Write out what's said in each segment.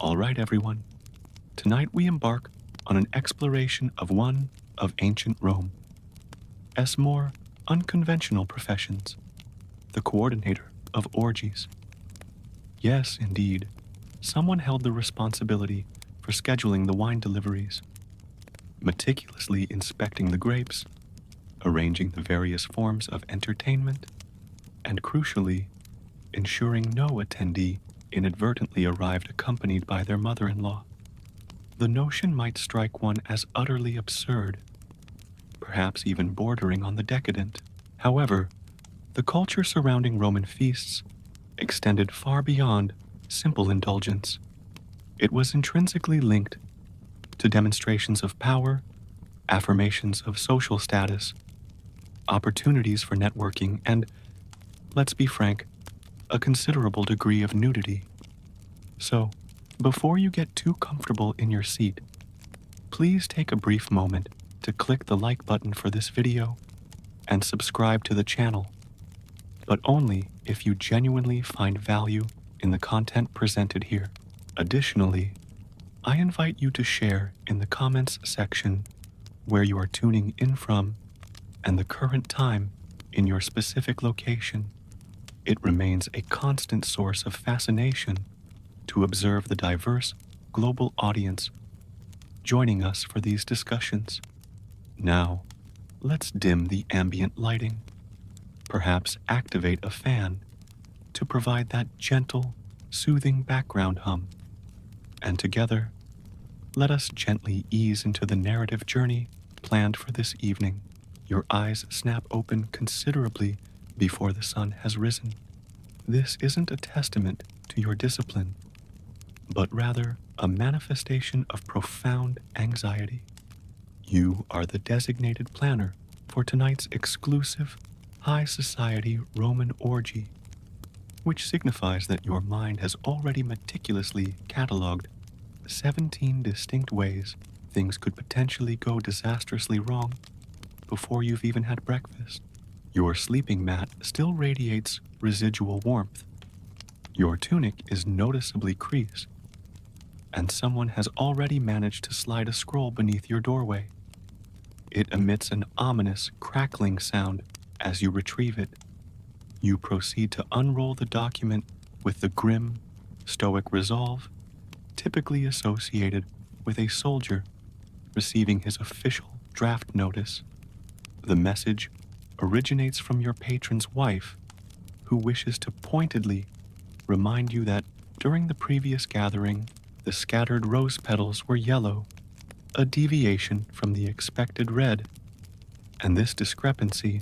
All right, everyone. Tonight we embark on an exploration of one of ancient Rome, as more unconventional professions, the coordinator of orgies. Yes, indeed, someone held the responsibility for scheduling the wine deliveries, meticulously inspecting the grapes, arranging the various forms of entertainment, and crucially, ensuring no attendee inadvertently arrived accompanied by their mother-in-law. The notion might strike one as utterly absurd, perhaps even bordering on the decadent. However, the culture surrounding Roman feasts extended far beyond simple indulgence. It was intrinsically linked to demonstrations of power, affirmations of social status, opportunities for networking, and, let's be frank, a considerable degree of nudity. So, before you get too comfortable in your seat, please take a brief moment to click the like button for this video and subscribe to the channel, but only if you genuinely find value in the content presented here. Additionally, I invite you to share in the comments section where you are tuning in from and the current time in your specific location. It remains a constant source of fascination to observe the diverse global audience joining us for these discussions. Now, let's dim the ambient lighting, perhaps activate a fan to provide that gentle, soothing background hum, and together, let us gently ease into the narrative journey planned for this evening. Your eyes snap open considerably before the sun has risen. This isn't a testament to your discipline, but rather a manifestation of profound anxiety. You are the designated planner for tonight's exclusive high society Roman orgy, which signifies that your mind has already meticulously cataloged 17 distinct ways things could potentially go disastrously wrong before you've even had breakfast. Your sleeping mat still radiates residual warmth. Your tunic is noticeably creased, and someone has already managed to slide a scroll beneath your doorway. It emits an ominous crackling sound as you retrieve it. You proceed to unroll the document with the grim, stoic resolve typically associated with a soldier receiving his official draft notice. The message originates from your patron's wife, who wishes to pointedly remind you that during the previous gathering, the scattered rose petals were yellow, a deviation from the expected red, and this discrepancy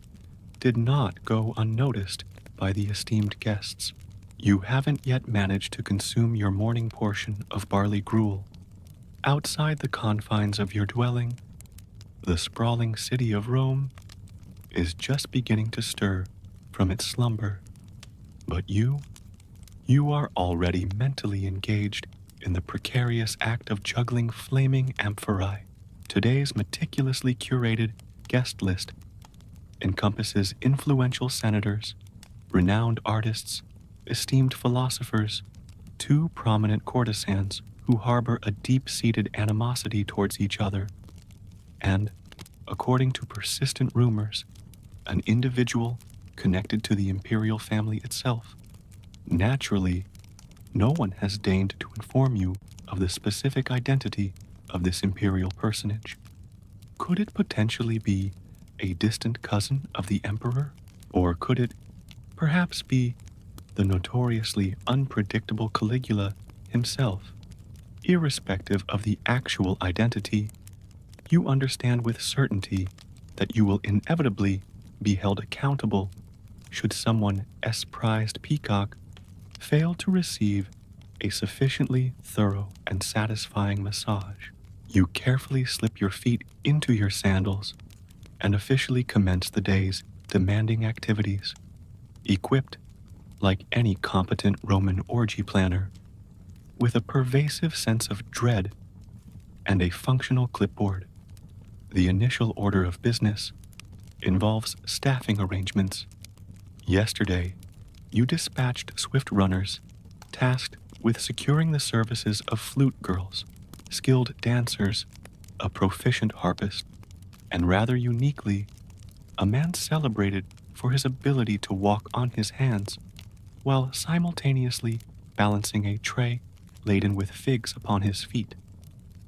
did not go unnoticed by the esteemed guests. You haven't yet managed to consume your morning portion of barley gruel. Outside the confines of your dwelling, the sprawling city of Rome is just beginning to stir from its slumber. But you are already mentally engaged in the precarious act of juggling flaming amphorae. Today's meticulously curated guest list encompasses influential senators, renowned artists, esteemed philosophers, two prominent courtesans who harbor a deep-seated animosity towards each other, and, according to persistent rumors, an individual connected to the imperial family itself. Naturally, no one has deigned to inform you of the specific identity of this imperial personage. Could it potentially be a distant cousin of the emperor? Or could it perhaps be the notoriously unpredictable Caligula himself? Irrespective of the actual identity, you understand with certainty that you will inevitably be held accountable should someone prized peacock fail to receive a sufficiently thorough and satisfying massage. You carefully slip your feet into your sandals and officially commence the day's demanding activities, equipped, like any competent Roman orgy planner, with a pervasive sense of dread and a functional clipboard. The initial order of business involves staffing arrangements. Yesterday, you dispatched swift runners tasked with securing the services of flute girls, skilled dancers, a proficient harpist, and rather uniquely, a man celebrated for his ability to walk on his hands while simultaneously balancing a tray laden with figs upon his feet.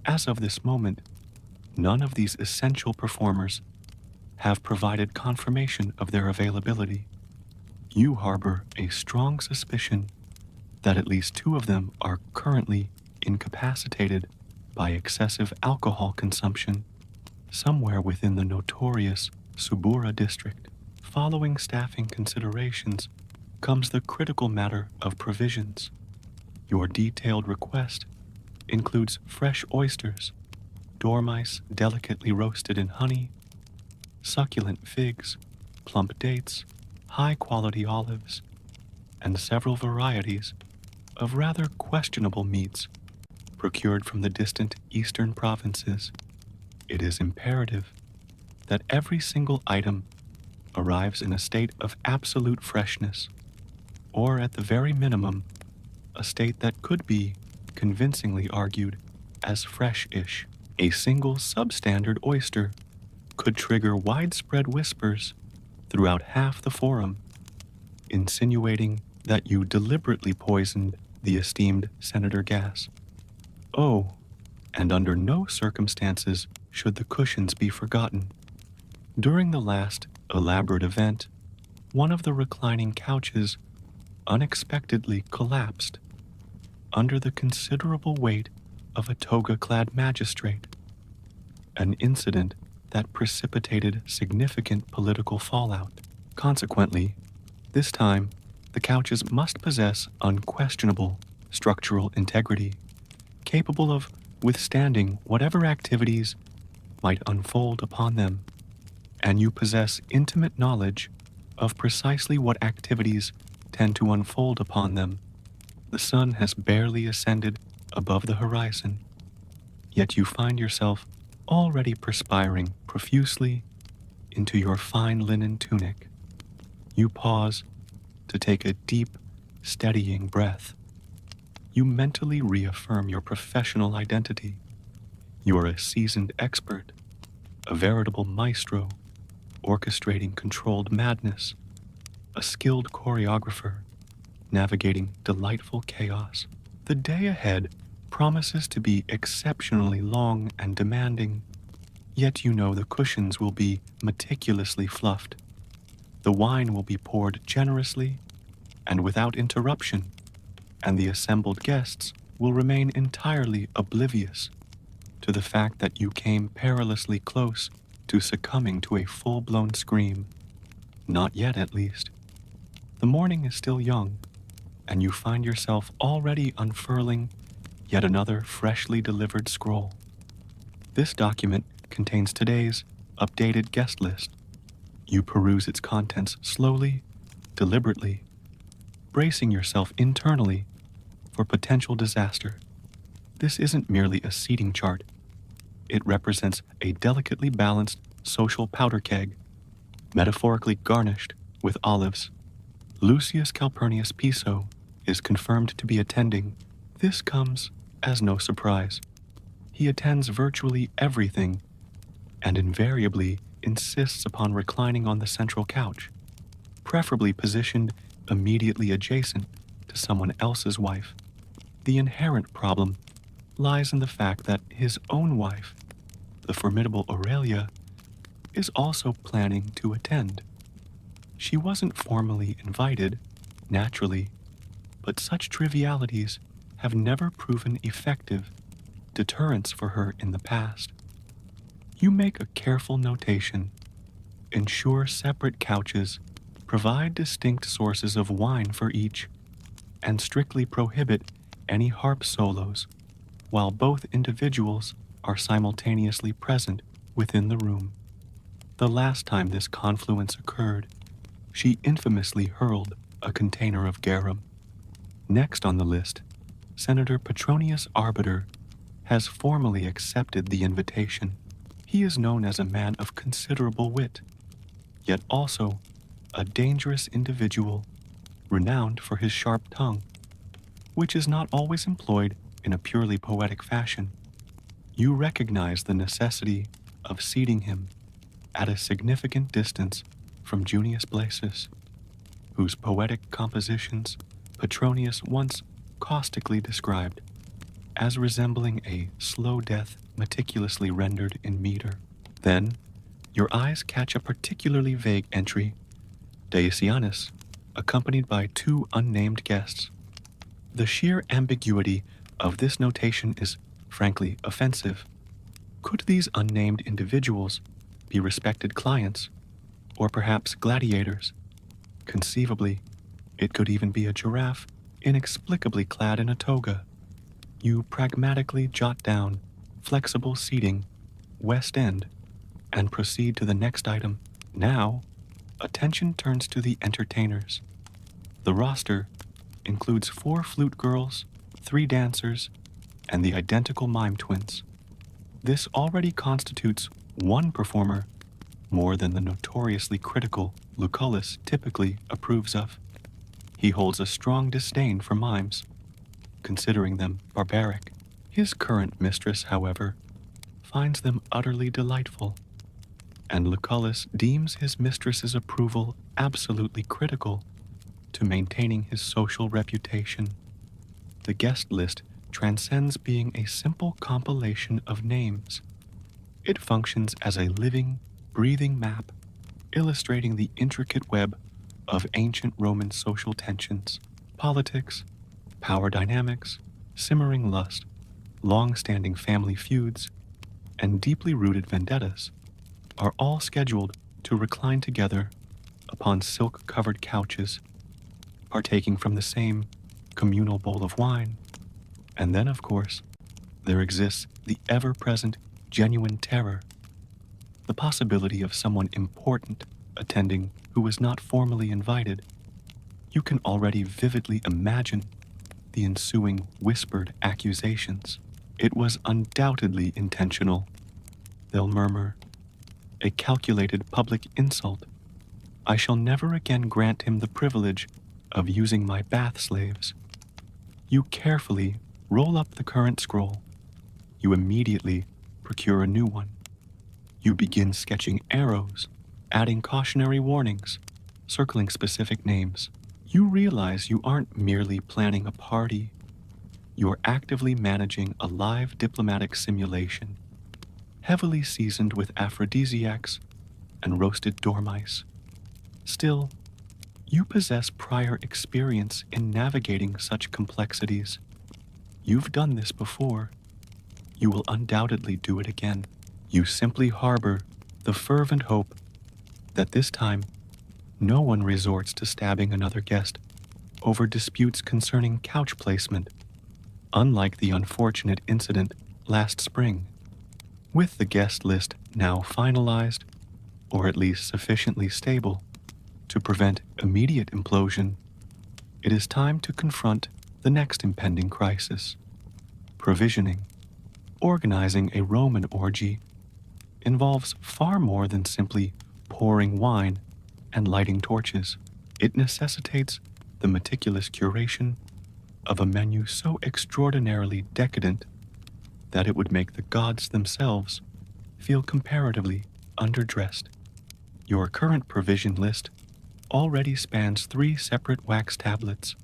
As of this moment, none of these essential performers have provided confirmation of their availability. You harbor a strong suspicion that at least two of them are currently incapacitated by excessive alcohol consumption somewhere within the notorious Subura district. Following staffing considerations comes the critical matter of provisions. Your detailed request includes fresh oysters, dormice delicately roasted in honey, succulent figs, plump dates, high-quality olives, and several varieties of rather questionable meats procured from the distant eastern provinces. It is imperative that every single item arrives in a state of absolute freshness, or at the very minimum, a state that could be convincingly argued as fresh-ish. A single substandard oyster could trigger widespread whispers throughout half the forum, insinuating that you deliberately poisoned the esteemed Senator Gas. Oh, and under no circumstances should the cushions be forgotten. During the last elaborate event, one of the reclining couches unexpectedly collapsed under the considerable weight of a toga-clad magistrate, an incident that precipitated significant political fallout. Consequently, this time, the couches must possess unquestionable structural integrity, capable of withstanding whatever activities might unfold upon them, and you possess intimate knowledge of precisely what activities tend to unfold upon them. The sun has barely ascended above the horizon, yet you find yourself already perspiring profusely into your fine linen tunic. You pause to take a deep, steadying breath. You mentally reaffirm your professional identity. You are a seasoned expert, a veritable maestro, orchestrating controlled madness, a skilled choreographer, navigating delightful chaos. The day ahead promises to be exceptionally long and demanding, yet you know the cushions will be meticulously fluffed. The wine will be poured generously and without interruption, and the assembled guests will remain entirely oblivious to the fact that you came perilously close to succumbing to a full-blown scream. Not yet, at least. The morning is still young, and you find yourself already unfurling yet another freshly delivered scroll. This document contains today's updated guest list. You peruse its contents slowly, deliberately, bracing yourself internally for potential disaster. This isn't merely a seating chart. It represents a delicately balanced social powder keg, metaphorically garnished with olives. Lucius Calpurnius Piso is confirmed to be attending. This comes as no surprise. He attends virtually everything and invariably insists upon reclining on the central couch, preferably positioned immediately adjacent to someone else's wife. The inherent problem lies in the fact that his own wife, the formidable Aurelia, is also planning to attend. She wasn't formally invited, naturally, but such trivialities have never proven effective deterrents for her in the past. You make a careful notation. Ensure separate couches, provide distinct sources of wine for each, and strictly prohibit any harp solos, while both individuals are simultaneously present within the room. The last time this confluence occurred, she infamously hurled a container of garum. Next on the list, Senator Petronius Arbiter has formally accepted the invitation. He is known as a man of considerable wit, yet also a dangerous individual, renowned for his sharp tongue. which is not always employed in a purely poetic fashion. You recognize the necessity of seating him at a significant distance from Junius Blasis, whose poetic compositions Petronius once caustically described as resembling a slow death meticulously rendered in meter. Then, your eyes catch a particularly vague entry, Decianus, accompanied by two unnamed guests. The sheer ambiguity of this notation is frankly offensive. Could these unnamed individuals be respected clients, or perhaps gladiators? Conceivably, it could even be a giraffe inexplicably clad in a toga. You pragmatically jot down flexible seating, West End, and proceed to the next item. Now, attention turns to the entertainers. The roster includes 4 flute girls, 3 dancers, and the identical mime twins. This already constitutes one performer more than the notoriously critical Lucullus typically approves of. He holds a strong disdain for mimes, considering them barbaric. His current mistress, however, finds them utterly delightful, and Lucullus deems his mistress's approval absolutely critical to maintaining his social reputation. The guest list transcends being a simple compilation of names. It functions as a living, breathing map illustrating the intricate web of ancient Roman social tensions, politics, power dynamics, simmering lust, long-standing family feuds, and deeply rooted vendettas are all scheduled to recline together upon silk-covered couches, partaking from the same communal bowl of wine. And then, of course, there exists the ever-present genuine terror, the possibility of someone important attending who was not formally invited. You can already vividly imagine the ensuing whispered accusations. It was undoubtedly intentional, they'll murmur. A calculated public insult. I shall never again grant him the privilege of using my bath slaves. You carefully roll up the current scroll. You immediately procure a new one. You begin sketching arrows, adding cautionary warnings, circling specific names. You realize you aren't merely planning a party. You're actively managing a live diplomatic simulation, heavily seasoned with aphrodisiacs and roasted dormice. Still, you possess prior experience in navigating such complexities. You've done this before. You will undoubtedly do it again. You simply harbor the fervent hope that this time no one resorts to stabbing another guest over disputes concerning couch placement, unlike the unfortunate incident last spring. With the guest list now finalized, or at least sufficiently stable to prevent immediate implosion, it is time to confront the next impending crisis. Provisioning. Organizing a Roman orgy involves far more than simply pouring wine and lighting torches. It necessitates the meticulous curation of a menu so extraordinarily decadent that it would make the gods themselves feel comparatively underdressed. Your current provision list already spans 3 separate wax tablets.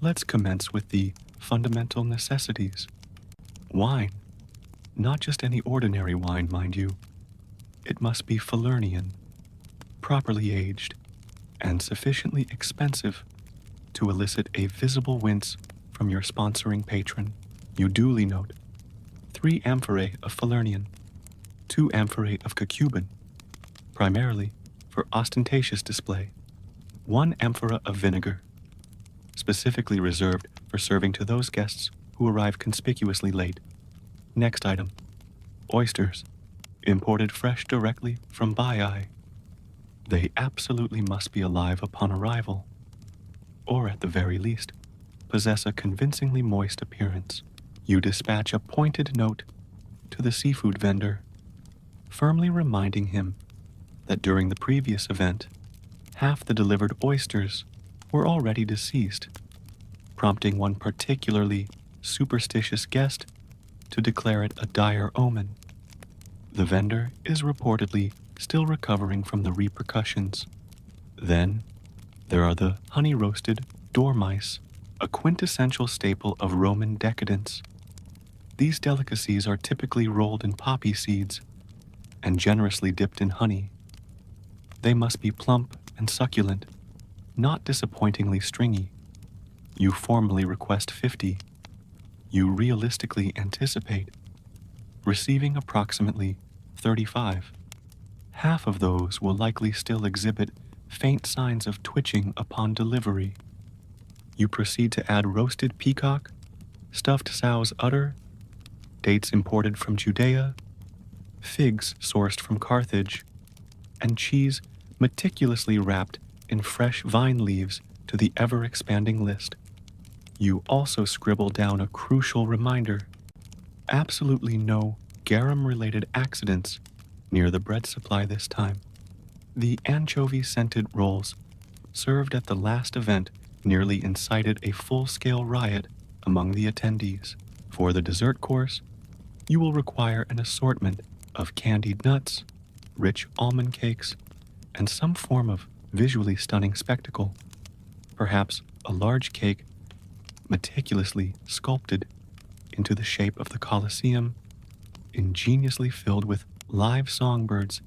Let's commence with the fundamental necessities. Wine. Not just any ordinary wine, mind you. It must be Falernian, properly aged, and sufficiently expensive to elicit a visible wince from your sponsoring patron. You duly note 3 amphorae of Falernian, 2 amphorae of Cacuban, primarily for ostentatious display, 1 amphora of vinegar, specifically reserved for serving to those guests who arrive conspicuously late. Next item, oysters, imported fresh directly from Baiae. They absolutely must be alive upon arrival, or at the very least, possess a convincingly moist appearance. You dispatch a pointed note to the seafood vendor, firmly reminding him that during the previous event, half the delivered oysters were already deceased, prompting one particularly superstitious guest to declare it a dire omen. The vendor is reportedly still recovering from the repercussions. Then, there are the honey-roasted dormice, a quintessential staple of Roman decadence. These delicacies are typically rolled in poppy seeds and generously dipped in honey. They must be plump and succulent, not disappointingly stringy. You formally request 50. You realistically anticipate receiving approximately 35. Half of those will likely still exhibit faint signs of twitching upon delivery. You proceed to add roasted peacock, stuffed sow's udder, dates imported from Judea, figs sourced from Carthage, and cheese meticulously wrapped in fresh vine leaves to the ever-expanding list. You also scribble down a crucial reminder: absolutely no garum-related accidents near the bread supply this time. The anchovy-scented rolls served at the last event nearly incited a full-scale riot among the attendees. For the dessert course, you will require an assortment of candied nuts, rich almond cakes, and some form of visually stunning spectacle. Perhaps a large cake meticulously sculpted into the shape of the Colosseum, ingeniously filled with live songbirds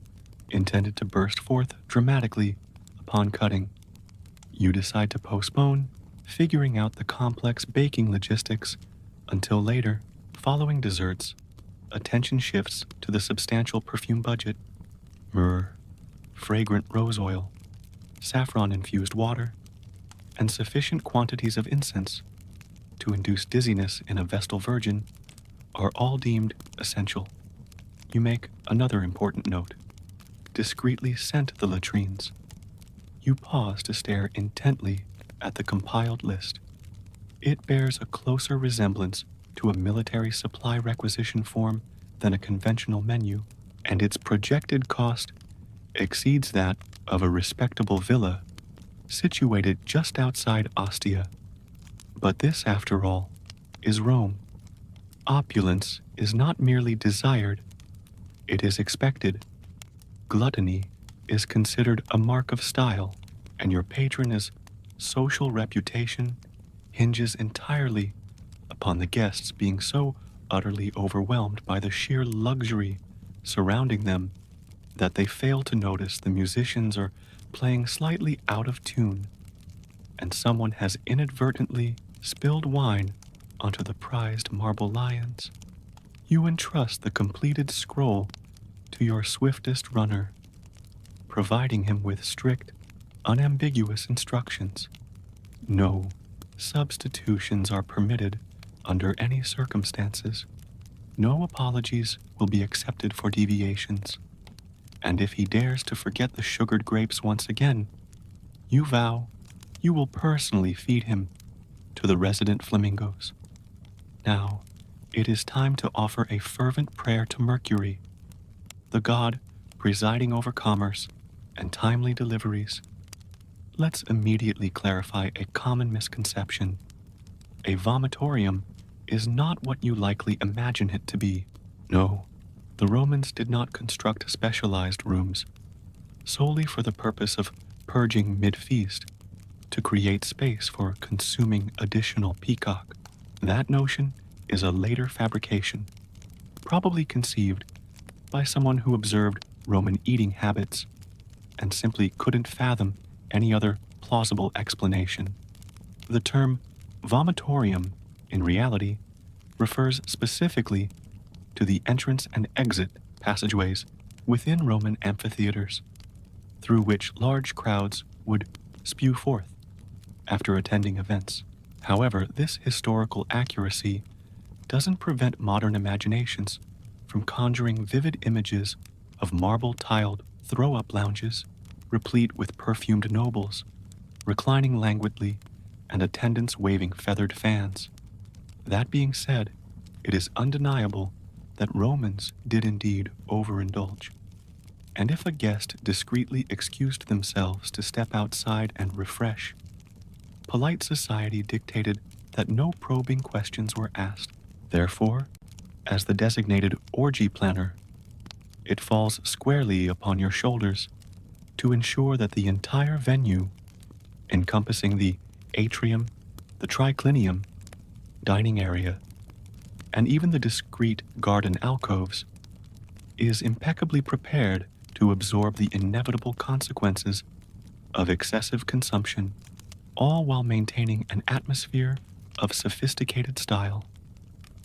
intended to burst forth dramatically upon cutting. You decide to postpone figuring out the complex baking logistics until later. Following desserts, attention shifts to the substantial perfume budget: myrrh, fragrant rose oil, saffron-infused water, and sufficient quantities of incense to induce dizziness in a Vestal Virgin are all deemed essential. You make another important note: discreetly scent the latrines. You pause to stare intently at the compiled list. It bears a closer resemblance to a military supply requisition form than a conventional menu, and its projected cost exceeds that of a respectable villa situated just outside Ostia. But this, after all, is Rome. Opulence is not merely desired, it is expected. Gluttony is considered a mark of style, and your patron's social reputation hinges entirely upon the guests being so utterly overwhelmed by the sheer luxury surrounding them that they fail to notice the musicians are playing slightly out of tune, and someone has inadvertently spilled wine onto the prized marble lions. You entrust the completed scroll to your swiftest runner, providing him with strict, unambiguous instructions. No substitutions are permitted under any circumstances. No apologies will be accepted for deviations. And if he dares to forget the sugared grapes once again, you vow you will personally feed him to the resident flamingos. Now, it is time to offer a fervent prayer to Mercury, the god presiding over commerce and timely deliveries. Let's immediately clarify a common misconception. A vomitorium is not what you likely imagine it to be. No, the Romans did not construct specialized rooms solely for the purpose of purging mid-feast to create space for consuming additional peacock. That notion is a later fabrication, probably conceived by someone who observed Roman eating habits and simply couldn't fathom any other plausible explanation. The term vomitorium, in reality, refers specifically to the entrance and exit passageways within Roman amphitheaters, through which large crowds would spew forth after attending events. However, this historical accuracy doesn't prevent modern imaginations from conjuring vivid images of marble-tiled throw-up lounges, replete with perfumed nobles, reclining languidly, and attendants waving feathered fans. That being said, it is undeniable that Romans did indeed overindulge. And if a guest discreetly excused themselves to step outside and refresh, polite society dictated that no probing questions were asked. Therefore, as the designated orgy planner, it falls squarely upon your shoulders to ensure that the entire venue, encompassing the atrium, the triclinium, dining area, and even the discreet garden alcoves, is impeccably prepared to absorb the inevitable consequences of excessive consumption, all while maintaining an atmosphere of sophisticated style.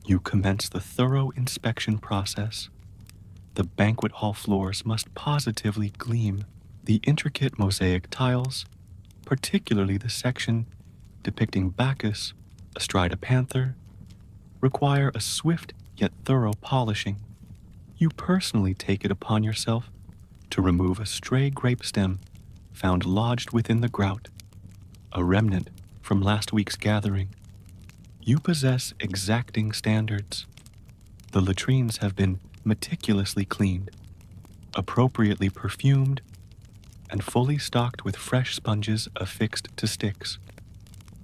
You commence the thorough inspection process. The banquet hall floors must positively gleam. The intricate mosaic tiles, particularly the section depicting Bacchus astride a panther, require a swift yet thorough polishing. You personally take it upon yourself to remove a stray grape stem found lodged within the grout, a remnant from last week's gathering. You possess exacting standards. The latrines have been meticulously cleaned, appropriately perfumed, and fully stocked with fresh sponges affixed to sticks.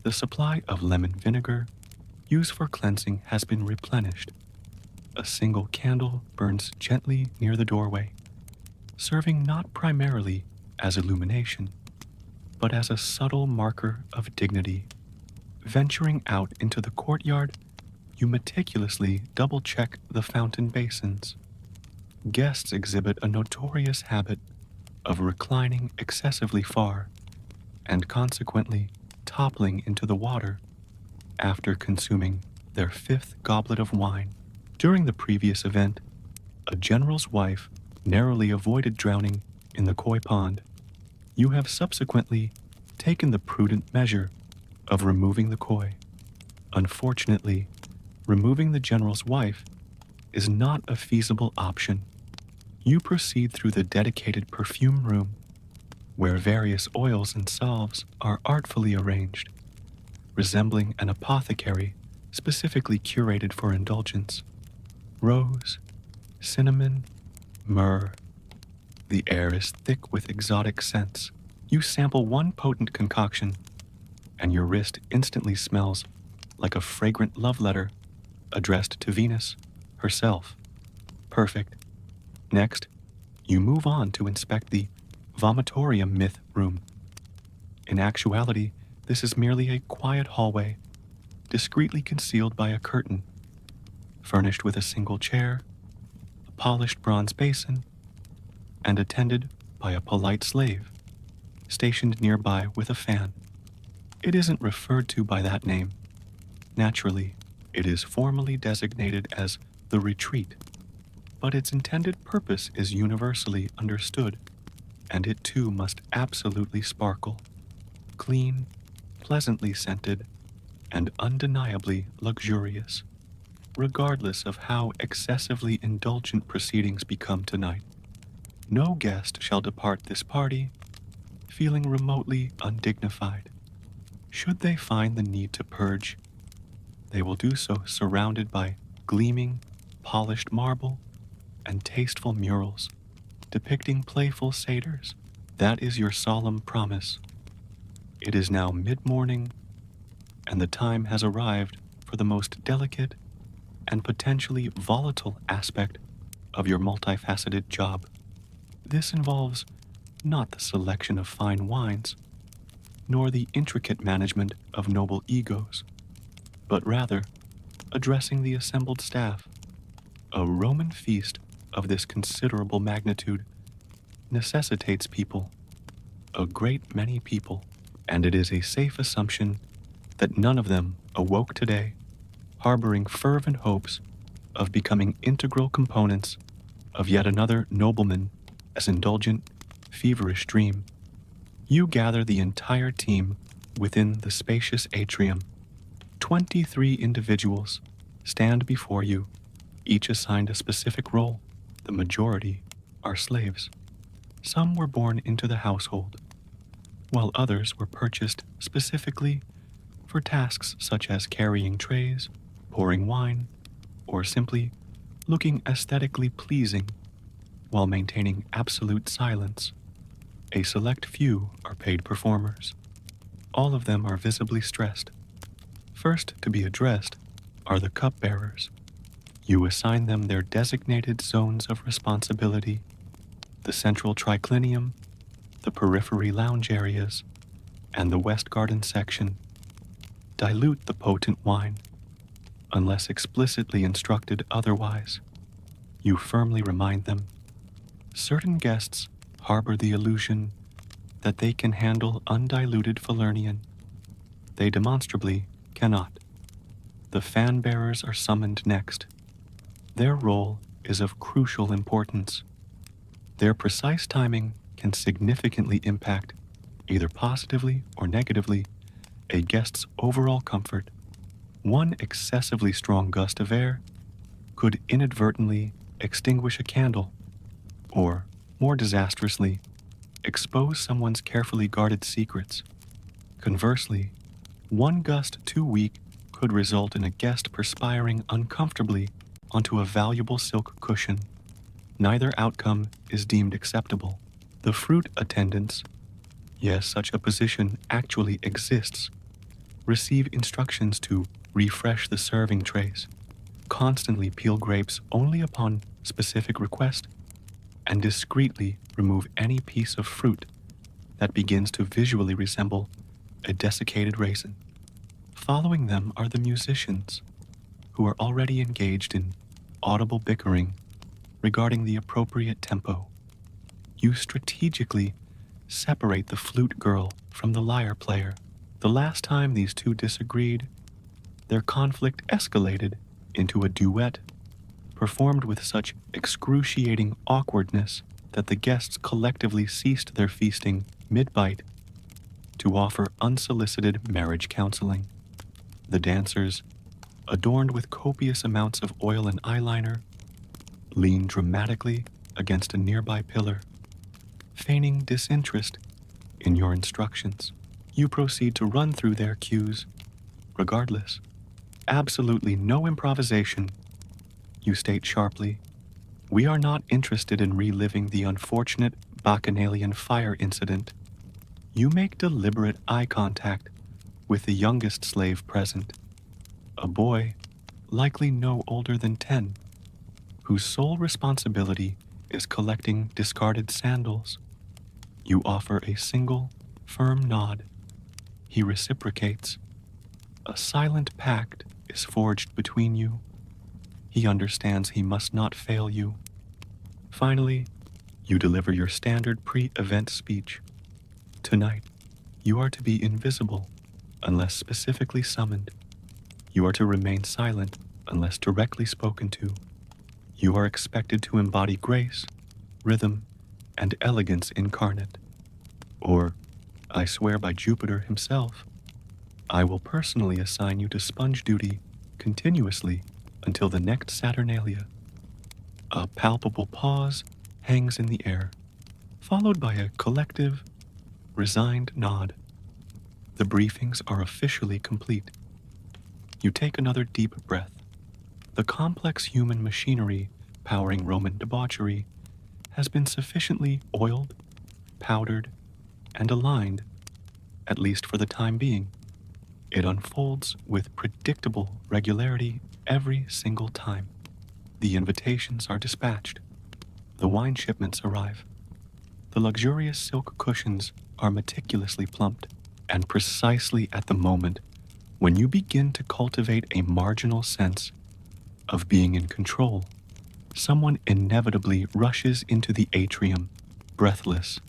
The supply of lemon vinegar used for cleansing has been replenished. A single candle burns gently near the doorway, serving not primarily as illumination, but as a subtle marker of dignity. Venturing out into the courtyard, you meticulously double-check the fountain basins. Guests exhibit a notorious habit of reclining excessively far and consequently toppling into the water after consuming their fifth goblet of wine. During the previous event, a general's wife narrowly avoided drowning in the koi pond. You have subsequently taken the prudent measure of removing the koi. Unfortunately, removing the general's wife is not a feasible option. You proceed through the dedicated perfume room, where various oils and salves are artfully arranged, resembling an apothecary specifically curated for indulgence. Rose, cinnamon, myrrh. The air is thick with exotic scents. You sample one potent concoction, and your wrist instantly smells like a fragrant love letter addressed to Venus herself. Perfect. Next, you move on to inspect the vomitorium myth room. In actuality, this is merely a quiet hallway, discreetly concealed by a curtain, furnished with a single chair, a polished bronze basin, and attended by a polite slave, stationed nearby with a fan. It isn't referred to by that name. Naturally, it is formally designated as the retreat, but its intended purpose is universally understood, and it too must absolutely sparkle, clean, pleasantly scented, and undeniably luxurious, regardless of how excessively indulgent proceedings become tonight. No guest shall depart this party feeling remotely undignified. Should they find the need to purge, they will do so surrounded by gleaming, polished marble and tasteful murals depicting playful satyrs. That is your solemn promise. It is now mid-morning, and the time has arrived for the most delicate and potentially volatile aspect of your multifaceted job. This involves not the selection of fine wines, nor the intricate management of noble egos, but rather addressing the assembled staff. A Roman feast of this considerable magnitude necessitates people, a great many people, and it is a safe assumption that none of them awoke today harboring fervent hopes of becoming integral components of yet another nobleman as indulgent, feverish dream. You gather the entire team within the spacious atrium. 23 individuals stand before you, each assigned a specific role. The majority are slaves. Some were born into the household, while others were purchased specifically for tasks such as carrying trays, pouring wine, or simply looking aesthetically pleasing while maintaining absolute silence. A select few are paid performers. All of them are visibly stressed. first to be addressed are the cupbearers. You assign them their designated zones of responsibility: the central triclinium, the periphery lounge areas, and the west garden section. Dilute the potent wine, unless explicitly instructed otherwise. You firmly remind them certain guests harbor the illusion that they can handle undiluted Falernian. They demonstrably cannot. The fan bearers are summoned next. Their role is of crucial importance. Their precise timing can significantly impact, either positively or negatively, a guest's overall comfort. One excessively strong gust of air could inadvertently extinguish a candle, or, more disastrously, expose someone's carefully guarded secrets. Conversely, one gust too weak could result in a guest perspiring uncomfortably onto a valuable silk cushion. Neither outcome is deemed acceptable. The fruit attendants, yes, such a position actually exists, receive instructions to refresh the serving trays, constantly peel grapes only upon specific request, and discreetly remove any piece of fruit that begins to visually resemble a desiccated raisin. Following them are the musicians, who are already engaged in audible bickering regarding the appropriate tempo. You strategically separate the flute girl from the lyre player. The last time these two disagreed, their conflict escalated into a duet performed with such excruciating awkwardness that the guests collectively ceased their feasting mid-bite to offer unsolicited marriage counseling. The dancers, adorned with copious amounts of oil and eyeliner, lean dramatically against a nearby pillar, feigning disinterest in your instructions. You proceed to run through their cues, regardless. Absolutely no improvisation. You state sharply, "We are not interested in reliving the unfortunate Bacchanalian fire incident." You make deliberate eye contact with the youngest slave present, a boy likely no older than 10, whose sole responsibility is collecting discarded sandals. You offer a single, firm nod. He reciprocates. A silent pact is forged between you. He understands he must not fail you. Finally, you deliver your standard pre-event speech. Tonight, you are to be invisible unless specifically summoned. You are to remain silent unless directly spoken to. You are expected to embody grace, rhythm, and elegance incarnate. Or, I swear by Jupiter himself, I will personally assign you to sponge duty continuously until the next Saturnalia. A palpable pause hangs in the air, followed by a collective, resigned nod. The briefings are officially complete. You take another deep breath. The complex human machinery powering Roman debauchery has been sufficiently oiled, powdered, and aligned, at least for the time being. It unfolds with predictable regularity every single time. The invitations are dispatched. The wine shipments arrive. The luxurious silk cushions are meticulously plumped, and precisely at the moment when you begin to cultivate a marginal sense of being in control, someone inevitably rushes into the atrium, breathless,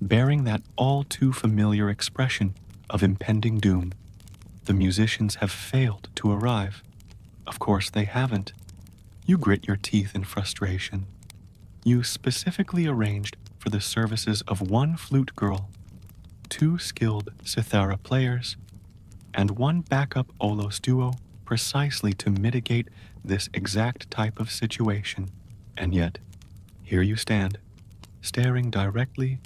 bearing that all too familiar expression of impending doom. The musicians have failed to arrive. Of course they haven't. You grit your teeth in frustration. You specifically arranged for the services of one flute girl, 2 skilled cithara players, and 1 backup olos duo precisely to mitigate this exact type of situation. And yet, here you stand, staring directly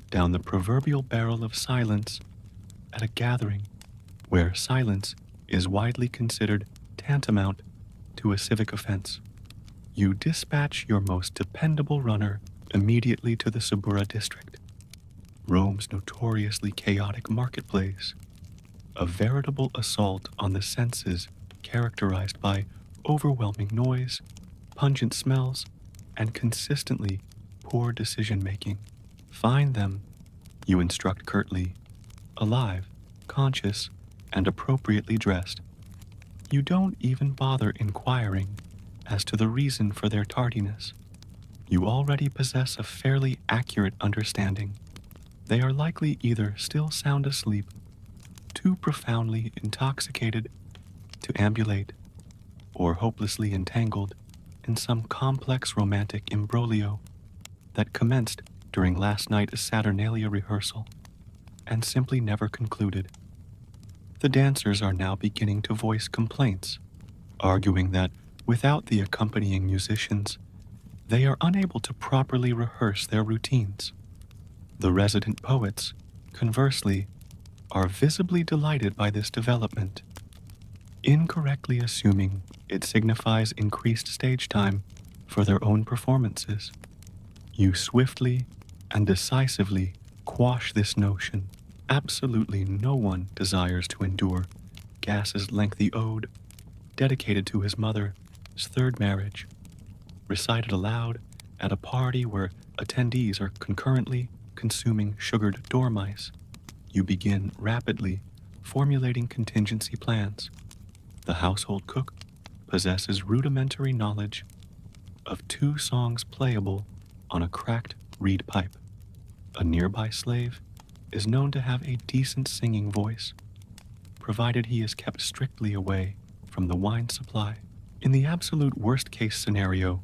down the proverbial barrel of silence at a gathering where silence is widely considered tantamount to a civic offense. You dispatch your most dependable runner immediately to the Subura district, Rome's notoriously chaotic marketplace. a veritable assault on the senses characterized by overwhelming noise, pungent smells, and consistently poor decision-making. Find them, you instruct curtly, alive, conscious, and appropriately dressed. You don't even bother inquiring as to the reason for their tardiness. You already possess a fairly accurate understanding. They are likely either still sound asleep, too profoundly intoxicated to ambulate, or hopelessly entangled in some complex romantic imbroglio that commenced during last night's Saturnalia rehearsal and simply never concluded. The dancers are now beginning to voice complaints, arguing that without the accompanying musicians, they are unable to properly rehearse their routines. The resident poets, conversely, are visibly delighted by this development, incorrectly assuming it signifies increased stage time for their own performances. You swiftly and decisively quash this notion. Absolutely no one desires to endure Gas's lengthy ode, dedicated to his mother's third marriage, recited aloud at a party where attendees are concurrently consuming sugared dormice. You begin rapidly formulating contingency plans. The household cook possesses rudimentary knowledge of 2 songs playable on a cracked reed pipe. A nearby slave is known to have a decent singing voice, provided he is kept strictly away from the wine supply. In the absolute worst-case scenario,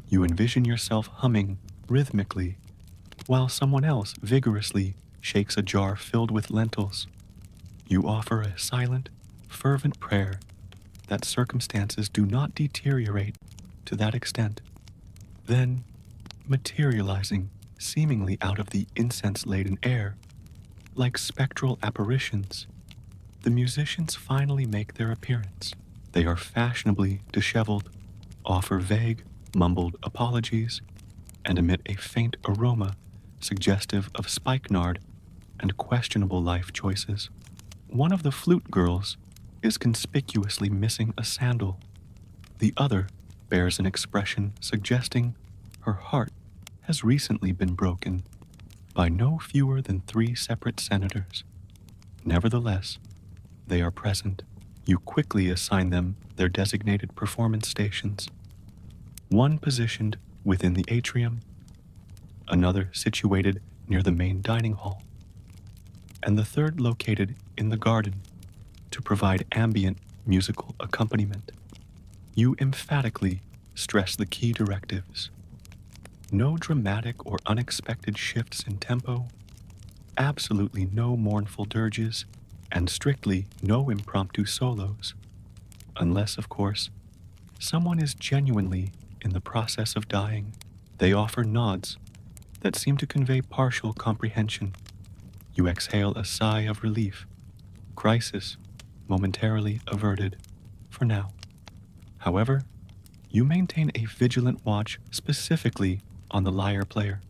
you envision yourself humming rhythmically while someone else vigorously shakes a jar filled with lentils. You offer a silent, fervent prayer that circumstances do not deteriorate to that extent. Then, materializing seemingly out of the incense-laden air, like spectral apparitions, the musicians finally make their appearance. They are fashionably disheveled, offer vague, mumbled apologies, and emit a faint aroma suggestive of spikenard and questionable life choices. One of the flute girls is conspicuously missing a sandal. The other bears an expression suggesting her heart has recently been broken by no fewer than 3 separate senators. Nevertheless, they are present. You quickly assign them their designated performance stations, one positioned within the atrium, another situated near the main dining hall, and the third located in the garden to provide ambient musical accompaniment. You emphatically stress the key directives. No dramatic or unexpected shifts in tempo, absolutely no mournful dirges, and strictly no impromptu solos. Unless, of course, someone is genuinely in the process of dying. They offer nods that seem to convey partial comprehension. You exhale a sigh of relief. Crisis momentarily averted, for now. However, you maintain a vigilant watch specifically on the lyre player.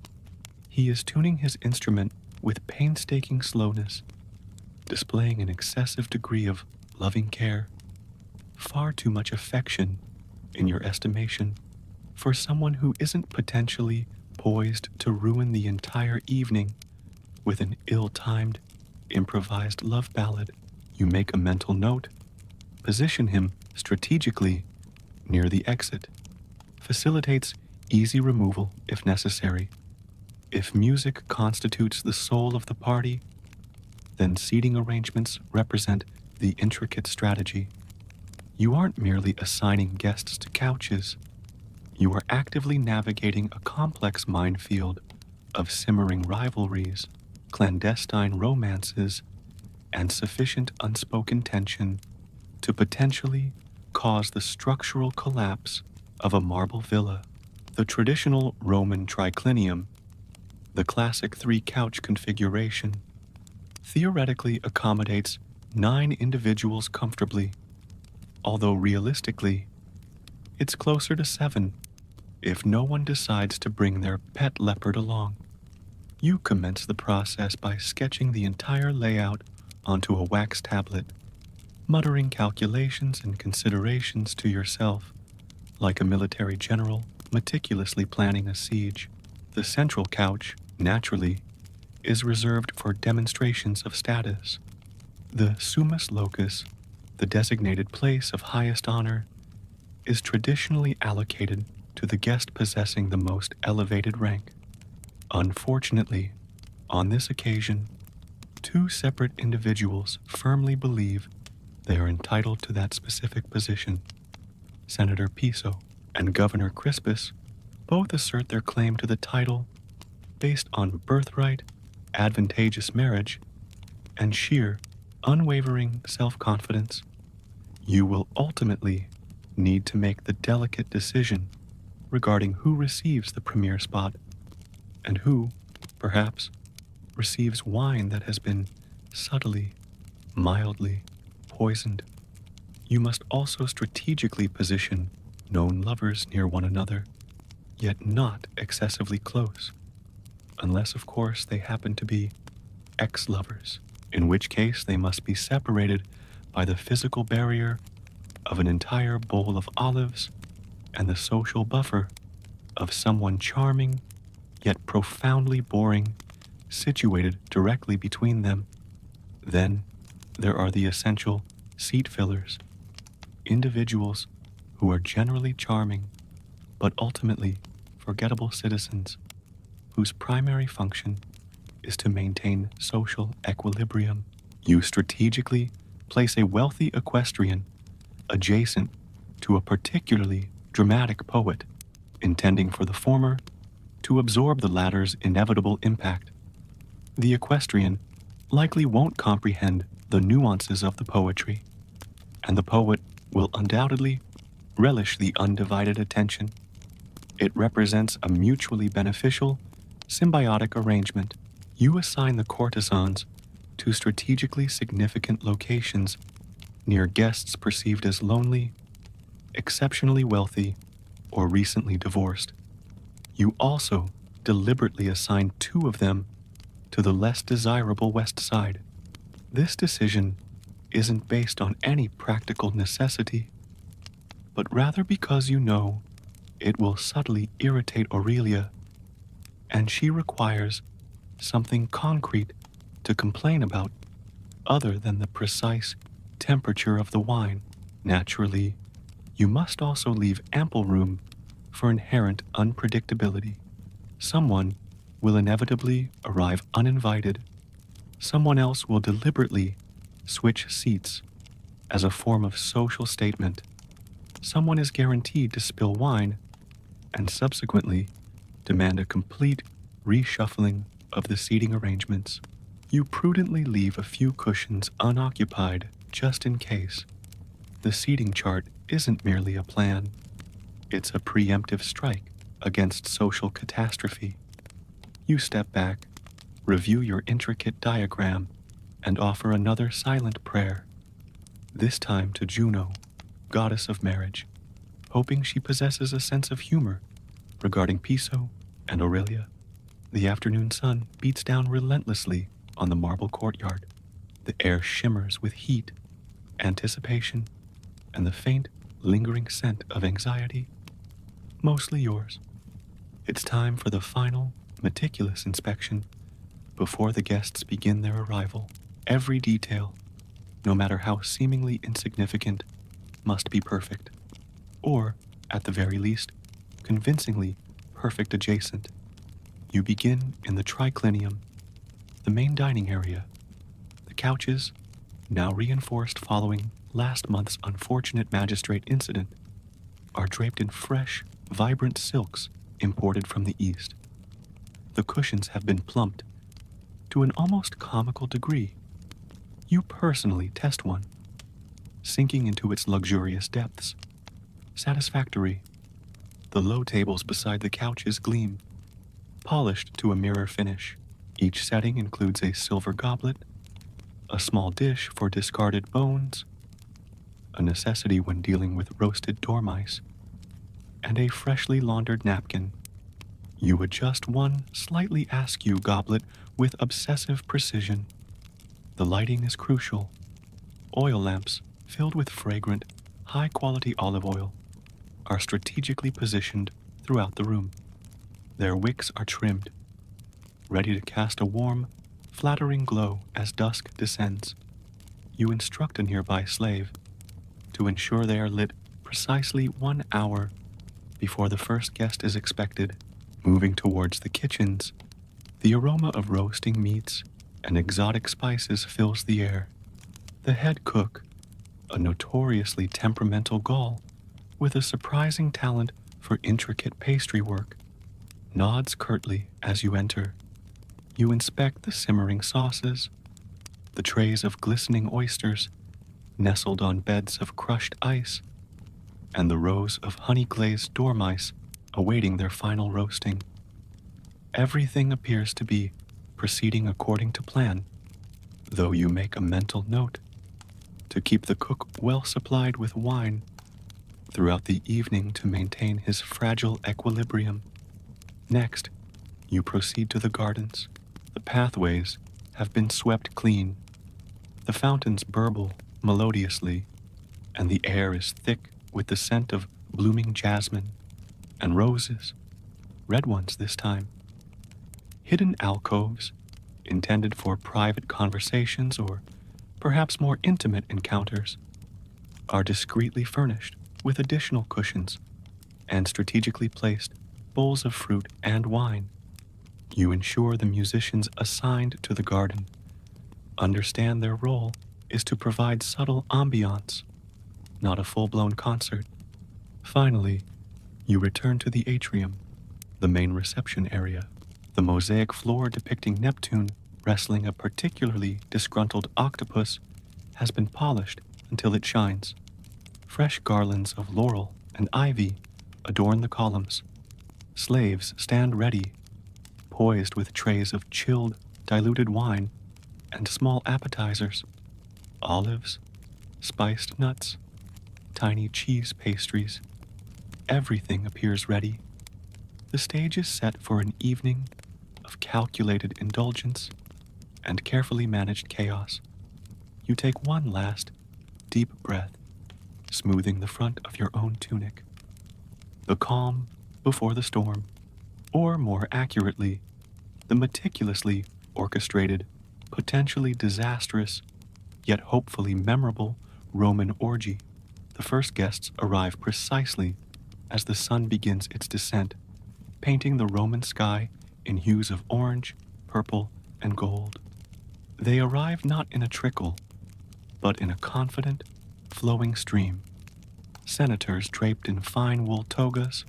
He is tuning his instrument with painstaking slowness, displaying an excessive degree of loving care, far too much affection, in your estimation, for someone who isn't potentially poised to ruin the entire evening with an ill-timed, improvised love ballad. You make a mental note, position him strategically near the exit, facilitates easy removal if necessary. If music constitutes the soul of the party, then seating arrangements represent the intricate strategy. You aren't merely assigning guests to couches. You are actively navigating a complex minefield of simmering rivalries, clandestine romances, and sufficient unspoken tension to potentially cause the structural collapse of a marble villa. The traditional Roman triclinium, the classic 3-couch configuration, theoretically accommodates 9 individuals comfortably, although realistically, it's closer to 7 if no one decides to bring their pet leopard along. You commence the process by sketching the entire layout onto a wax tablet, muttering calculations and considerations to yourself, like a military general meticulously planning a siege. The central couch, naturally, is reserved for demonstrations of status. The summus locus, the designated place of highest honor, is traditionally allocated to the guest possessing the most elevated rank. Unfortunately, on this occasion, two separate individuals firmly believe they are entitled to that specific position. Senator Piso and Governor Crispus both assert their claim to the title based on birthright, advantageous marriage, and sheer, unwavering self-confidence. You will ultimately need to make the delicate decision regarding who receives the premier spot and who, perhaps, receives wine that has been subtly, mildly poisoned. You must also strategically position known lovers near one another, yet not excessively close, unless, of course, they happen to be ex-lovers, in which case they must be separated by the physical barrier of an entire bowl of olives and the social buffer of someone charming yet profoundly boring situated directly between them. Then there are the essential seat fillers, individuals who are generally charming but ultimately forgettable citizens whose primary function is to maintain social equilibrium. You strategically place a wealthy equestrian adjacent to a particularly dramatic poet, intending for the former to absorb the latter's inevitable impact. The equestrian likely won't comprehend the nuances of the poetry, and the poet will undoubtedly relish the undivided attention. It represents a mutually beneficial, symbiotic arrangement. You assign the courtesans to strategically significant locations near guests perceived as lonely, exceptionally wealthy, or recently divorced. You also deliberately assign two of them to the less desirable west side. This decision isn't based on any practical necessity, but rather because you know it will subtly irritate Aurelia, and she requires something concrete to complain about other than the precise temperature of the wine. Naturally, you must also leave ample room for inherent unpredictability. Someone will inevitably arrive uninvited. Someone else will deliberately switch seats as a form of social statement. Someone is guaranteed to spill wine and subsequently demand a complete reshuffling of the seating arrangements. You prudently leave a few cushions unoccupied just in case. The seating chart isn't merely a plan, it's a preemptive strike against social catastrophe. You step back, review your intricate diagram, and offer another silent prayer, this time to Juno, goddess of marriage, hoping she possesses a sense of humor regarding Piso and Aurelia. The afternoon sun beats down relentlessly on the marble courtyard. The air shimmers with heat, anticipation, and the faint, lingering scent of anxiety. Mostly yours. It's time for the final, meticulous inspection before the guests begin their arrival. Every detail, no matter how seemingly insignificant, must be perfect, or, at the very least, convincingly perfect adjacent. You begin in the triclinium, the main dining area. The couches, now reinforced following last month's unfortunate magistrate incident, are draped in fresh, vibrant silks imported from the East. The cushions have been plumped to an almost comical degree. You personally test one, sinking into its luxurious depths. Satisfactory. The low tables beside the couches gleam, polished to a mirror finish. Each setting includes a silver goblet, a small dish for discarded bones, a necessity when dealing with roasted dormice, and a freshly laundered napkin. You adjust one slightly askew goblet with obsessive precision, The lighting is crucial. Oil lamps filled with fragrant, high-quality olive oil are strategically positioned throughout the room. Their wicks are trimmed, ready to cast a warm, flattering glow as dusk descends. You instruct a nearby slave to ensure they are lit precisely 1 hour before the first guest is expected. Moving towards the kitchens, the aroma of roasting meats and exotic spices fills the air. The head cook, a notoriously temperamental Gaul with a surprising talent for intricate pastry work, nods curtly as you enter. You inspect the simmering sauces, the trays of glistening oysters nestled on beds of crushed ice, and the rows of honey-glazed dormice awaiting their final roasting. Everything appears to be proceeding according to plan, though you make a mental note to keep the cook well supplied with wine throughout the evening to maintain his fragile equilibrium. Next, you proceed to the gardens. The pathways have been swept clean. The fountains burble melodiously, and the air is thick with the scent of blooming jasmine and roses, red ones this time. Hidden alcoves, intended for private conversations or perhaps more intimate encounters, are discreetly furnished with additional cushions and strategically placed bowls of fruit and wine. You ensure the musicians assigned to the garden understand their role is to provide subtle ambiance, not a full-blown concert. Finally, you return to the atrium, the main reception area. The mosaic floor depicting Neptune wrestling a particularly disgruntled octopus has been polished until it shines. Fresh garlands of laurel and ivy adorn the columns. Slaves stand ready, poised with trays of chilled, diluted wine and small appetizers, olives, spiced nuts, tiny cheese pastries. Everything appears ready. The stage is set for an evening of calculated indulgence and carefully managed chaos. You take one last, deep breath, smoothing the front of your own tunic. The calm before the storm, or more accurately, the meticulously orchestrated, potentially disastrous, yet hopefully memorable Roman orgy. The first guests arrive precisely as the sun begins its descent, painting the Roman sky in hues of orange, purple, and gold. They arrive not in a trickle, but in a confident, flowing stream. Senators draped in fine wool togas,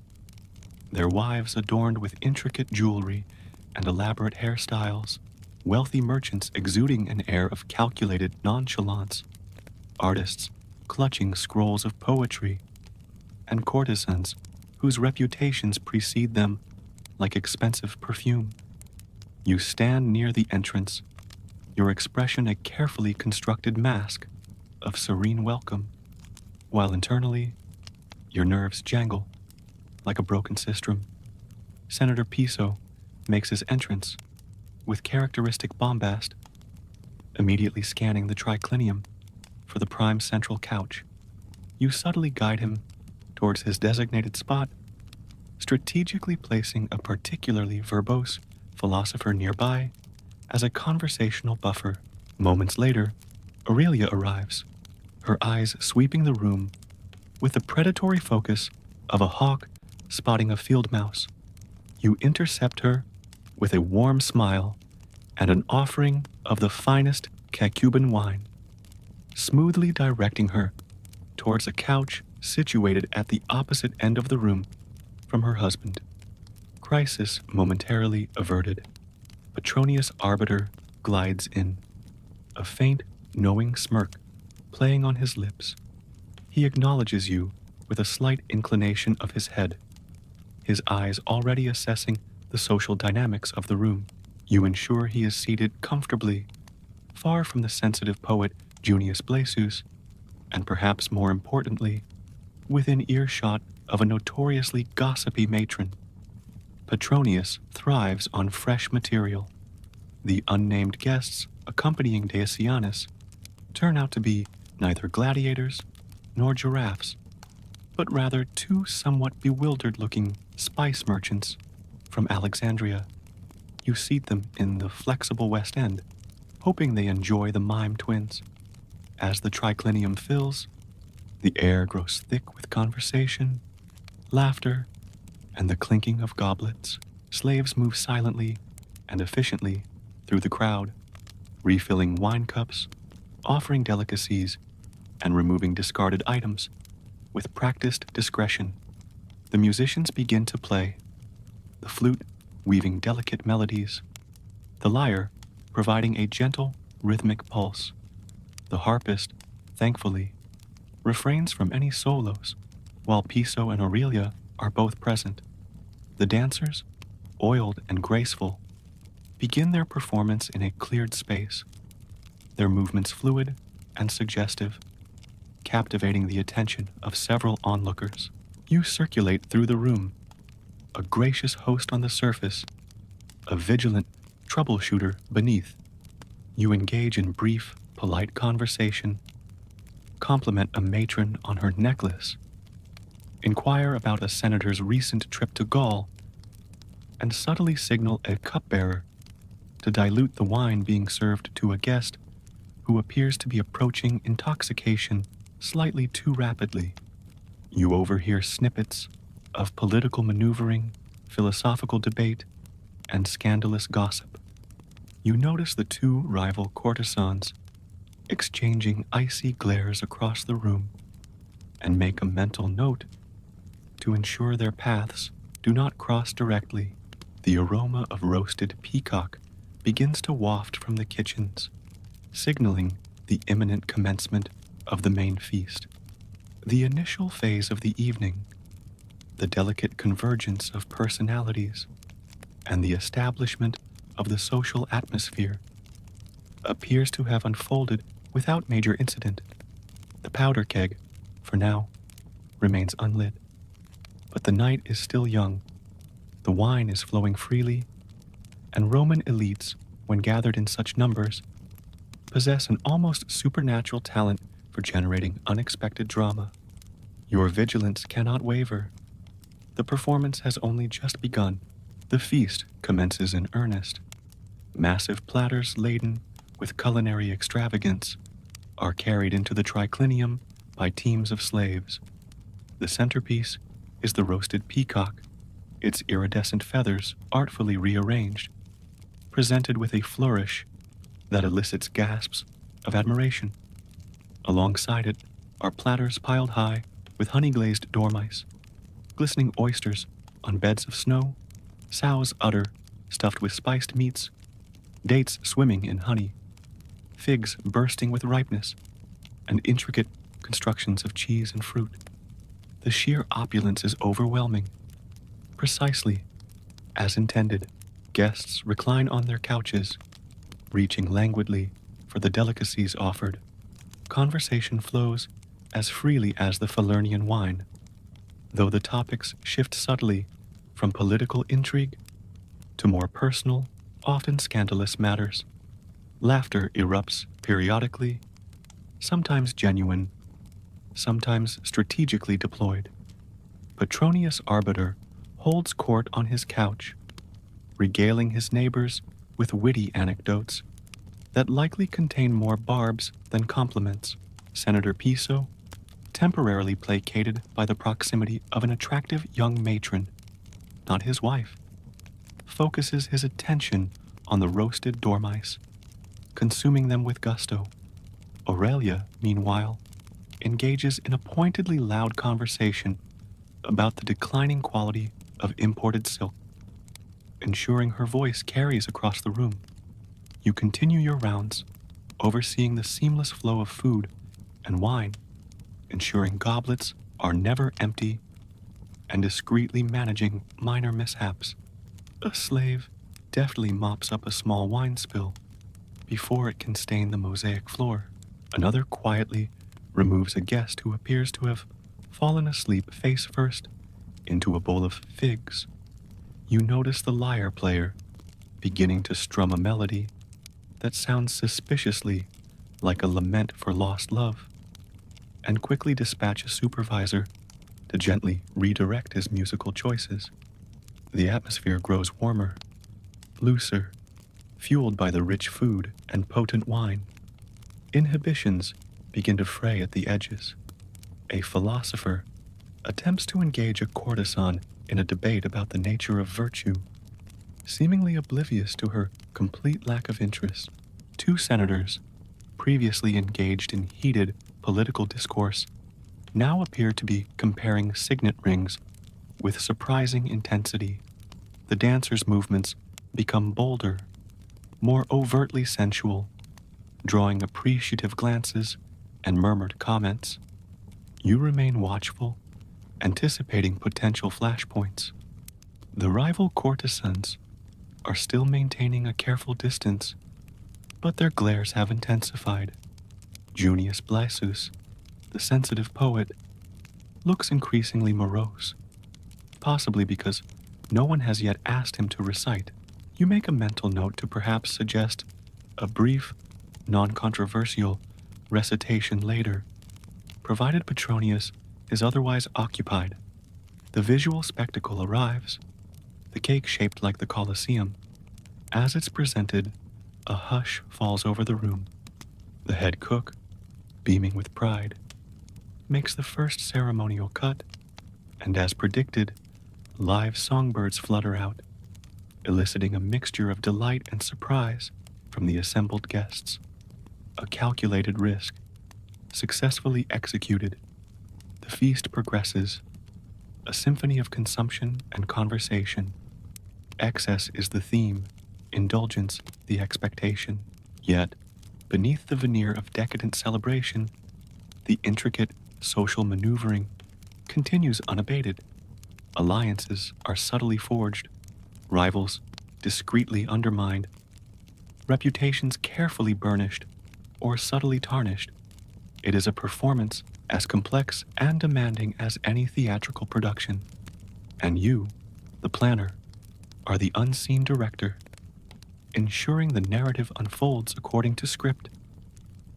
their wives adorned with intricate jewelry and elaborate hairstyles, wealthy merchants exuding an air of calculated nonchalance, artists clutching scrolls of poetry, and courtesans whose reputations precede them like expensive perfume. You stand near the entrance, your expression a carefully constructed mask of serene welcome, while internally, your nerves jangle like a broken sistrum. Senator Piso makes his entrance with characteristic bombast, immediately scanning the triclinium for the prime central couch. You subtly guide him towards his designated spot, strategically placing a particularly verbose philosopher nearby as a conversational buffer. Moments later, Aurelia arrives, her eyes sweeping the room with the predatory focus of a hawk spotting a field mouse. You intercept her with a warm smile and an offering of the finest Cacuban wine, smoothly directing her towards a couch situated at the opposite end of the room from her husband. Crisis momentarily averted, Petronius Arbiter glides in, a faint, knowing smirk playing on his lips. He acknowledges you with a slight inclination of his head, his eyes already assessing the social dynamics of the room. You ensure he is seated comfortably, far from the sensitive poet Junius Blasius, and perhaps more importantly, within earshot of a notoriously gossipy matron. Petronius thrives on fresh material. The unnamed guests accompanying Decianus turn out to be neither gladiators nor giraffes, but rather two somewhat bewildered-looking spice merchants from Alexandria. You seat them in the flexible West End, hoping they enjoy the mime twins. As the triclinium fills, the air grows thick with conversation, laughter, and the clinking of goblets. Slaves move silently and efficiently through the crowd, refilling wine cups, offering delicacies, and removing discarded items with practiced discretion. The musicians begin to play, the flute weaving delicate melodies, the lyre providing a gentle, rhythmic pulse. The harpist, thankfully, refrains from any solos, while Piso and Aurelia are both present. The dancers, oiled and graceful, begin their performance in a cleared space, their movements fluid and suggestive, captivating the attention of several onlookers. You circulate through the room, a gracious host on the surface, a vigilant troubleshooter beneath. You engage in brief, polite conversation, compliment a matron on her necklace, inquire about a senator's recent trip to Gaul, and subtly signal a cupbearer to dilute the wine being served to a guest who appears to be approaching intoxication slightly too rapidly. You overhear snippets of political maneuvering, philosophical debate, and scandalous gossip. You notice the two rival courtesans exchanging icy glares across the room and make a mental note to ensure their paths do not cross directly. The aroma of roasted peacock begins to waft from the kitchens, signaling the imminent commencement of the main feast. The initial phase of the evening, the delicate convergence of personalities, and the establishment of the social atmosphere, appears to have unfolded without major incident. The powder keg, for now, remains unlit. But the night is still young, the wine is flowing freely, and Roman elites, when gathered in such numbers, possess an almost supernatural talent for generating unexpected drama. Your vigilance cannot waver. The performance has only just begun. The feast commences in earnest. Massive platters laden with culinary extravagance are carried into the triclinium by teams of slaves. The centerpiece is the roasted peacock, its iridescent feathers artfully rearranged, presented with a flourish that elicits gasps of admiration. Alongside it are platters piled high with honey-glazed dormice, glistening oysters on beds of snow, sow's udder stuffed with spiced meats, dates swimming in honey, figs bursting with ripeness, and intricate constructions of cheese and fruit. The sheer opulence is overwhelming. Precisely as intended, guests recline on their couches, reaching languidly for the delicacies offered. Conversation flows as freely as the Falernian wine, though the topics shift subtly from political intrigue to more personal, often scandalous matters. Laughter erupts periodically, sometimes genuine, sometimes strategically deployed. Petronius Arbiter holds court on his couch, regaling his neighbors with witty anecdotes that likely contain more barbs than compliments. Senator Piso, temporarily placated by the proximity of an attractive young matron, not his wife, focuses his attention on the roasted dormice, consuming them with gusto. Aurelia, meanwhile, engages in a pointedly loud conversation about the declining quality of imported silk, ensuring her voice carries across the room. You continue your rounds, overseeing the seamless flow of food and wine, ensuring goblets are never empty, and discreetly managing minor mishaps. A slave deftly mops up a small wine spill before it can stain the mosaic floor. Another quietly removes a guest who appears to have fallen asleep face first into a bowl of figs. You notice the lyre player beginning to strum a melody, that sounds suspiciously like a lament for lost love, and quickly dispatch a supervisor to gently redirect his musical choices. The atmosphere grows warmer, looser, fueled by the rich food and potent wine. Inhibitions begin to fray at the edges. A philosopher attempts to engage a courtesan in a debate about the nature of virtue, seemingly oblivious to her complete lack of interest. Two senators, previously engaged in heated political discourse, now appear to be comparing signet rings with surprising intensity. The dancer's movements become bolder, more overtly sensual, drawing appreciative glances and murmured comments. You remain watchful, anticipating potential flashpoints. The rival courtesans are still maintaining a careful distance, but their glares have intensified. Junius Blasius, the sensitive poet, looks increasingly morose, possibly because no one has yet asked him to recite. You make a mental note to perhaps suggest a brief, non-controversial recitation later, provided Petronius is otherwise occupied. The visual spectacle arrives, the cake shaped like the Colosseum. As it's presented, a hush falls over the room. The head cook, beaming with pride, makes the first ceremonial cut, and as predicted, live songbirds flutter out, eliciting a mixture of delight and surprise from the assembled guests. A calculated risk, successfully executed, the feast progresses, a symphony of consumption and conversation. Excess is the theme, indulgence the expectation. Yet, beneath the veneer of decadent celebration, the intricate social maneuvering continues unabated. Alliances are subtly forged, rivals discreetly undermined, reputations carefully burnished or subtly tarnished. It is a performance as complex and demanding as any theatrical production. And you, the planner, are the unseen director, ensuring the narrative unfolds according to script,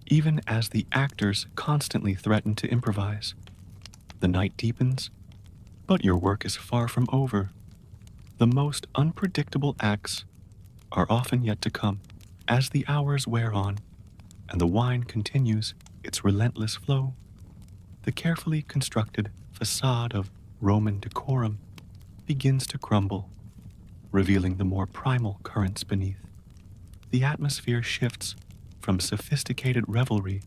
even as the actors constantly threaten to improvise. The night deepens, but your work is far from over. The most unpredictable acts are often yet to come. As the hours wear on and the wine continues its relentless flow, the carefully constructed facade of Roman decorum begins to crumble, revealing the more primal currents beneath. The atmosphere shifts from sophisticated revelry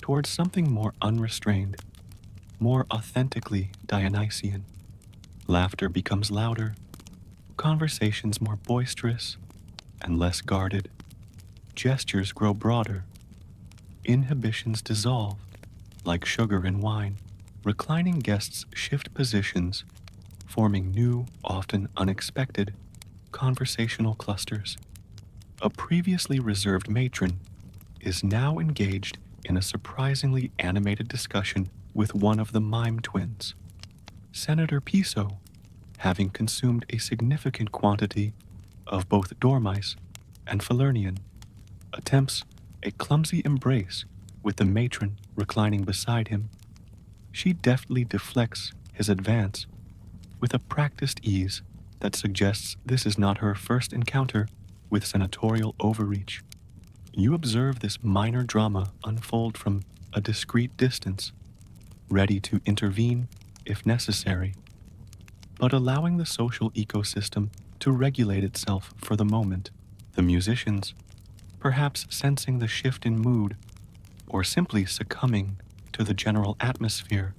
towards something more unrestrained, more authentically Dionysian. Laughter becomes louder, conversations more boisterous and less guarded. Gestures grow broader, inhibitions dissolve like sugar in wine. Reclining guests shift positions, forming new, often unexpected, conversational clusters. A previously reserved matron is now engaged in a surprisingly animated discussion with one of the mime twins. Senator Piso, having consumed a significant quantity of both dormice and Falernian, attempts a clumsy embrace with the matron reclining beside him. She deftly deflects his advance with a practiced ease that suggests this is not her first encounter with senatorial overreach. You observe this minor drama unfold from a discreet distance, ready to intervene if necessary, but allowing the social ecosystem to regulate itself for the moment. The musicians, perhaps sensing the shift in mood, or simply succumbing to the general atmosphere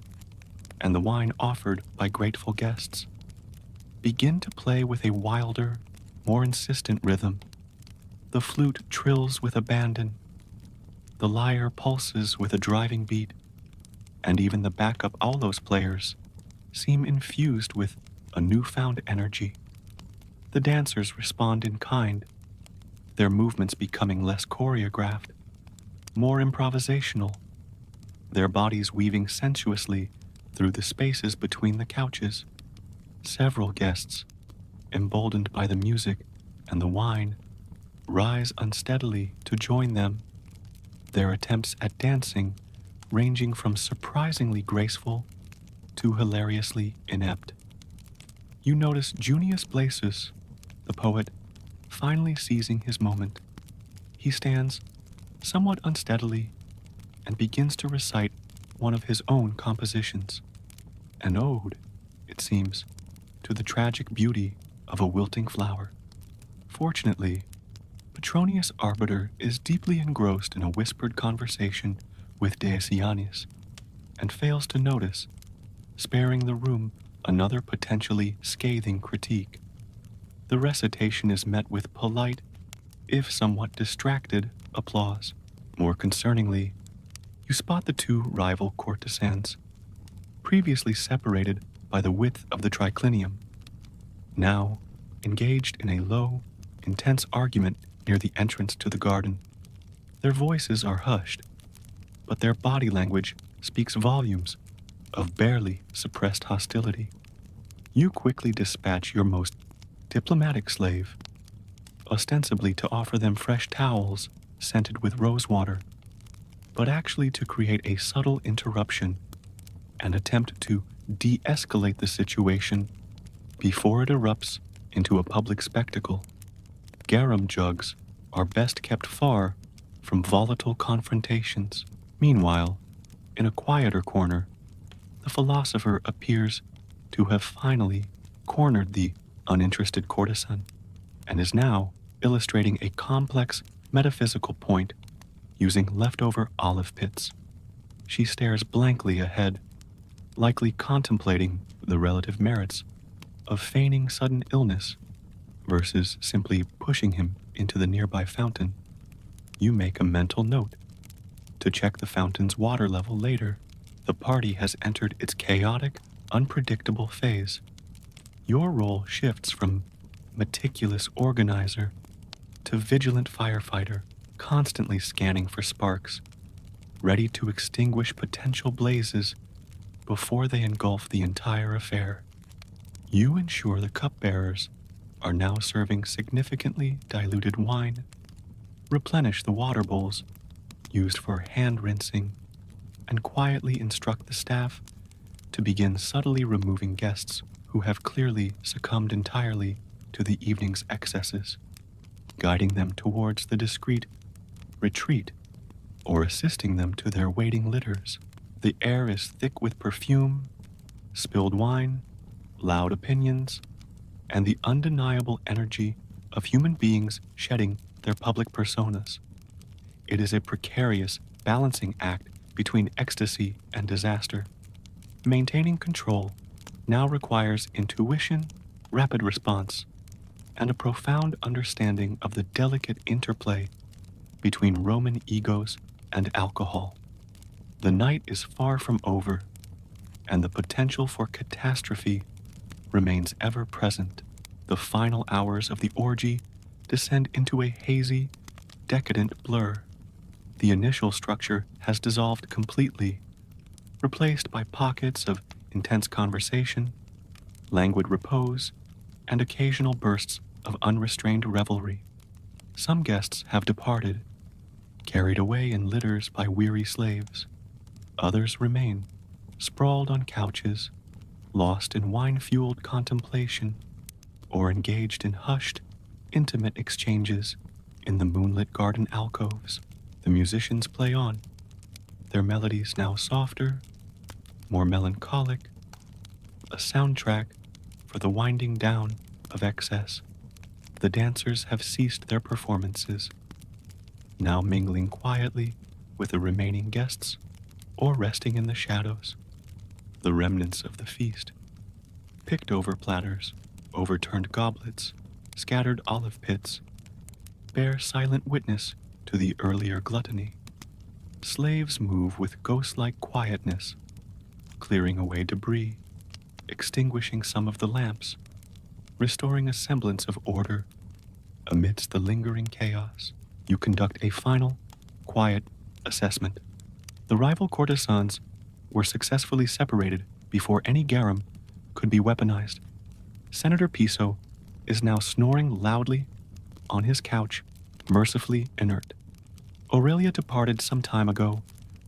and the wine offered by grateful guests, begin to play with a wilder, more insistent rhythm. The flute trills with abandon, the lyre pulses with a driving beat, and even the backup aulos players seem infused with a newfound energy. The dancers respond in kind, their movements becoming less choreographed, more improvisational, their bodies weaving sensuously through the spaces between the couches. Several guests, emboldened by the music and the wine, rise unsteadily to join them, their attempts at dancing ranging from surprisingly graceful to hilariously inept. You notice Junius Blasus, the poet, finally seizing his moment. He stands, somewhat unsteadily, and begins to recite one of his own compositions, an ode, it seems, to the tragic beauty of a wilting flower. Fortunately, Petronius Arbiter is deeply engrossed in a whispered conversation with Decianus, and fails to notice, sparing the room another potentially scathing critique. The recitation is met with polite, if somewhat distracted, applause. More concerningly, you spot the two rival courtesans, previously separated by the width of the triclinium, now engaged in a low, intense argument near the entrance to the garden. Their voices are hushed, but their body language speaks volumes of barely suppressed hostility. You quickly dispatch your most diplomatic slave, ostensibly to offer them fresh towels scented with rosewater, but actually to create a subtle interruption and attempt to de-escalate the situation before it erupts into a public spectacle. Garum jugs are best kept far from volatile confrontations. Meanwhile, in a quieter corner, the philosopher appears to have finally cornered the uninterested courtesan, and is now illustrating a complex metaphysical point using leftover olive pits. She stares blankly ahead, likely contemplating the relative merits of feigning sudden illness versus simply pushing him into the nearby fountain. You make a mental note to check the fountain's water level later. The party has entered its chaotic, unpredictable phase. Your role shifts from meticulous organizer to vigilant firefighter, constantly scanning for sparks, ready to extinguish potential blazes before they engulf the entire affair. You ensure the cupbearers are now serving significantly diluted wine, replenish the water bowls used for hand rinsing, and quietly instruct the staff to begin subtly removing guests who have clearly succumbed entirely to the evening's excesses, guiding them towards the discreet retreat or assisting them to their waiting litters. The air is thick with perfume, spilled wine, loud opinions, and the undeniable energy of human beings shedding their public personas. It is a precarious balancing act between ecstasy and disaster. Maintaining control now requires intuition, rapid response, and a profound understanding of the delicate interplay between Roman egos and alcohol. The night is far from over, and the potential for catastrophe remains ever present. The final hours of the orgy descend into a hazy, decadent blur. The initial structure has dissolved completely, replaced by pockets of intense conversation, languid repose, and occasional bursts of unrestrained revelry. Some guests have departed, carried away in litters by weary slaves. Others remain, sprawled on couches, lost in wine-fueled contemplation, or engaged in hushed, intimate exchanges in the moonlit garden alcoves. The musicians play on, their melodies now softer, more melancholic, a soundtrack for the winding down of excess. The dancers have ceased their performances, now mingling quietly with the remaining guests or resting in the shadows. The remnants of the feast, picked over platters, overturned goblets, scattered olive pits, bear silent witness to the earlier gluttony. Slaves move with ghost-like quietness, clearing away debris, extinguishing some of the lamps, restoring a semblance of order amidst the lingering chaos. You conduct a final, quiet assessment. The rival courtesans were successfully separated before any garum could be weaponized. Senator Piso is now snoring loudly on his couch, mercifully inert. Aurelia departed some time ago,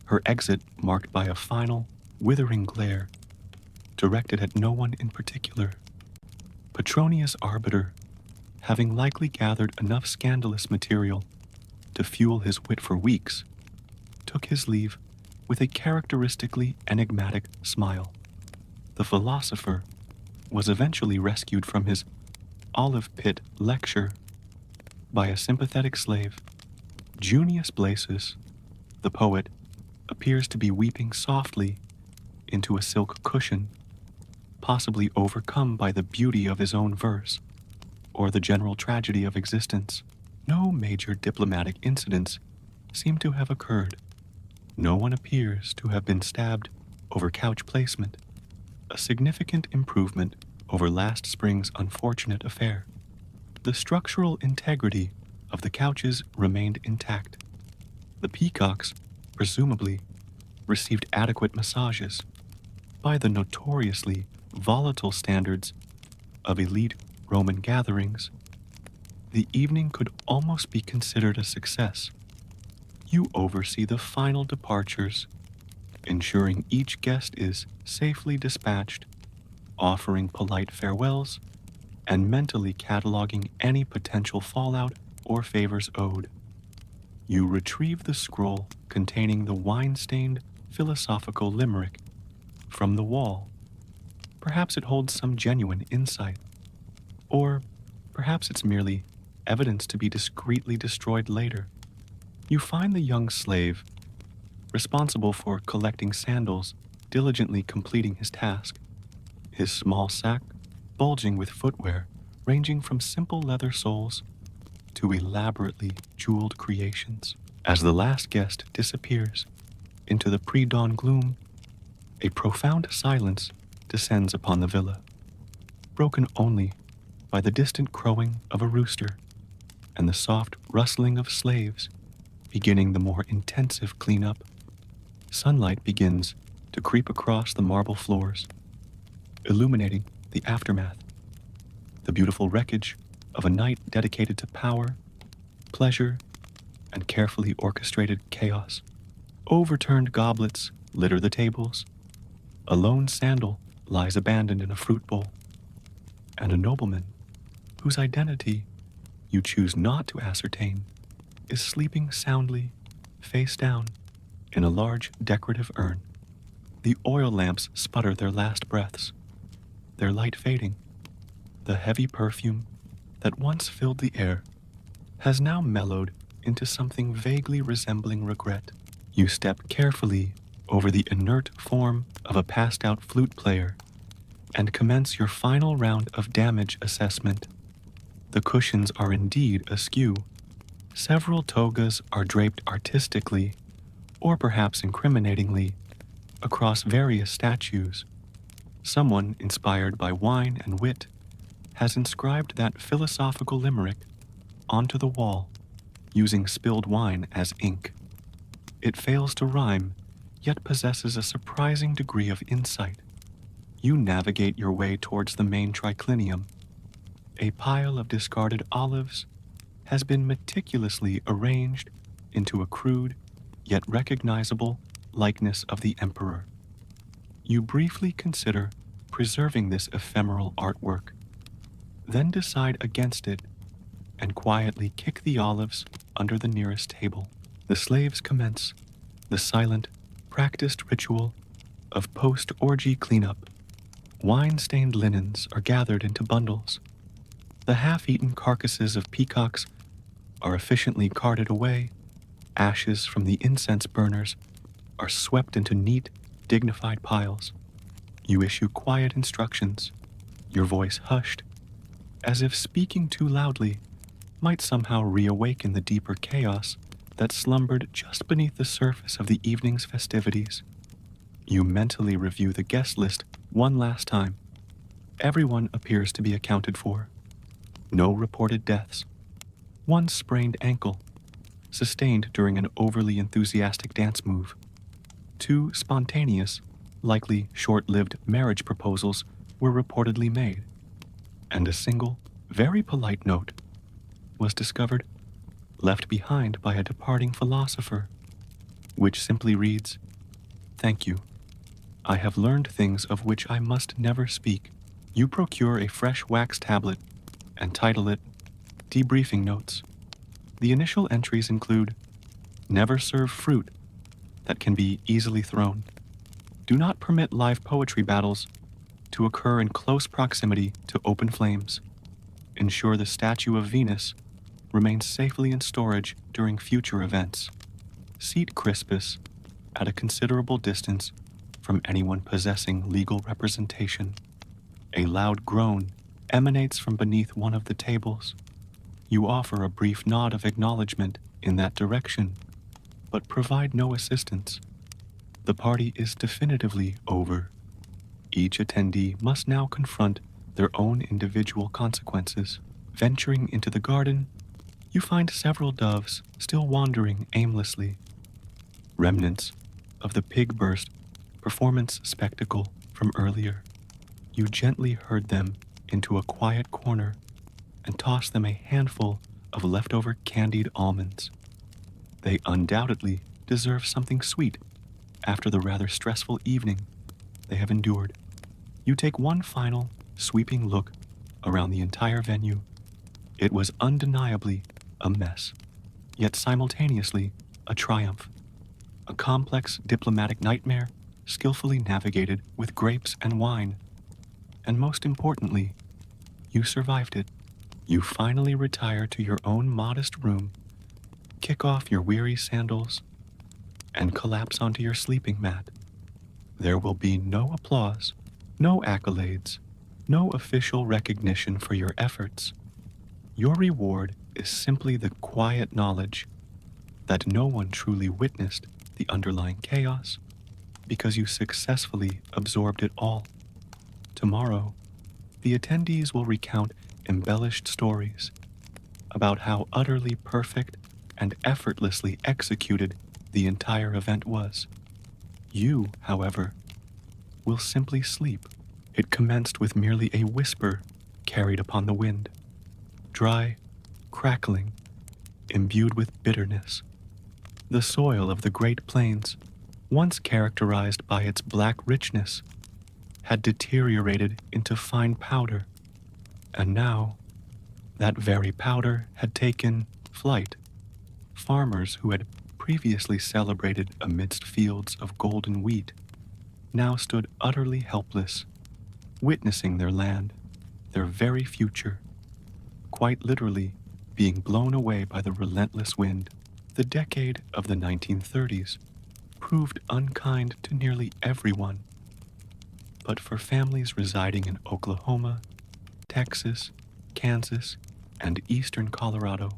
her exit marked by a final, withering glare, directed at no one in particular. Petronius Arbiter, having likely gathered enough scandalous material to fuel his wit for weeks, took his leave with a characteristically enigmatic smile. The philosopher was eventually rescued from his olive pit lecture by a sympathetic slave. Junius Blasis, the poet, appears to be weeping softly into a silk cushion, possibly overcome by the beauty of his own verse or the general tragedy of existence. No major diplomatic incidents seem to have occurred. No one appears to have been stabbed over couch placement, a significant improvement over last spring's unfortunate affair. The structural integrity of the couches remained intact. The peacocks, presumably, received adequate massages. By the notoriously volatile standards of elite Roman gatherings, the evening could almost be considered a success. You oversee the final departures, ensuring each guest is safely dispatched, offering polite farewells, and mentally cataloging any potential fallout or favors owed. You retrieve the scroll containing the wine-stained philosophical limerick from the wall. Perhaps it holds some genuine insight, or perhaps it's merely evidence to be discreetly destroyed later. You find the young slave, responsible for collecting sandals, diligently completing his task, his small sack bulging with footwear ranging from simple leather soles to elaborately jeweled creations. As the last guest disappears into the pre-dawn gloom, a profound silence descends upon the villa, broken only by the distant crowing of a rooster and the soft rustling of slaves beginning the more intensive cleanup. Sunlight begins to creep across the marble floors, illuminating the aftermath, the beautiful wreckage of a night dedicated to power, pleasure, and carefully orchestrated chaos. Overturned goblets litter the tables, a lone sandal lies abandoned in a fruit bowl, and a nobleman, whose identity you choose not to ascertain, is sleeping soundly, face down, in a large decorative urn. The oil lamps sputter their last breaths, their light fading. The heavy perfume that once filled the air has now mellowed into something vaguely resembling regret. You step carefully over the inert form of a passed-out flute player and commence your final round of damage assessment. The cushions are indeed askew. Several togas are draped artistically, or perhaps incriminatingly, across various statues. Someone inspired by wine and wit has inscribed that philosophical limerick onto the wall, using spilled wine as ink. It fails to rhyme, yet possesses a surprising degree of insight. You navigate your way towards the main triclinium. A pile of discarded olives has been meticulously arranged into a crude, yet recognizable, likeness of the emperor. You briefly consider preserving this ephemeral artwork, then decide against it and quietly kick the olives under the nearest table. The slaves commence the silent, practiced ritual of post-orgy cleanup. Wine-stained linens are gathered into bundles. The half-eaten carcasses of peacocks are efficiently carted away. Ashes from the incense burners are swept into neat, dignified piles. You issue quiet instructions, your voice hushed, as if speaking too loudly might somehow reawaken the deeper chaos that slumbered just beneath the surface of the evening's festivities. You mentally review the guest list one last time. Everyone appears to be accounted for. No reported deaths. One sprained ankle, sustained during an overly enthusiastic dance move. 2 spontaneous, likely short-lived marriage proposals were reportedly made, and a single, very polite note was discovered left behind by a departing philosopher, which simply reads, "Thank you. I have learned things of which I must never speak." You procure a fresh wax tablet and title it Debriefing Notes. The initial entries include: never serve fruit that can be easily thrown. Do not permit live poetry battles to occur in close proximity to open flames. Ensure the statue of Venus remains safely in storage during future events. Seat Crispus at a considerable distance from anyone possessing legal representation. A loud groan emanates from beneath one of the tables. You offer a brief nod of acknowledgement in that direction, but provide no assistance. The party is definitively over. Each attendee must now confront their own individual consequences. Venturing into the garden, you find several doves still wandering aimlessly, remnants of the pig burst performance spectacle from earlier. You gently herd them into a quiet corner and toss them a handful of leftover candied almonds. They undoubtedly deserve something sweet after the rather stressful evening they have endured. You take one final, sweeping look around the entire venue. It was undeniably a mess, yet simultaneously a triumph. A complex diplomatic nightmare skillfully navigated with grapes and wine. And most importantly, you survived it. You finally retire to your own modest room, kick off your weary sandals, and collapse onto your sleeping mat. There will be no applause, no accolades, no official recognition for your efforts. Your reward is simply the quiet knowledge that no one truly witnessed the underlying chaos because you successfully absorbed it all. Tomorrow, the attendees will recount embellished stories about how utterly perfect and effortlessly executed the entire event was. You, however, will simply sleep. It commenced with merely a whisper carried upon the wind, dry, crackling, imbued with bitterness. The soil of the Great Plains, once characterized by its black richness, had deteriorated into fine powder, and now that very powder had taken flight. Farmers who had previously celebrated amidst fields of golden wheat now stood utterly helpless, witnessing their land, their very future, quite literally being blown away by the relentless wind. The decade of the 1930s proved unkind to nearly everyone, but for families residing in Oklahoma, Texas, Kansas, and eastern Colorado,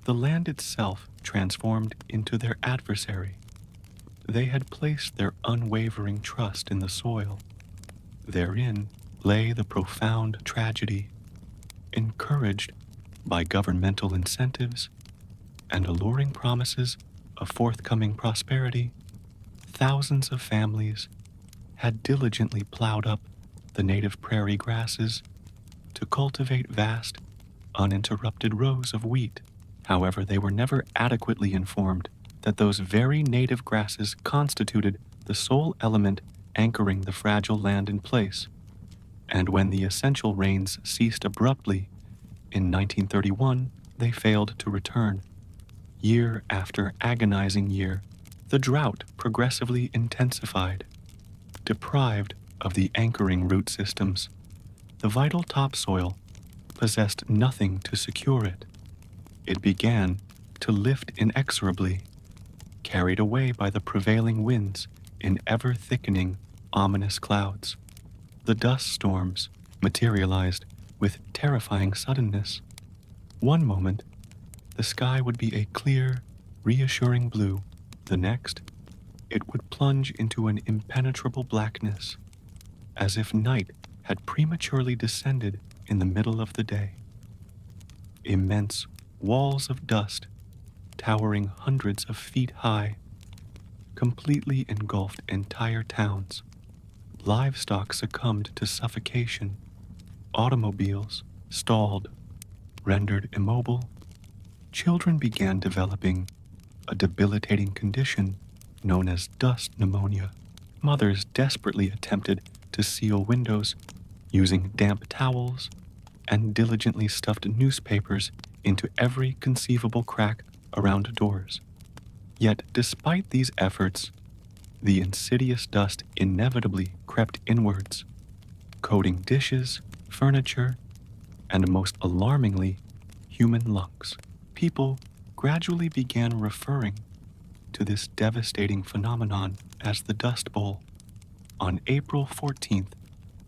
the land itself transformed into their adversary. They had placed their unwavering trust in the soil. Therein lay the profound tragedy. Encouraged by governmental incentives and alluring promises of forthcoming prosperity, thousands of families had diligently plowed up the native prairie grasses to cultivate vast, uninterrupted rows of wheat. However, they were never adequately informed that those very native grasses constituted the sole element anchoring the fragile land in place. And when the essential rains ceased abruptly in 1931, they failed to return. Year after agonizing year, the drought progressively intensified. Deprived of the anchoring root systems, the vital topsoil possessed nothing to secure it. It began to lift inexorably, carried away by the prevailing winds in ever-thickening, ominous clouds. The dust storms materialized with terrifying suddenness. One moment, the sky would be a clear, reassuring blue. The next, it would plunge into an impenetrable blackness, as if night had prematurely descended in the middle of the day. Immense walls of dust, towering hundreds of feet high, completely engulfed entire towns. Livestock succumbed to suffocation. Automobiles stalled, rendered immobile, children began developing a debilitating condition known as dust pneumonia. Mothers desperately attempted to seal windows using damp towels and diligently stuffed newspapers into every conceivable crack around doors. Yet, despite these efforts, the insidious dust inevitably crept inwards, coating dishes, furniture, and most alarmingly, human lungs. People gradually began referring to this devastating phenomenon as the Dust Bowl. On April 14th,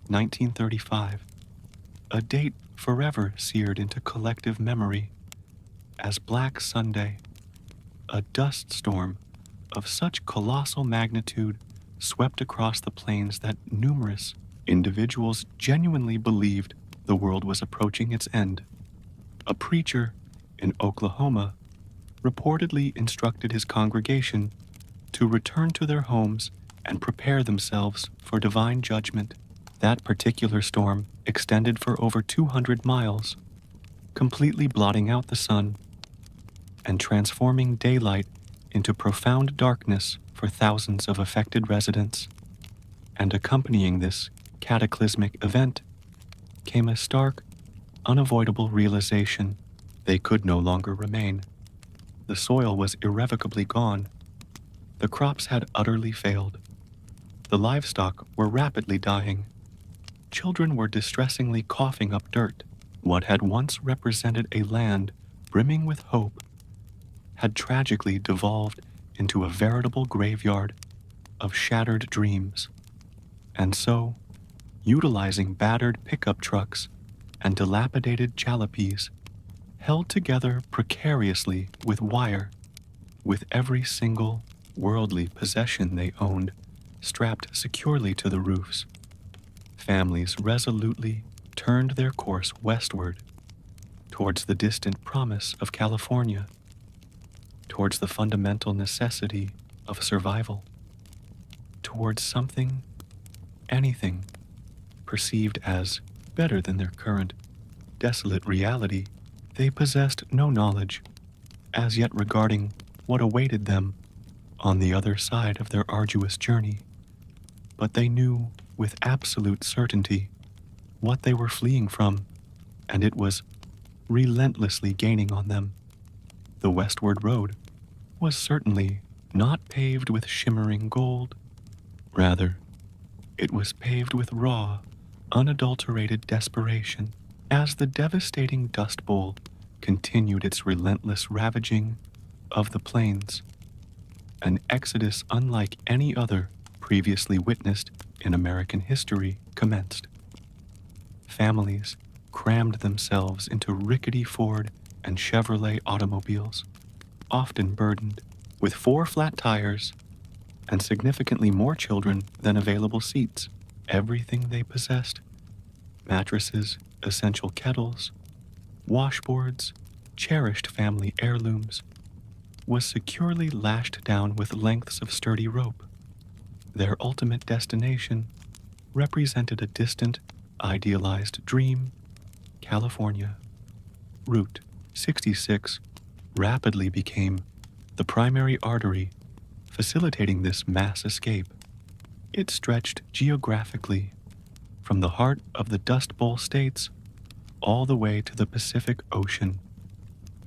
1935, a date forever seared into collective memory as Black Sunday, a dust storm of such colossal magnitude swept across the plains that numerous individuals genuinely believed the world was approaching its end. A preacher in Oklahoma reportedly instructed his congregation to return to their homes and prepare themselves for divine judgment. That particular storm extended for over 200 miles, completely blotting out the sun and transforming daylight into profound darkness for thousands of affected residents. And accompanying this cataclysmic event came a stark, unavoidable realization: they could no longer remain. The soil was irrevocably gone. The crops had utterly failed. The livestock were rapidly dying. Children were distressingly coughing up dirt. What had once represented a land brimming with hope had tragically devolved into a veritable graveyard of shattered dreams. And so, utilizing battered pickup trucks and dilapidated jalopies, held together precariously with wire, with every single worldly possession they owned strapped securely to the roofs, families resolutely turned their course westward, towards the distant promise of California, towards the fundamental necessity of survival, towards something, anything, perceived as better than their current desolate reality. They possessed no knowledge as yet regarding what awaited them on the other side of their arduous journey, but they knew with absolute certainty what they were fleeing from, and it was relentlessly gaining on them. The westward road was certainly not paved with shimmering gold. Rather, it was paved with raw, unadulterated desperation. As the devastating Dust Bowl continued its relentless ravaging of the plains, an exodus unlike any other previously witnessed in American history commenced. Families crammed themselves into rickety Ford and Chevrolet automobiles, often burdened with 4 flat tires and significantly more children than available seats. Everything they possessed, mattresses, essential kettles, washboards, cherished family heirlooms, was securely lashed down with lengths of sturdy rope. Their ultimate destination represented a distant, idealized dream: California. Route 66 rapidly became the primary artery facilitating this mass escape. It stretched geographically from the heart of the Dust Bowl states all the way to the Pacific Ocean,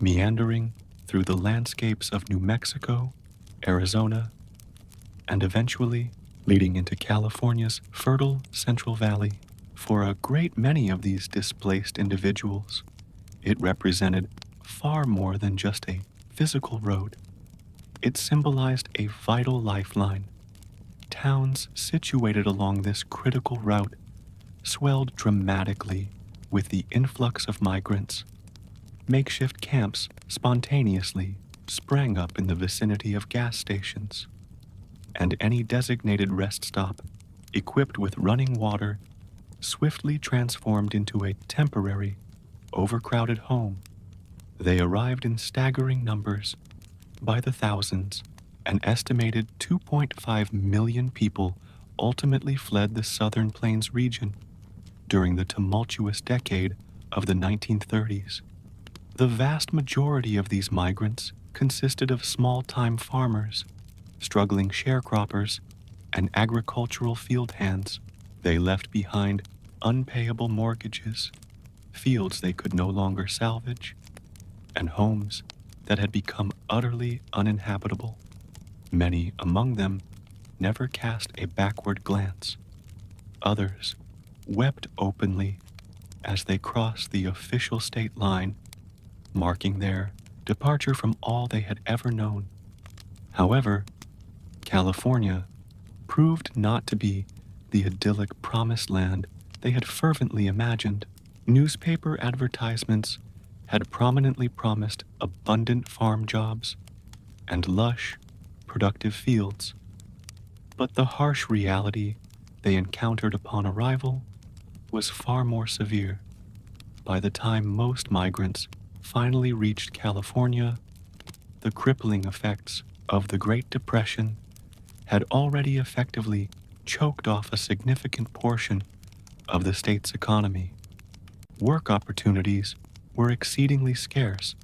meandering through the landscapes of New Mexico, Arizona, and eventually leading into California's fertile Central Valley. For a great many of these displaced individuals, it represented far more than just a physical road. It symbolized a vital lifeline. Towns situated along this critical route swelled dramatically with the influx of migrants. Makeshift camps spontaneously sprang up in the vicinity of gas stations, and any designated rest stop, equipped with running water, swiftly transformed into a temporary, overcrowded home. They arrived in staggering numbers, by the thousands. An estimated 2.5 million people ultimately fled the Southern Plains region during the tumultuous decade of the 1930s. The vast majority of these migrants consisted of small-time farmers, struggling sharecroppers, and agricultural field hands. They left behind unpayable mortgages, fields they could no longer salvage, and homes that had become utterly uninhabitable. Many among them never cast a backward glance. Others wept openly as they crossed the official state line, marking their departure from all they had ever known. However, California proved not to be the idyllic promised land they had fervently imagined. Newspaper advertisements had prominently promised abundant farm jobs and lush, productive fields. But the harsh reality they encountered upon arrival was far more severe. By the time most migrants finally reached California, the crippling effects of the Great Depression had already effectively choked off a significant portion of the state's economy. Work opportunities were exceedingly scarce,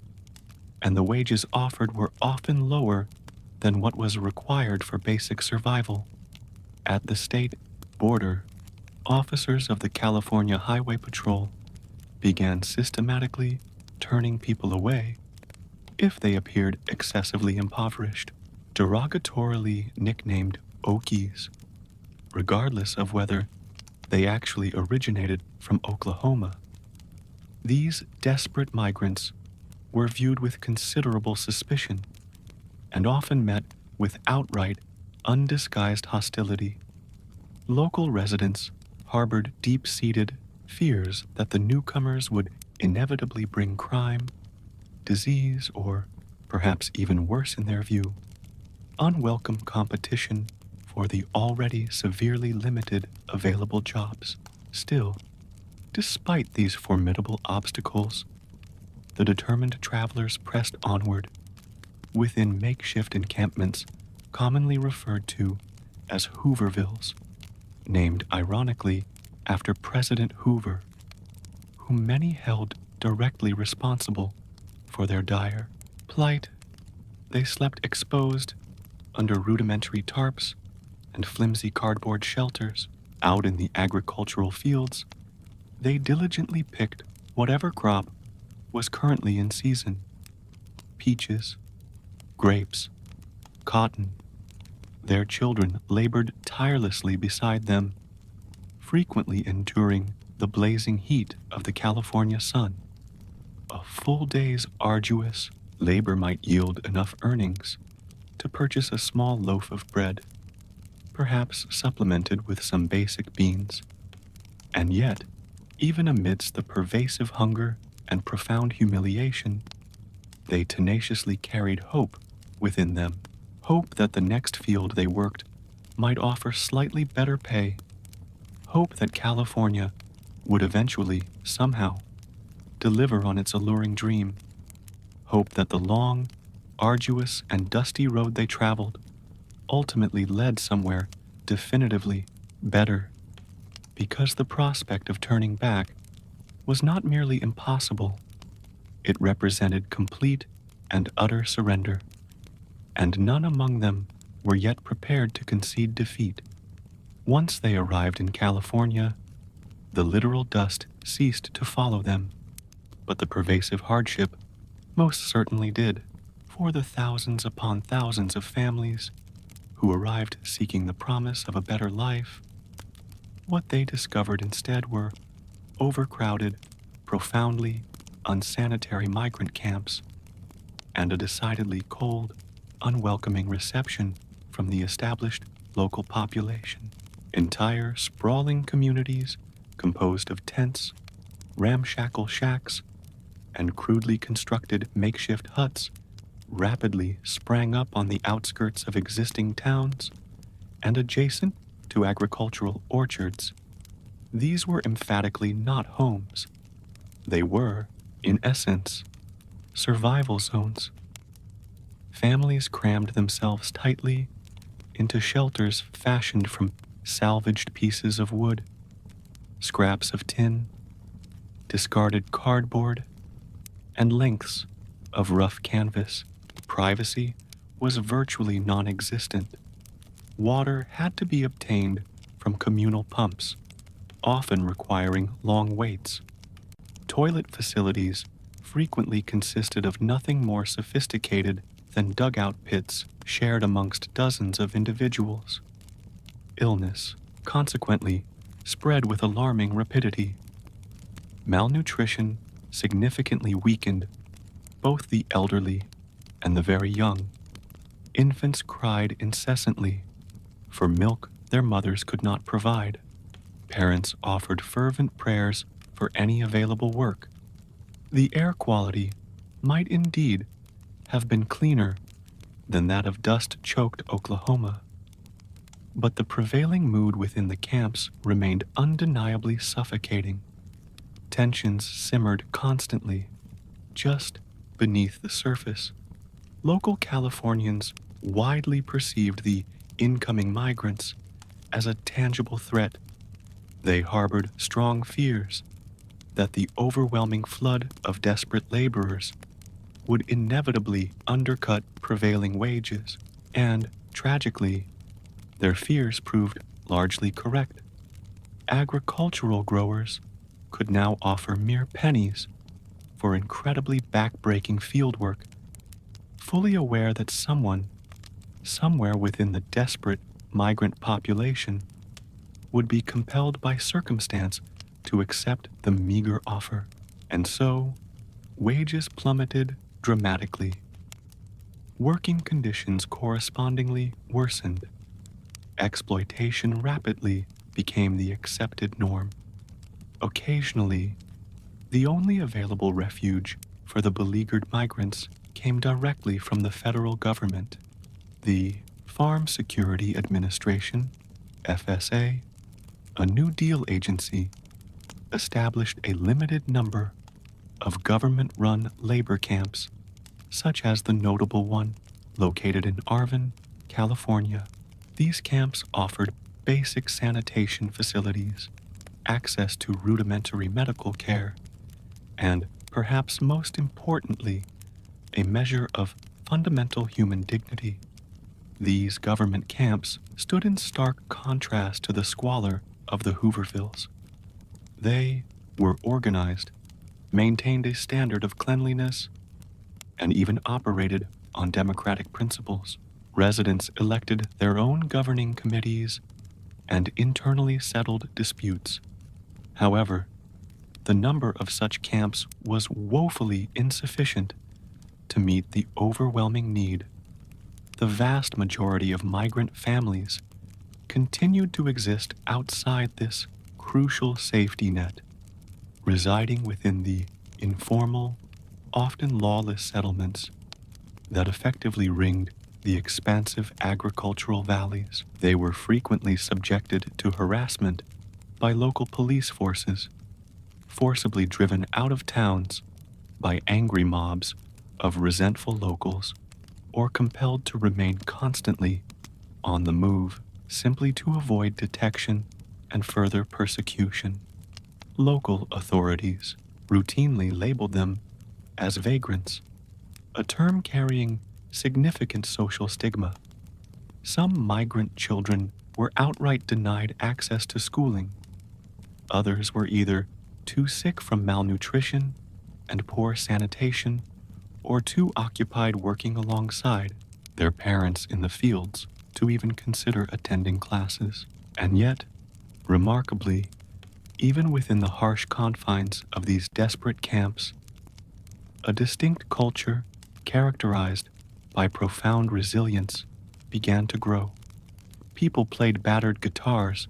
and the wages offered were often lower than what was required for basic survival. At the state border, officers of the California Highway Patrol began systematically turning people away if they appeared excessively impoverished, derogatorily nicknamed Okies, regardless of whether they actually originated from Oklahoma. These desperate migrants were viewed with considerable suspicion and often met with outright, undisguised hostility. Local residents harbored deep-seated fears that the newcomers would inevitably bring crime, disease, or perhaps even worse in their view, unwelcome competition for the already severely limited available jobs. Still, despite these formidable obstacles, the determined travelers pressed onward within makeshift encampments commonly referred to as Hoovervilles, named ironically after President Hoover, whom many held directly responsible for their dire plight. They slept exposed under rudimentary tarps and flimsy cardboard shelters. Out in the agricultural fields, they diligently picked whatever crop was currently in season: peaches, grapes, cotton. Their children labored tirelessly beside them, frequently enduring the blazing heat of the California sun. A full day's arduous labor might yield enough earnings to purchase a small loaf of bread, perhaps supplemented with some basic beans. And yet, even amidst the pervasive hunger and profound humiliation, they tenaciously carried hope within them, hope that the next field they worked might offer slightly better pay, hope that California would eventually, somehow, deliver on its alluring dream, hope that the long, arduous, and dusty road they traveled ultimately led somewhere definitively better, because the prospect of turning back was not merely impossible, it represented complete and utter surrender, and none among them were yet prepared to concede defeat. Once they arrived in California, the literal dust ceased to follow them, but the pervasive hardship most certainly did. For the thousands upon thousands of families who arrived seeking the promise of a better life, what they discovered instead were overcrowded, profoundly unsanitary migrant camps, and a decidedly cold, unwelcoming reception from the established local population. Entire sprawling communities composed of tents, ramshackle shacks, and crudely constructed makeshift huts rapidly sprang up on the outskirts of existing towns and adjacent to agricultural orchards. These were emphatically not homes. They were, in essence, survival zones. Families crammed themselves tightly into shelters fashioned from salvaged pieces of wood, scraps of tin, discarded cardboard, and lengths of rough canvas. Privacy was virtually non-existent. Water had to be obtained from communal pumps, often requiring long waits. Toilet facilities frequently consisted of nothing more sophisticated than dugout pits shared amongst dozens of individuals. Illness, consequently, spread with alarming rapidity. Malnutrition significantly weakened both the elderly and the very young. Infants cried incessantly for milk their mothers could not provide. Parents offered fervent prayers for any available work. The air quality might indeed have been cleaner than that of dust-choked Oklahoma, but the prevailing mood within the camps remained undeniably suffocating. Tensions simmered constantly, just beneath the surface. Local Californians widely perceived the incoming migrants as a tangible threat. They harbored strong fears that the overwhelming flood of desperate laborers would inevitably undercut prevailing wages, and, tragically, their fears proved largely correct. Agricultural growers could now offer mere pennies for incredibly back-breaking fieldwork, fully aware that someone, somewhere within the desperate migrant population, would be compelled by circumstance to accept the meager offer. And so, wages plummeted dramatically. Working conditions correspondingly worsened. Exploitation rapidly became the accepted norm. Occasionally, the only available refuge for the beleaguered migrants came directly from the federal government. The Farm Security Administration, FSA, a New Deal agency, established a limited number of government-run labor camps, such as the notable one located in Arvin, California. These camps offered basic sanitation facilities, access to rudimentary medical care, and, perhaps most importantly, a measure of fundamental human dignity. These government camps stood in stark contrast to the squalor of the Hoovervilles. They were organized, maintained a standard of cleanliness, and even operated on democratic principles. Residents elected their own governing committees and internally settled disputes. However, the number of such camps was woefully insufficient to meet the overwhelming need. The vast majority of migrant families continued to exist outside this crucial safety net, residing within the informal, often lawless settlements that effectively ringed the expansive agricultural valleys. They were frequently subjected to harassment by local police forces, forcibly driven out of towns by angry mobs of resentful locals, or compelled to remain constantly on the move simply to avoid detection and further persecution. Local authorities routinely labeled them as vagrants, a term carrying significant social stigma. Some migrant children were outright denied access to schooling. Others were either too sick from malnutrition and poor sanitation, or too occupied working alongside their parents in the fields to even consider attending classes. And yet, remarkably, even within the harsh confines of these desperate camps, a distinct culture characterized by profound resilience began to grow. People played battered guitars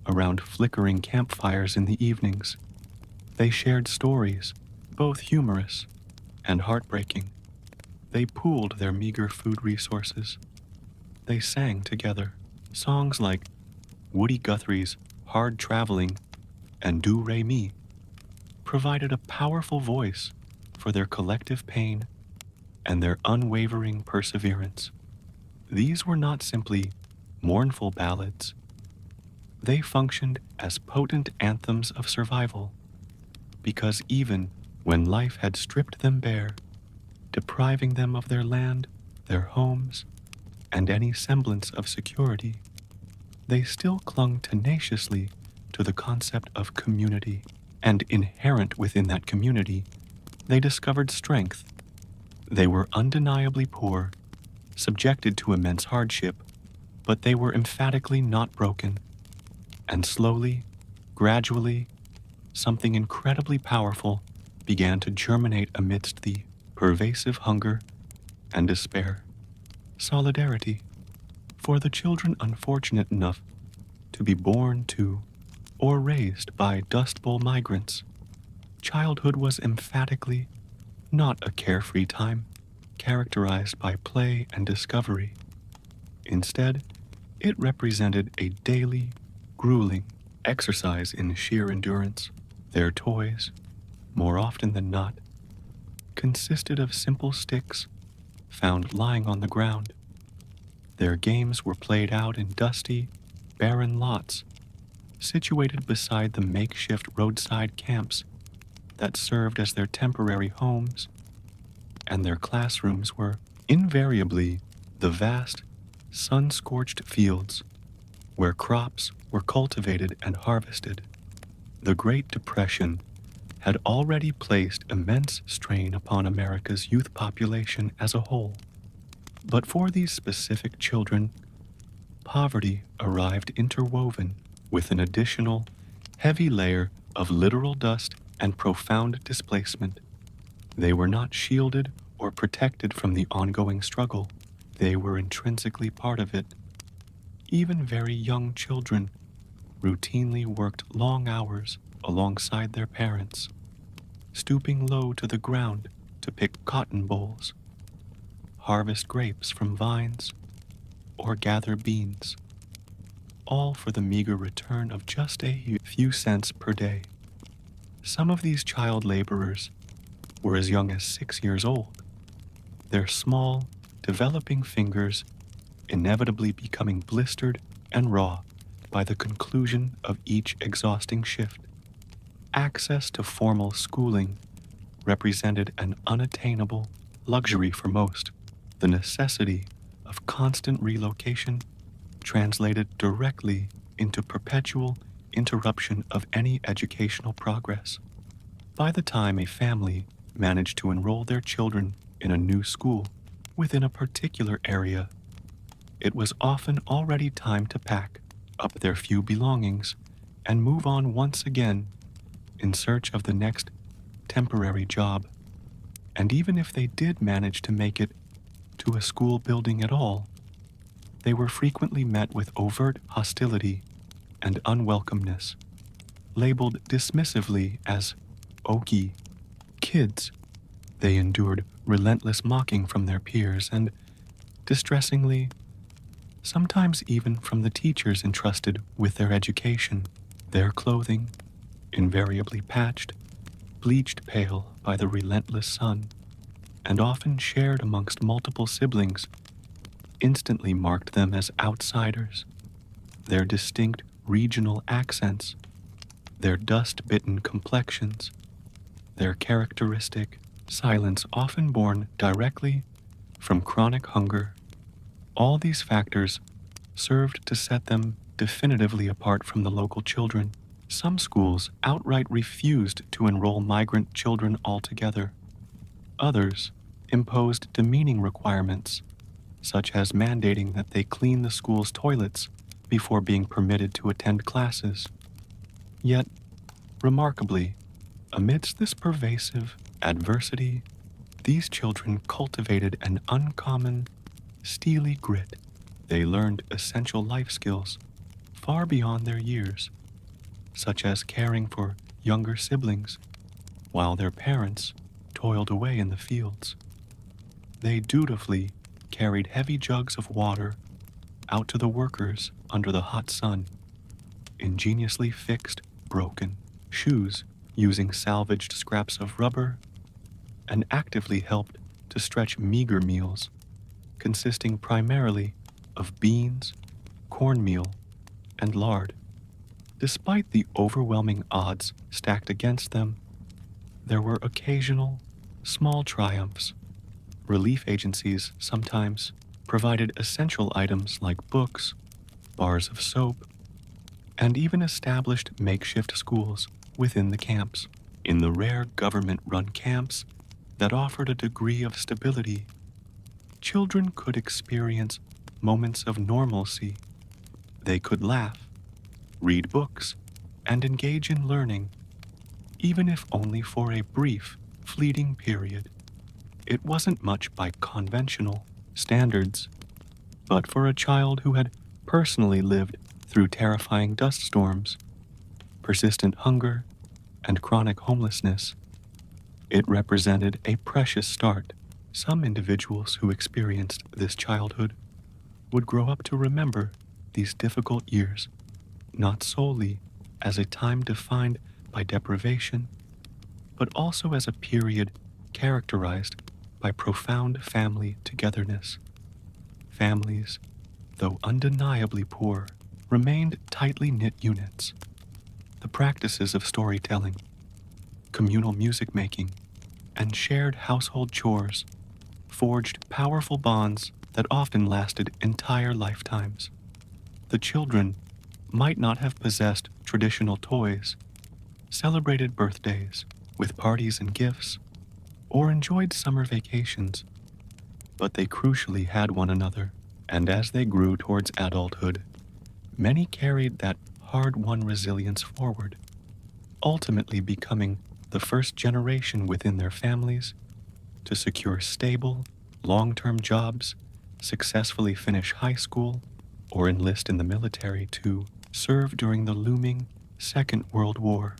around flickering campfires in the evenings. They shared stories, both humorous and heartbreaking. They pooled their meager food resources. They sang together songs like Woody Guthrie's Hard Traveling and Do Re Mi, provided a powerful voice for their collective pain and their unwavering perseverance. These were not simply mournful ballads. They functioned as potent anthems of survival, because even when life had stripped them bare, depriving them of their land, their homes, and any semblance of security, they still clung tenaciously to the concept of community, and inherent within that community, they discovered strength. They were undeniably poor, subjected to immense hardship, but they were emphatically not broken, and slowly, gradually, something incredibly powerful began to germinate amidst the pervasive hunger and despair. Solidarity. For the children unfortunate enough to be born to or raised by Dust Bowl migrants, childhood was emphatically not a carefree time characterized by play and discovery. Instead, it represented a daily, grueling exercise in sheer endurance. Their toys, more often than not, consisted of simple sticks found lying on the ground. Their games were played out in dusty, barren lots, situated beside the makeshift roadside camps that served as their temporary homes, and their classrooms were invariably the vast, sun-scorched fields where crops were cultivated and harvested. The Great Depression had already placed immense strain upon America's youth population as a whole. But for these specific children, poverty arrived interwoven with an additional, heavy layer of literal dust and profound displacement. They were not shielded or protected from the ongoing struggle. They were intrinsically part of it. Even very young children routinely worked long hours alongside their parents, stooping low to the ground to pick cotton bolls, harvest grapes from vines, or gather beans, all for the meager return of just a few cents per day. Some of these child laborers were as young as 6 years old, their small, developing fingers inevitably becoming blistered and raw by the conclusion of each exhausting shift. Access to formal schooling represented an unattainable luxury for most. The necessity of constant relocation translated directly into perpetual interruption of any educational progress. By the time a family managed to enroll their children in a new school within a particular area, it was often already time to pack up their few belongings and move on once again in search of the next temporary job. And even if they did manage to make it to a school building at all, they were frequently met with overt hostility and unwelcomeness, labeled dismissively as Okie, kids. They endured relentless mocking from their peers and, distressingly, sometimes even from the teachers entrusted with their education. Their clothing, invariably patched, bleached pale by the relentless sun, and often shared amongst multiple siblings, instantly marked them as outsiders. Their distinct regional accents, their dust-bitten complexions, their characteristic silence often born directly from chronic hunger, all these factors served to set them definitively apart from the local children. Some schools outright refused to enroll migrant children altogether. Others imposed demeaning requirements, such as mandating that they clean the school's toilets before being permitted to attend classes. Yet, remarkably, amidst this pervasive adversity, these children cultivated an uncommon, steely grit. They learned essential life skills far beyond their years, such as caring for younger siblings, while their parents toiled away in the fields. They dutifully carried heavy jugs of water out to the workers under the hot sun, ingeniously fixed broken shoes using salvaged scraps of rubber, and actively helped to stretch meager meals consisting primarily of beans, cornmeal, and lard. Despite the overwhelming odds stacked against them, there were occasional, small triumphs. Relief agencies sometimes provided essential items like books, bars of soap, and even established makeshift schools within the camps. In the rare government-run camps that offered a degree of stability, children could experience moments of normalcy. They could laugh, read books, and engage in learning, even if only for a brief, fleeting period. It wasn't much by conventional standards, but for a child who had personally lived through terrifying dust storms, persistent hunger, and chronic homelessness, it represented a precious start. Some individuals who experienced this childhood would grow up to remember these difficult years, not solely as a time defined by deprivation, but also as a period characterized by profound family togetherness. Families, though undeniably poor, remained tightly knit units. The practices of storytelling, communal music making, and shared household chores forged powerful bonds that often lasted entire lifetimes. The children might not have possessed traditional toys, celebrated birthdays with parties and gifts, or enjoyed summer vacations, but they crucially had one another, and as they grew towards adulthood, many carried that hard-won resilience forward, ultimately becoming the first generation within their families to secure stable, long-term jobs, successfully finish high school, or enlist in the military to serve during the looming Second World War.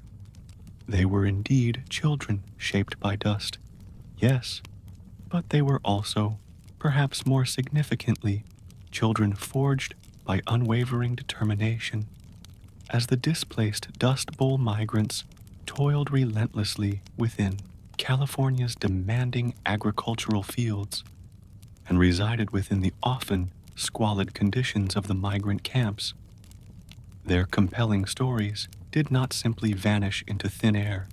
They were indeed children shaped by dust, yes, but they were also, perhaps more significantly, children forged by unwavering determination. As the displaced Dust Bowl migrants toiled relentlessly within California's demanding agricultural fields and resided within the often squalid conditions of the migrant camps, their compelling stories did not simply vanish into thin air.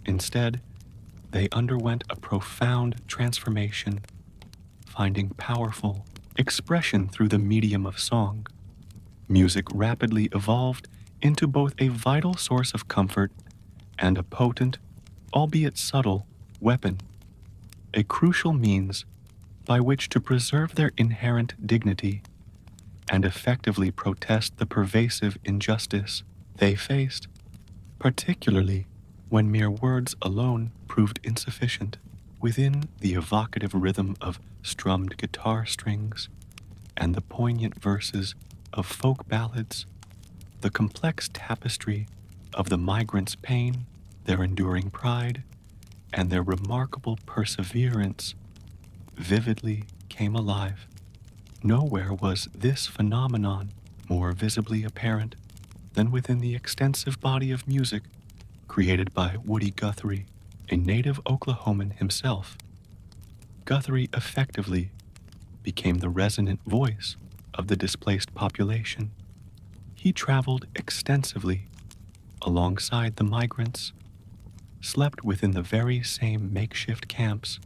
Instead, they underwent a profound transformation, finding powerful expression through the medium of song. Music rapidly evolved into both a vital source of comfort and a potent, albeit subtle, weapon, a crucial means by which to preserve their inherent dignity and effectively protest the pervasive injustice they faced, particularly when mere words alone proved insufficient. Within the evocative rhythm of strummed guitar strings and the poignant verses of folk ballads, the complex tapestry of the migrants' pain, their enduring pride, and their remarkable perseverance vividly came alive. Nowhere was this phenomenon more visibly apparent than within the extensive body of music created by Woody Guthrie, a native Oklahoman himself. Guthrie effectively became the resonant voice of the displaced population. He traveled extensively alongside the migrants, slept within the very same makeshift camps,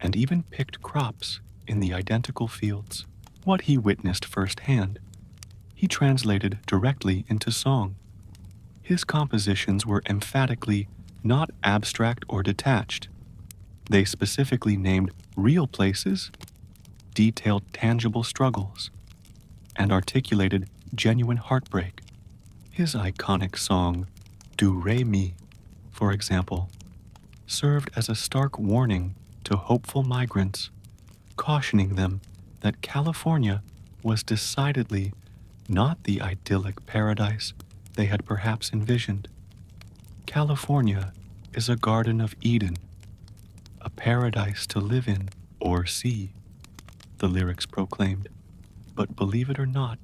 and even picked crops in the identical fields. What he witnessed firsthand, he translated directly into song. His compositions were emphatically not abstract or detached. They specifically named real places, detailed tangible struggles, and articulated genuine heartbreak. His iconic song, Do Re Mi, for example, served as a stark warning to hopeful migrants, cautioning them that California was decidedly not the idyllic paradise they had perhaps envisioned. California is a Garden of Eden, a paradise to live in or see, the lyrics proclaimed. But believe it or not,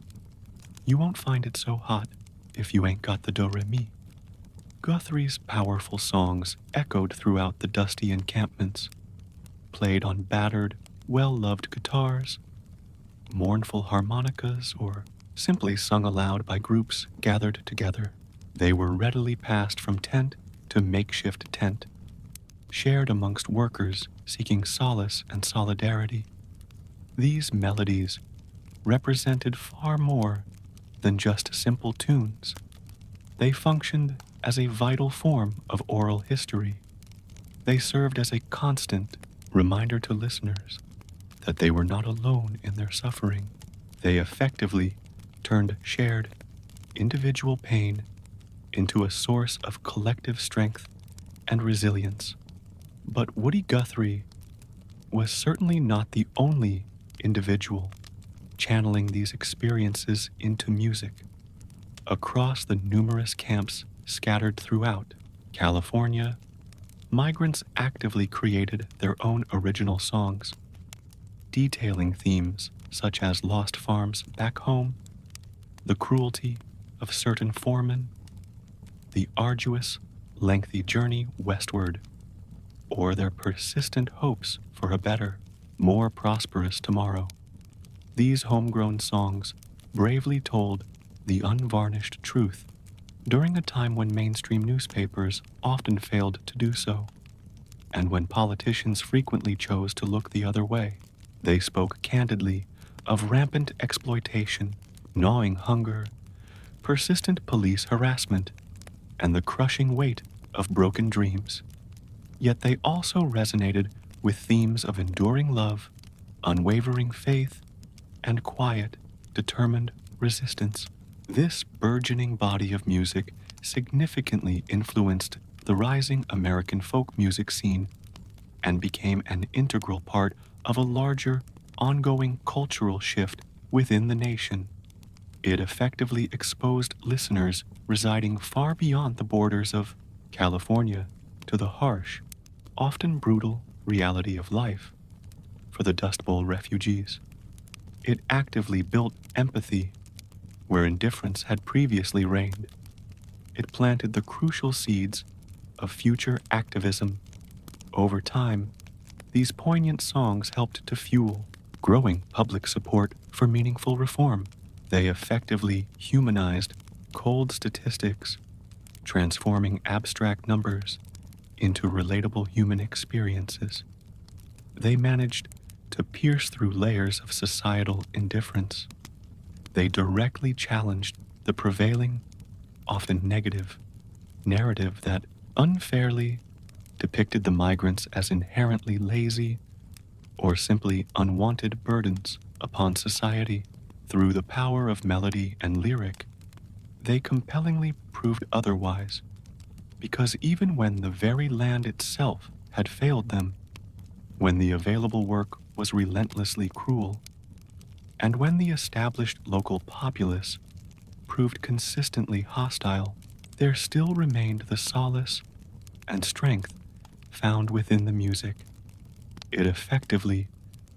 you won't find it so hot if you ain't got the do-re-mi. Guthrie's powerful songs echoed throughout the dusty encampments, played on battered, well-loved guitars, mournful harmonicas, or simply sung aloud by groups gathered together. They were readily passed from tent to to makeshift tent, shared amongst workers seeking solace and solidarity. These melodies represented far more than just simple tunes. They functioned as a vital form of oral history. They served as a constant reminder to listeners that they were not alone in their suffering. They effectively turned shared, individual pain into a source of collective strength and resilience. But Woody Guthrie was certainly not the only individual channeling these experiences into music. Across the numerous camps scattered throughout California, migrants actively created their own original songs, detailing themes such as lost farms back home, the cruelty of certain foremen, the arduous, lengthy journey westward, or their persistent hopes for a better, more prosperous tomorrow. These homegrown songs bravely told the unvarnished truth during a time when mainstream newspapers often failed to do so, and when politicians frequently chose to look the other way. They spoke candidly of rampant exploitation, gnawing hunger, persistent police harassment, and the crushing weight of broken dreams. Yet they also resonated with themes of enduring love, unwavering faith, and quiet, determined resistance. This burgeoning body of music significantly influenced the rising American folk music scene and became an integral part of a larger, ongoing cultural shift within the nation. It effectively exposed listeners residing far beyond the borders of California to the harsh, often brutal reality of life for the Dust Bowl refugees. It actively built empathy where indifference had previously reigned. It planted the crucial seeds of future activism. Over time, these poignant songs helped to fuel growing public support for meaningful reform. They effectively humanized cold statistics, transforming abstract numbers into relatable human experiences. They managed to pierce through layers of societal indifference. They directly challenged the prevailing, often negative, narrative that unfairly depicted the migrants as inherently lazy or simply unwanted burdens upon society. Through the power of melody and lyric, they compellingly proved otherwise, because even when the very land itself had failed them, when the available work was relentlessly cruel, and when the established local populace proved consistently hostile, there still remained the solace and strength found within the music. It effectively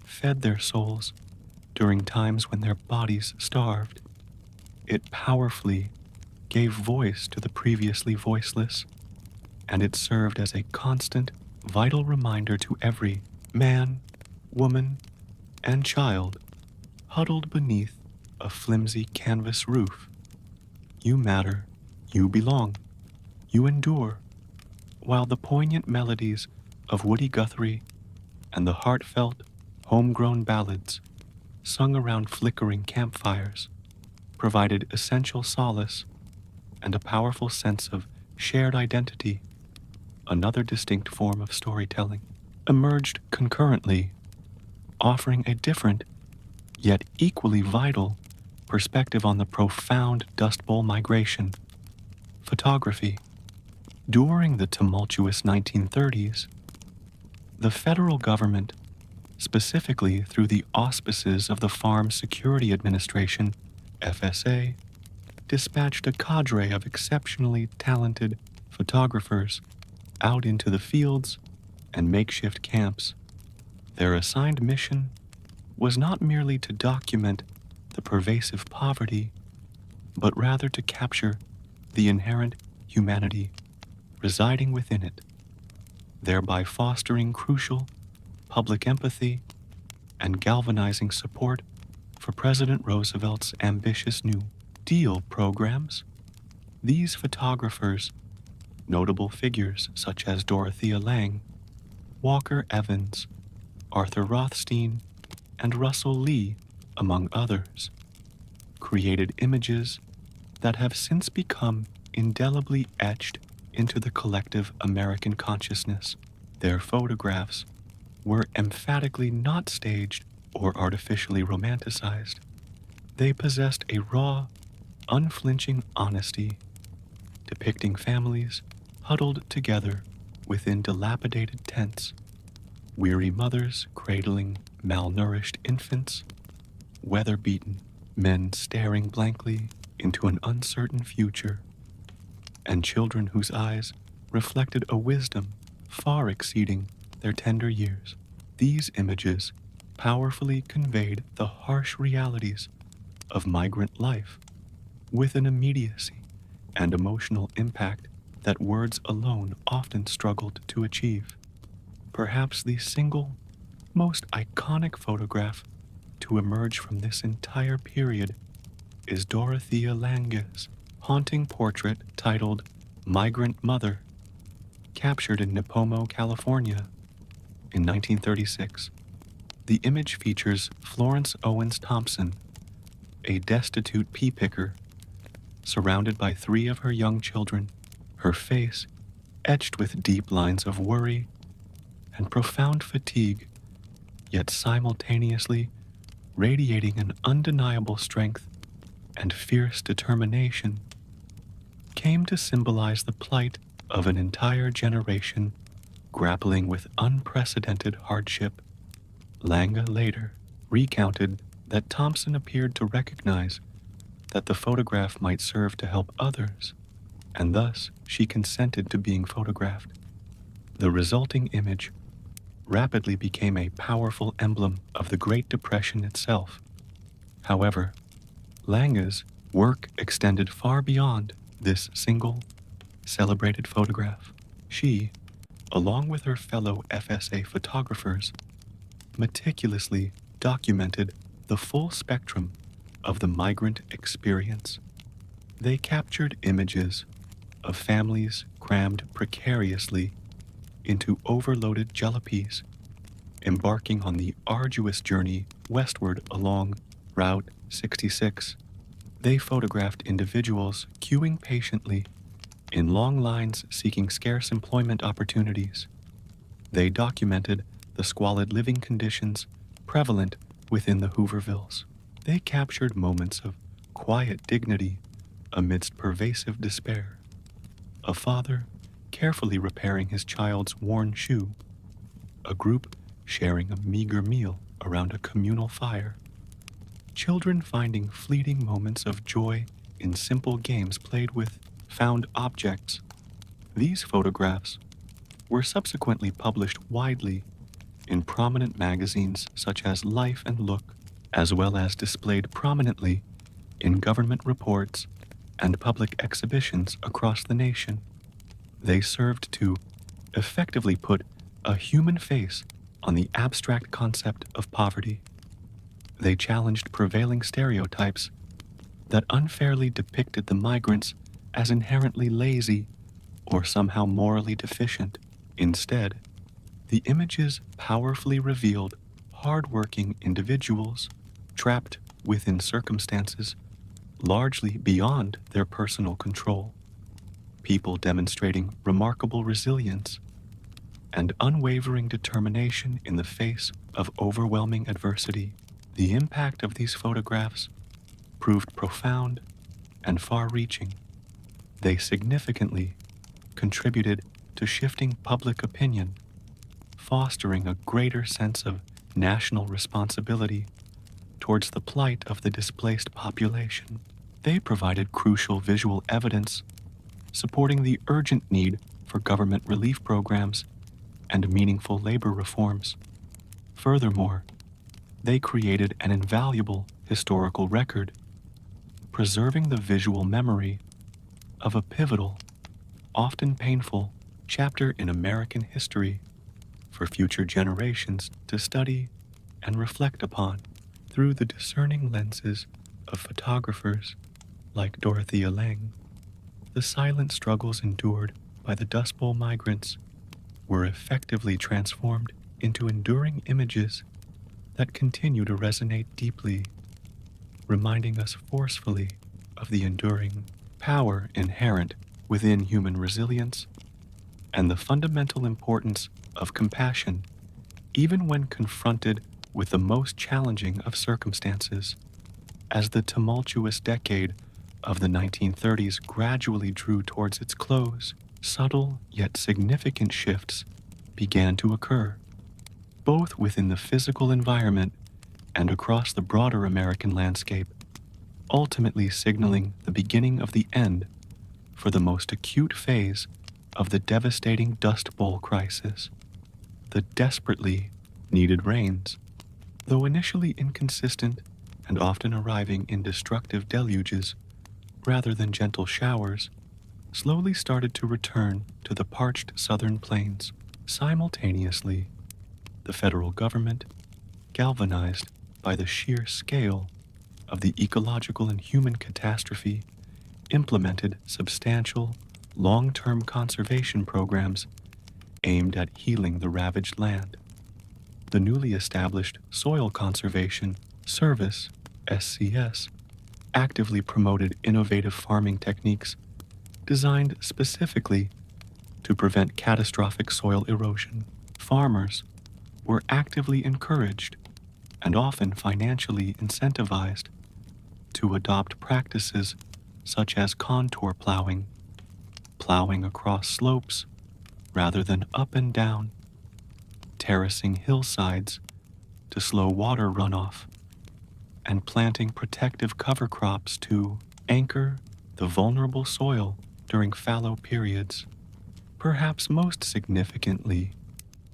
fed their souls during times when their bodies starved. It powerfully gave voice to the previously voiceless, and it served as a constant, vital reminder to every man, woman, and child huddled beneath a flimsy canvas roof. You matter, you belong, you endure, while the poignant melodies of Woody Guthrie and the heartfelt, homegrown ballads sung around flickering campfires provided essential solace and a powerful sense of shared identity. Another distinct form of storytelling emerged concurrently, offering a different, yet equally vital, perspective on the profound Dust Bowl migration: photography. During the tumultuous 1930s, the federal government, specifically through the auspices of the Farm Security Administration, FSA, dispatched a cadre of exceptionally talented photographers out into the fields and makeshift camps. Their assigned mission was not merely to document the pervasive poverty, but rather to capture the inherent humanity residing within it, thereby fostering crucial public empathy and galvanizing support for President Roosevelt's ambitious New Deal programs. These photographers Notable figures such as Dorothea Lange, Walker Evans, Arthur Rothstein, and Russell Lee, among others, created images that have since become indelibly etched into the collective American consciousness. Their photographs were emphatically not staged or artificially romanticized. They possessed a raw, unflinching honesty, depicting families huddled together within dilapidated tents, weary mothers cradling malnourished infants, weather-beaten men staring blankly into an uncertain future, and children whose eyes reflected a wisdom far exceeding their tender years. These images powerfully conveyed the harsh realities of migrant life with an immediacy and emotional impact that words alone often struggled to achieve. Perhaps the single, most iconic photograph to emerge from this entire period is Dorothea Lange's haunting portrait titled Migrant Mother, captured in Nipomo, California in 1936. The image features Florence Owens Thompson, a destitute pea picker, surrounded by 3 of her young children, her face etched with deep lines of worry and profound fatigue, yet simultaneously radiating an undeniable strength and fierce determination, came to symbolize the plight of an entire generation grappling with unprecedented hardship. Lange later recounted that Thompson appeared to recognize that the photograph might serve to help others, and thus she consented to being photographed. The resulting image rapidly became a powerful emblem of the Great Depression itself. However, Lange's work extended far beyond this single, celebrated photograph. She, along with her fellow FSA photographers, meticulously documented the full spectrum of the migrant experience. They captured images of families crammed precariously into overloaded jalopies, embarking on the arduous journey westward along Route 66. They photographed individuals queuing patiently in long lines seeking scarce employment opportunities. They documented the squalid living conditions prevalent within the Hoovervilles. They captured moments of quiet dignity amidst pervasive despair. A father carefully repairing his child's worn shoe, a group sharing a meager meal around a communal fire, children finding fleeting moments of joy in simple games played with found objects. These photographs were subsequently published widely in prominent magazines such as Life and Look, as well as displayed prominently in government reports and public exhibitions across the nation. They served to effectively put a human face on the abstract concept of poverty. They challenged prevailing stereotypes that unfairly depicted the migrants as inherently lazy or somehow morally deficient. Instead, the images powerfully revealed hard-working individuals trapped within circumstances largely beyond their personal control, people demonstrating remarkable resilience and unwavering determination in the face of overwhelming adversity. The impact of these photographs proved profound and far-reaching. They significantly contributed to shifting public opinion, fostering a greater sense of national responsibility towards the plight of the displaced population. They provided crucial visual evidence supporting the urgent need for government relief programs and meaningful labor reforms. Furthermore, they created an invaluable historical record, preserving the visual memory of a pivotal, often painful, chapter in American history for future generations to study and reflect upon through the discerning lenses of photographers like Dorothea Lange. The silent struggles endured by the Dust Bowl migrants were effectively transformed into enduring images that continue to resonate deeply, reminding us forcefully of the enduring power inherent within human resilience and the fundamental importance of compassion, even when confronted with the most challenging of circumstances. As the tumultuous decade of the 1930s gradually drew towards its close, subtle yet significant shifts began to occur, both within the physical environment and across the broader American landscape, ultimately signaling the beginning of the end for the most acute phase of the devastating Dust Bowl crisis. The desperately needed rains, though initially inconsistent and often arriving in destructive deluges rather than gentle showers, slowly started to return to the parched southern plains. Simultaneously, the federal government, galvanized by the sheer scale of the ecological and human catastrophe, implemented substantial, long-term conservation programs aimed at healing the ravaged land. The newly established Soil Conservation Service, SCS, actively promoted innovative farming techniques designed specifically to prevent catastrophic soil erosion. Farmers were actively encouraged and often financially incentivized to adopt practices such as contour plowing, plowing across slopes rather than up and down, terracing hillsides to slow water runoff, and planting protective cover crops to anchor the vulnerable soil during fallow periods. Perhaps most significantly,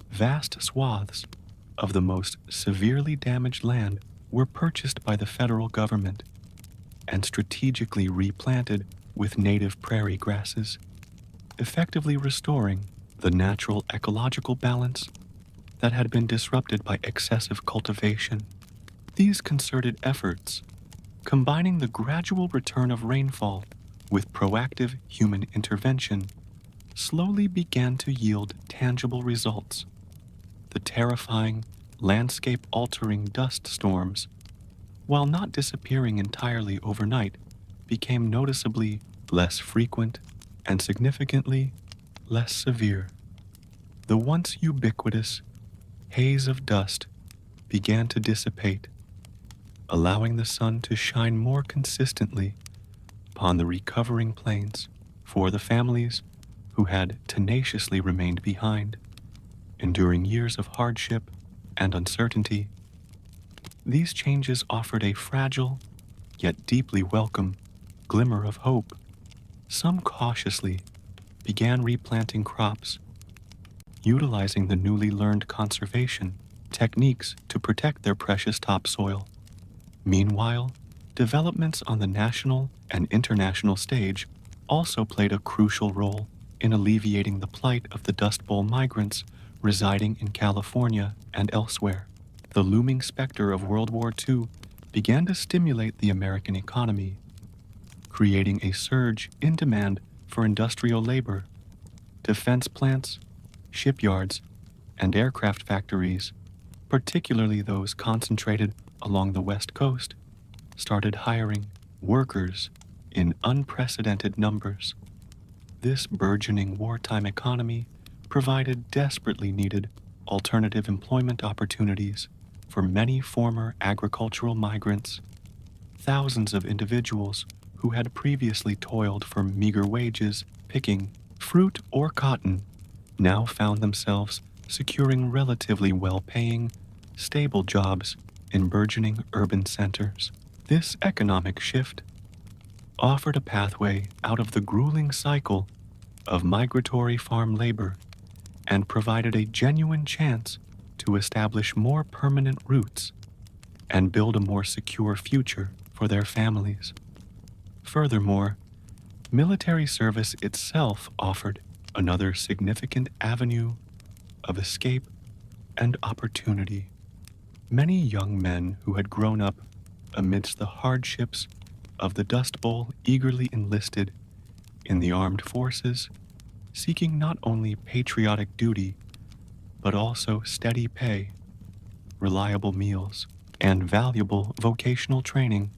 vast swaths of the most severely damaged land were purchased by the federal government and strategically replanted with native prairie grasses, effectively restoring the natural ecological balance that had been disrupted by excessive cultivation. These concerted efforts, combining the gradual return of rainfall with proactive human intervention, slowly began to yield tangible results. The terrifying, landscape-altering dust storms, while not disappearing entirely overnight, became noticeably less frequent and significantly less severe. The once ubiquitous haze of dust began to dissipate, allowing the sun to shine more consistently upon the recovering plains for the families who had tenaciously remained behind, enduring years of hardship and uncertainty. These changes offered a fragile, yet deeply welcome, glimmer of hope. Some cautiously began replanting crops, utilizing the newly learned conservation techniques to protect their precious topsoil. Meanwhile, developments on the national and international stage also played a crucial role in alleviating the plight of the Dust Bowl migrants residing in California and elsewhere. The looming specter of World War II began to stimulate the American economy, creating a surge in demand for industrial labor. Defense plants, shipyards, and aircraft factories, particularly those concentrated along the West Coast, started hiring workers in unprecedented numbers. This burgeoning wartime economy provided desperately needed alternative employment opportunities for many former agricultural migrants. Thousands of individuals who had previously toiled for meager wages picking fruit or cotton now found themselves securing relatively well-paying, stable jobs in burgeoning urban centers. This economic shift offered a pathway out of the grueling cycle of migratory farm labor and provided a genuine chance to establish more permanent roots and build a more secure future for their families. Furthermore, military service itself offered another significant avenue of escape and opportunity. Many young men who had grown up amidst the hardships of the Dust Bowl eagerly enlisted in the armed forces, seeking not only patriotic duty, but also steady pay, reliable meals, and valuable vocational training.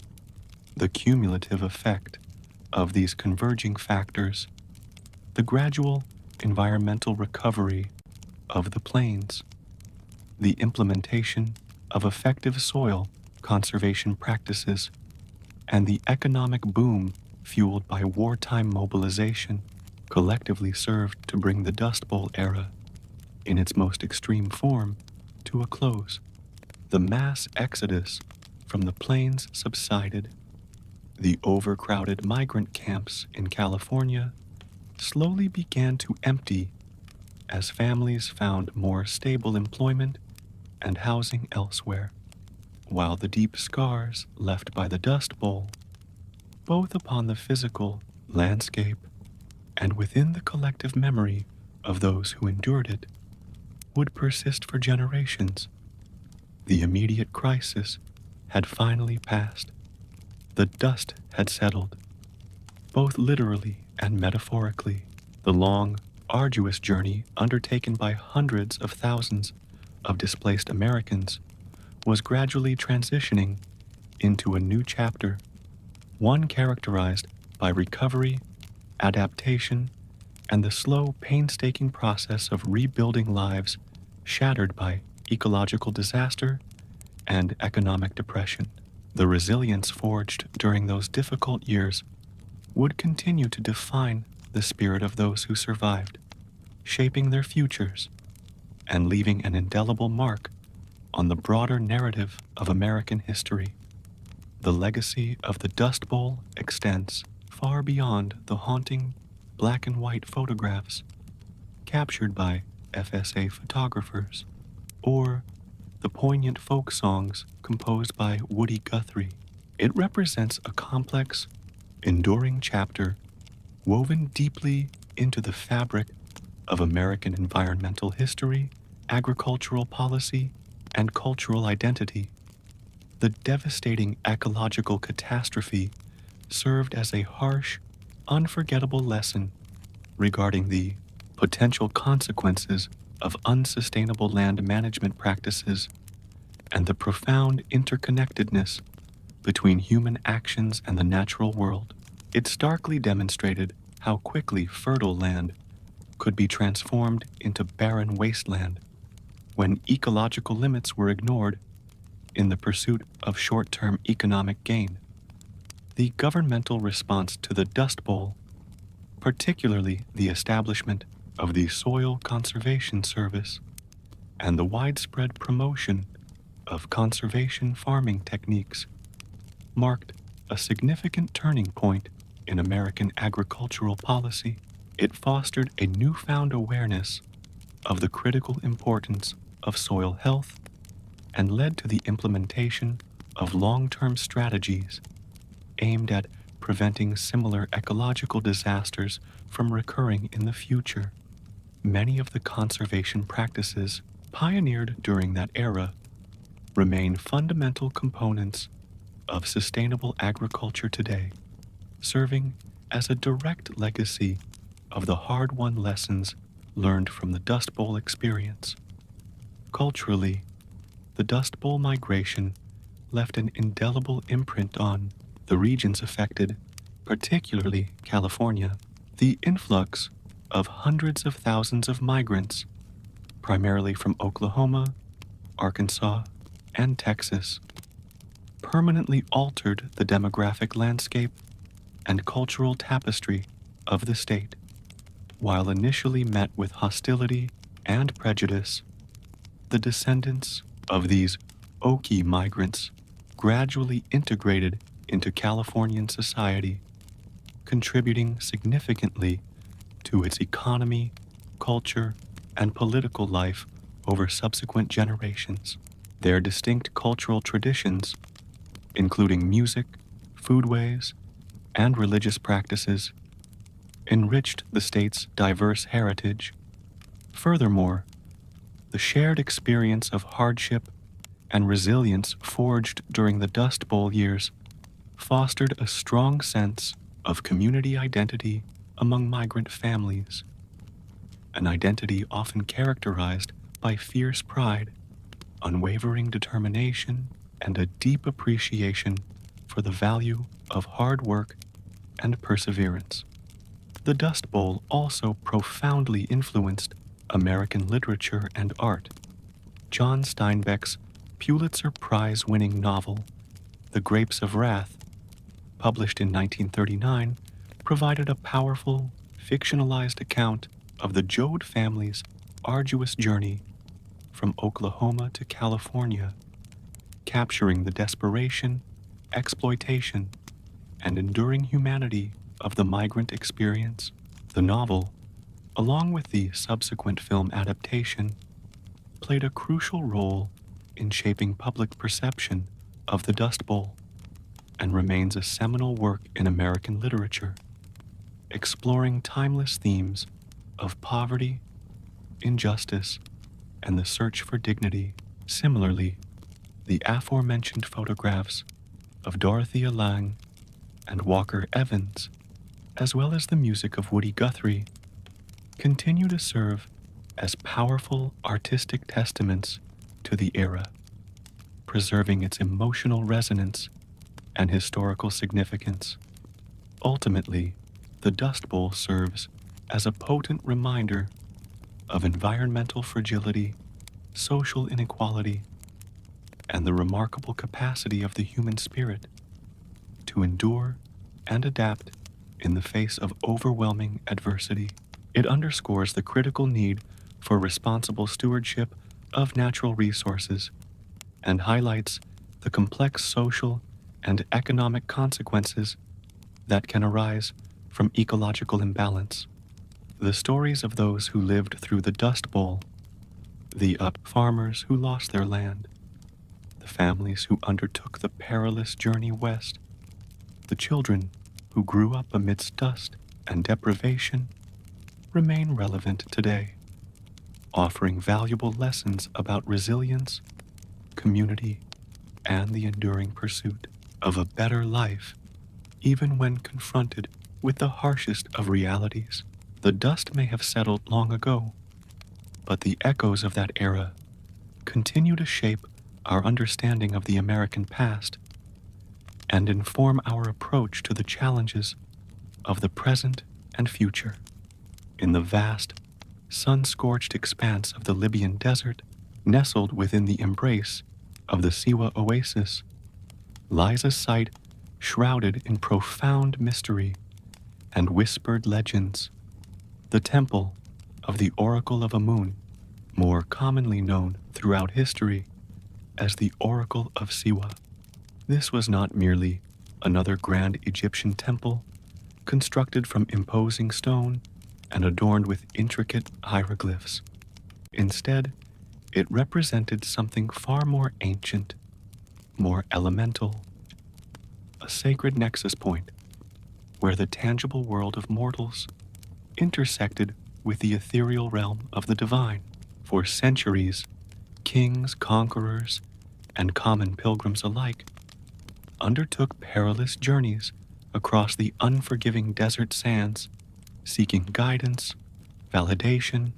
The cumulative effect of these converging factors, the gradual environmental recovery of the plains, the implementation of effective soil conservation practices, and the economic boom fueled by wartime mobilization collectively served to bring the Dust Bowl era, in its most extreme form, to a close. The mass exodus from the plains subsided. The overcrowded migrant camps in California slowly began to empty as families found more stable employment and housing elsewhere, while the deep scars left by the Dust Bowl, both upon the physical landscape and within the collective memory of those who endured it, would persist for generations. The immediate crisis had finally passed. The dust had settled, both literally and metaphorically. The long, arduous journey undertaken by hundreds of thousands of displaced Americans was gradually transitioning into a new chapter, one characterized by recovery, adaptation, and the slow, painstaking process of rebuilding lives shattered by ecological disaster and economic depression. The resilience forged during those difficult years would continue to define the spirit of those who survived, shaping their futures and leaving an indelible mark on the broader narrative of American history. The legacy of the Dust Bowl extends far beyond the haunting black and white photographs captured by FSA photographers, or the poignant folk songs composed by Woody Guthrie. It represents a complex, enduring chapter woven deeply into the fabric of American environmental history, agricultural policy, and cultural identity. The devastating ecological catastrophe served as a harsh, unforgettable lesson regarding the potential consequences of unsustainable land management practices and the profound interconnectedness between human actions and the natural world. It starkly demonstrated how quickly fertile land could be transformed into barren wasteland when ecological limits were ignored in the pursuit of short-term economic gain. The governmental response to the Dust Bowl, particularly the establishment of the Soil Conservation Service and the widespread promotion of conservation farming techniques, marked a significant turning point in American agricultural policy. It fostered a newfound awareness of the critical importance of soil health and led to the implementation of long-term strategies aimed at preventing similar ecological disasters from recurring in the future. Many of the conservation practices pioneered during that era remain fundamental components of sustainable agriculture today, serving as a direct legacy of the hard-won lessons learned from the Dust Bowl experience. Culturally, the Dust Bowl migration left an indelible imprint on the regions affected, particularly California. The influx of hundreds of thousands of migrants, primarily from Oklahoma, Arkansas, and Texas, permanently altered the demographic landscape and cultural tapestry of the state. While initially met with hostility and prejudice, the descendants of these Okie migrants gradually integrated into Californian society, contributing significantly to its economy, culture, and political life over subsequent generations. Their distinct cultural traditions, including music, foodways, and religious practices, enriched the state's diverse heritage. Furthermore, the shared experience of hardship and resilience forged during the Dust Bowl years fostered a strong sense of community identity among migrant families. an identity often characterized by fierce pride, unwavering determination, and a deep appreciation for the value of hard work and perseverance. The Dust Bowl also profoundly influenced American literature and art. John Steinbeck's Pulitzer Prize-winning novel, The Grapes of Wrath, published in 1939, provided a powerful, fictionalized account of the Joad family's arduous journey from Oklahoma to California, capturing the desperation, exploitation, and enduring humanity of the migrant experience. The novel, along with the subsequent film adaptation, played a crucial role in shaping public perception of the Dust Bowl and remains a seminal work in American literature, exploring timeless themes of poverty, injustice, and the search for dignity. Similarly, the aforementioned photographs of Dorothea Lange and Walker Evans, as well as the music of Woody Guthrie, continue to serve as powerful artistic testaments to the era, preserving its emotional resonance and historical significance. Ultimately, the Dust Bowl serves as a potent reminder of environmental fragility, social inequality, and the remarkable capacity of the human spirit to endure and adapt in the face of overwhelming adversity. It underscores the critical need for responsible stewardship of natural resources and highlights the complex social and economic consequences that can arise from ecological imbalance. The stories of those who lived through the Dust Bowl, the farmers who lost their land, the families who undertook the perilous journey west, the children who grew up amidst dust and deprivation, remain relevant today, offering valuable lessons about resilience, community, and the enduring pursuit of a better life, even when confronted with the harshest of realities. The dust may have settled long ago, but the echoes of that era continue to shape our understanding of the American past and inform our approach to the challenges of the present and future. In the vast, sun-scorched expanse of the Libyan desert, nestled within the embrace of the Siwa oasis, lies a site shrouded in profound mystery and whispered legends, the temple of the Oracle of Amun, more commonly known throughout history as the Oracle of Siwa. This was not merely another grand Egyptian temple constructed from imposing stone and adorned with intricate hieroglyphs. Instead, it represented something far more ancient, more elemental, a sacred nexus point where the tangible world of mortals intersected with the ethereal realm of the divine. For centuries, kings, conquerors, and common pilgrims alike undertook perilous journeys across the unforgiving desert sands, seeking guidance, validation,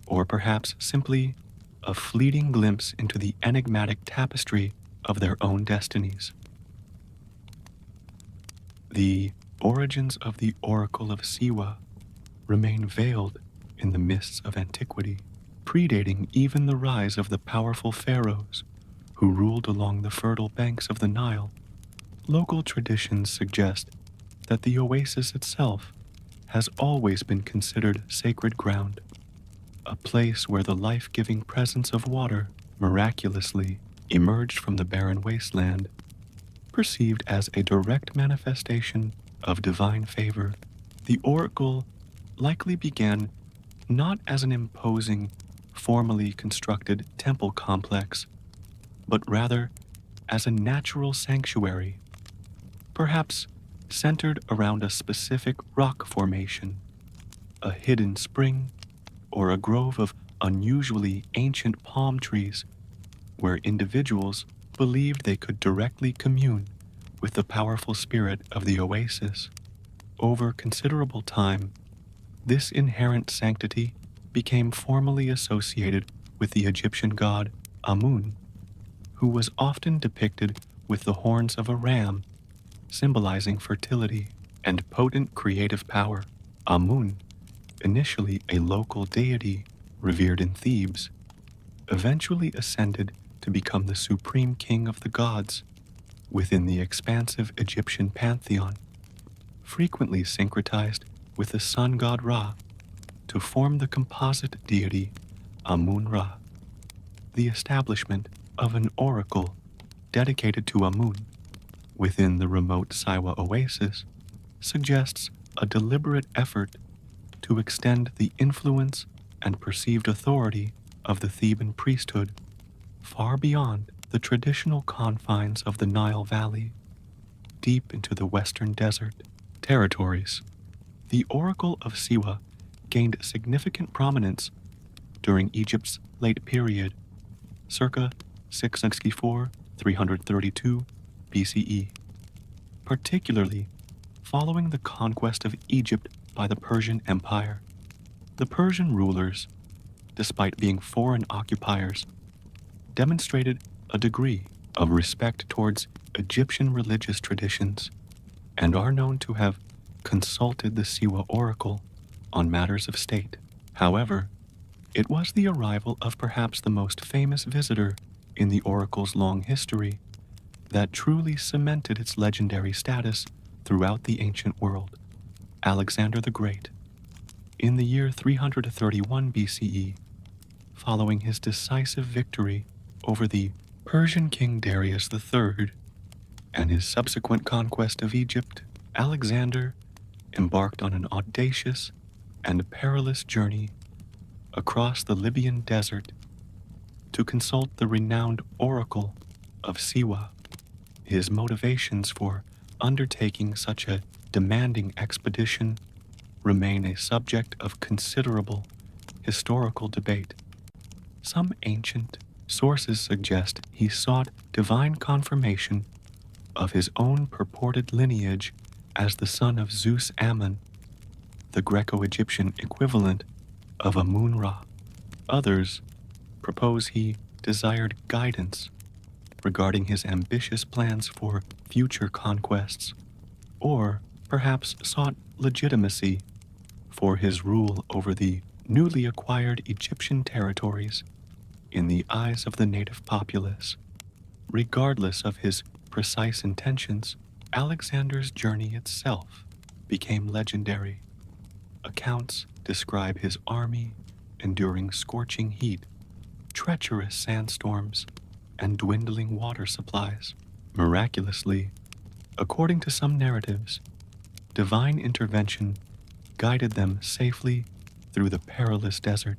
or perhaps simply a fleeting glimpse into the enigmatic tapestry of their own destinies. The origins of the Oracle of Siwa remain veiled in the mists of antiquity, predating even the rise of the powerful pharaohs who ruled along the fertile banks of the Nile. Local traditions suggest that the oasis itself has always been considered sacred ground, a place where the life-giving presence of water miraculously emerged from the barren wasteland, perceived as a direct manifestation of divine favor. The oracle likely began not as an imposing, formally constructed temple complex, but rather as a natural sanctuary, perhaps centered around a specific rock formation, a hidden spring, or a grove of unusually ancient palm trees where individuals believed they could directly commune with the powerful spirit of the oasis. Over considerable time, this inherent sanctity became formally associated with the Egyptian god Amun, who was often depicted with the horns of a ram, symbolizing fertility and potent creative power. Amun, initially a local deity revered in Thebes, eventually ascended to become the supreme king of the gods within the expansive Egyptian pantheon, frequently syncretized with the sun god Ra to form the composite deity Amun-Ra. The establishment of an oracle dedicated to Amun within the remote Siwa oasis suggests a deliberate effort to extend the influence and perceived authority of the Theban priesthood far beyond the traditional confines of the Nile Valley, deep into the western desert territories. The Oracle of Siwa gained significant prominence during Egypt's late period, circa 664-332 BCE, particularly following the conquest of Egypt by the Persian Empire. The Persian rulers, despite being foreign occupiers, demonstrated a degree of respect towards Egyptian religious traditions and are known to have consulted the Siwa oracle on matters of state. However, it was the arrival of perhaps the most famous visitor in the oracle's long history that truly cemented its legendary status throughout the ancient world, Alexander the Great. In the year 331 BCE, following his decisive victory over the Persian king Darius III and his subsequent conquest of Egypt, Alexander embarked on an audacious and perilous journey across the Libyan desert to consult the renowned oracle of Siwa. His motivations for undertaking such a demanding expedition remain a subject of considerable historical debate. Some ancient sources suggest he sought divine confirmation of his own purported lineage as the son of Zeus Ammon, the Greco-Egyptian equivalent of Amun-Ra. Others propose he desired guidance regarding his ambitious plans for future conquests, or perhaps sought legitimacy for his rule over the newly acquired Egyptian territories in the eyes of the native populace. Regardless of his precise intentions, Alexander's journey itself became legendary. Accounts describe his army enduring scorching heat, treacherous sandstorms, and dwindling water supplies. Miraculously, according to some narratives, divine intervention guided them safely through the perilous desert,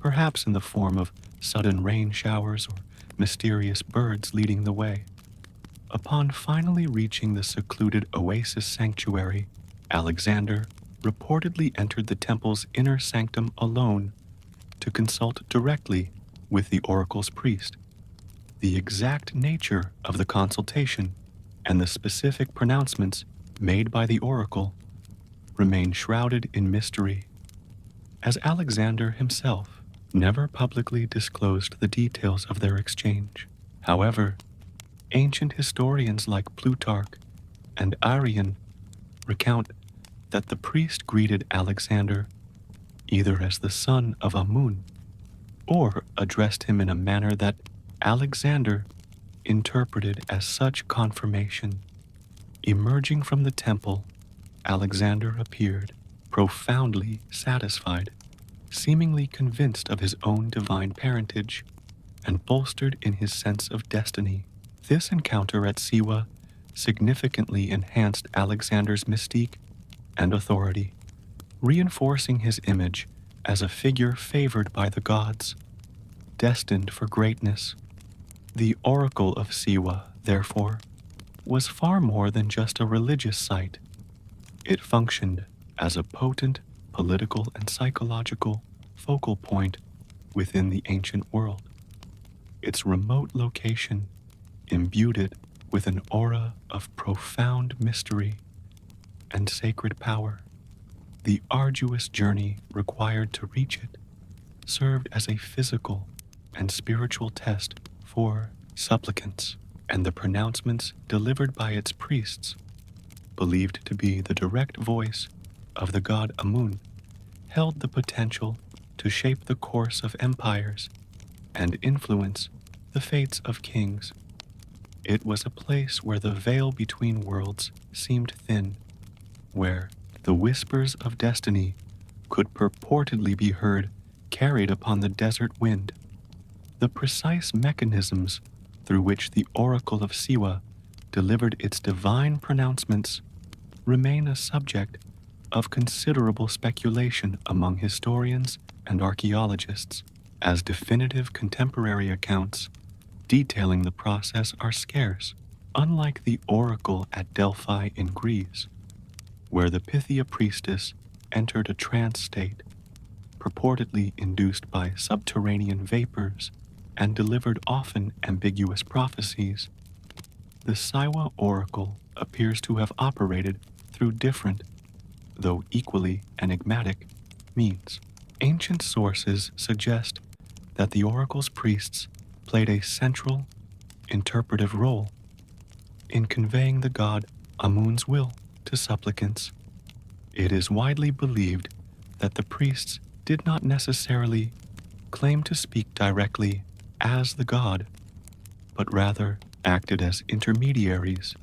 perhaps in the form of sudden rain showers or mysterious birds leading the way. Upon finally reaching the secluded oasis sanctuary, Alexander reportedly entered the temple's inner sanctum alone to consult directly with the oracle's priest. The exact nature of the consultation and the specific pronouncements made by the oracle remain shrouded in mystery, as Alexander himself never publicly disclosed the details of their exchange. However, ancient historians like Plutarch and Arrian recount that the priest greeted Alexander either as the son of Amun or addressed him in a manner that Alexander interpreted as such confirmation. Emerging from the temple, Alexander appeared profoundly satisfied, seemingly convinced of his own divine parentage, and bolstered in his sense of destiny. This encounter at Siwa significantly enhanced Alexander's mystique and authority, reinforcing his image as a figure favored by the gods, destined for greatness. The Oracle of Siwa, therefore, was far more than just a religious site. It functioned as a potent political and psychological focal point within the ancient world. Its remote location imbued it with an aura of profound mystery and sacred power. The arduous journey required to reach it served as a physical and spiritual test for supplicants, and the pronouncements delivered by its priests, believed to be the direct voice of the god Amun, held the potential to shape the course of empires and influence the fates of kings. It was a place where the veil between worlds seemed thin, where the whispers of destiny could purportedly be heard carried upon the desert wind. The precise mechanisms through which the oracle of Siwa delivered its divine pronouncements remain a subject of considerable speculation among historians and archaeologists, as definitive contemporary accounts detailing the process are scarce, unlike the oracle at Delphi in Greece, where the Pythia priestess entered a trance state, purportedly induced by subterranean vapors, and delivered often ambiguous prophecies. The Siwa oracle appears to have operated through different, though equally enigmatic, means. Ancient sources suggest that the oracle's priests played a central, interpretive role in conveying the god Amun's will to supplicants. It is widely believed that the priests did not necessarily claim to speak directly as the god, but rather acted as intermediaries,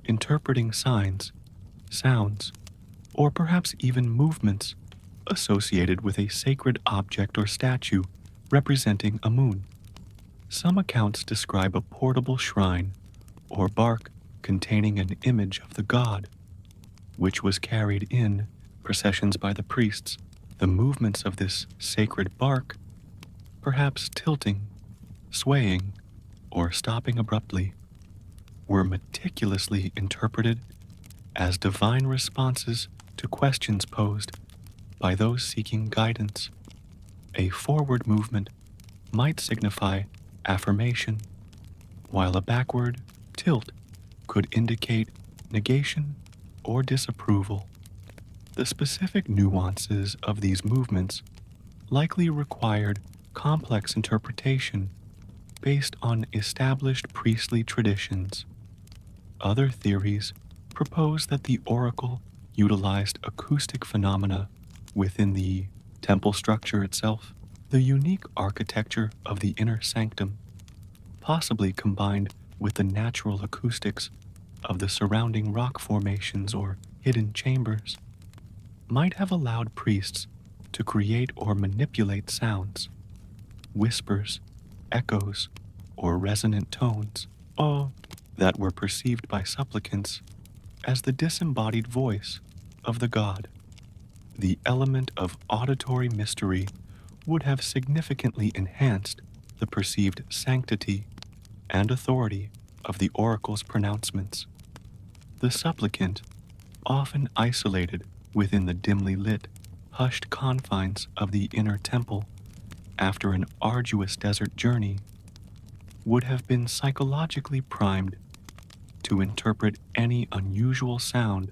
interpreting signs, sounds, or perhaps even movements associated with a sacred object or statue representing Amun. Some accounts describe a portable shrine or bark containing an image of the god, which was carried in processions by the priests. The movements of this sacred bark, perhaps tilting, swaying, or stopping abruptly, were meticulously interpreted as divine responses to questions posed by those seeking guidance. A forward movement might signify affirmation, while a backward tilt could indicate negation or disapproval. The specific nuances of these movements likely required complex interpretation based on established priestly traditions. Other theories propose that the oracle utilized acoustic phenomena within the temple structure itself, the unique architecture of the inner sanctum, possibly combined with the natural acoustics of the surrounding rock formations or hidden chambers, might have allowed priests to create or manipulate sounds, whispers, echoes, or resonant tones, all that were perceived by supplicants as the disembodied voice of the god. The element of auditory mystery would have significantly enhanced the perceived sanctity and authority of the oracle's pronouncements. The supplicant, often isolated within the dimly lit, hushed confines of the inner temple after an arduous desert journey, would have been psychologically primed to interpret any unusual sound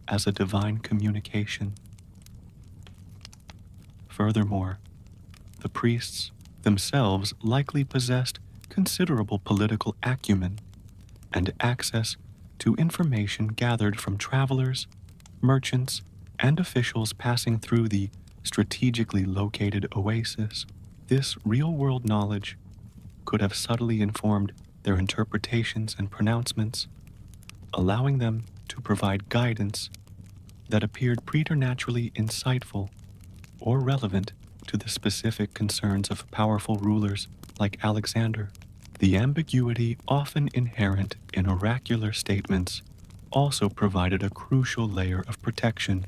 as a divine communication. Furthermore, the priests themselves likely possessed considerable political acumen and access to information gathered from travelers, merchants, and officials passing through the strategically located oasis. This real-world knowledge could have subtly informed their interpretations and pronouncements, allowing them to provide guidance that appeared preternaturally insightful or relevant to the specific concerns of powerful rulers like Alexander. The ambiguity often inherent in oracular statements also provided a crucial layer of protection.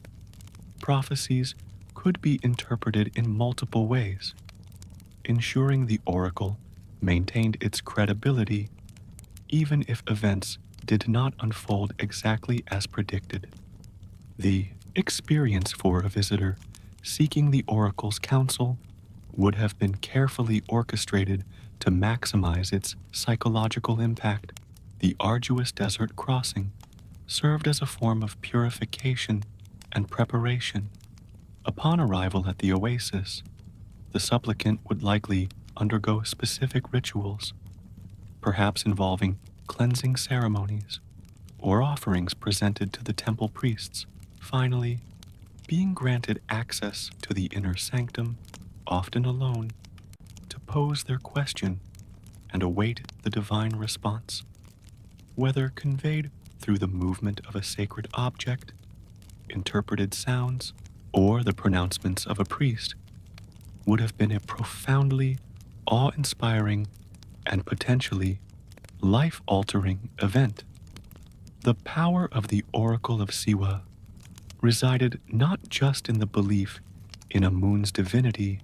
Prophecies could be interpreted in multiple ways, ensuring the oracle maintained its credibility even if events did not unfold exactly as predicted. The experience for a visitor seeking the oracle's counsel would have been carefully orchestrated to maximize its psychological impact. The arduous desert crossing served as a form of purification and preparation. Upon arrival at the oasis, the supplicant would likely undergo specific rituals, perhaps involving cleansing ceremonies or offerings presented to the temple priests. Finally, being granted access to the inner sanctum, often alone, to pose their question and await the divine response, whether conveyed through the movement of a sacred object, interpreted sounds, or the pronouncements of a priest, would have been a profoundly awe-inspiring and potentially life-altering event. The power of the Oracle of Siwa resided not just in the belief in a moon's divinity,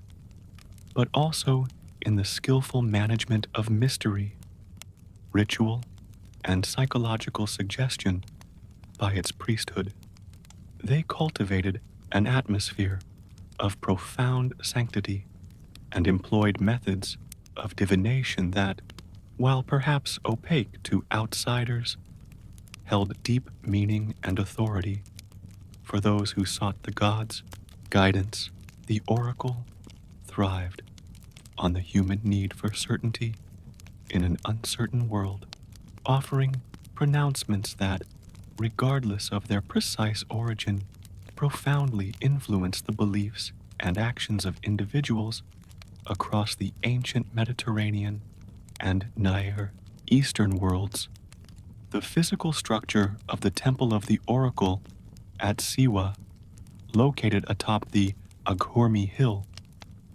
but also in the skillful management of mystery, ritual, and psychological suggestion by its priesthood. They cultivated an atmosphere of profound sanctity and employed methods of divination that, while perhaps opaque to outsiders, held deep meaning and authority for those who sought the gods' guidance. The oracle thrived on the human need for certainty in an uncertain world, offering pronouncements that, regardless of their precise origin, profoundly influenced the beliefs and actions of individuals across the ancient Mediterranean and Near Eastern worlds. The physical structure of the Temple of the Oracle at Siwa, located atop the Aghormi Hill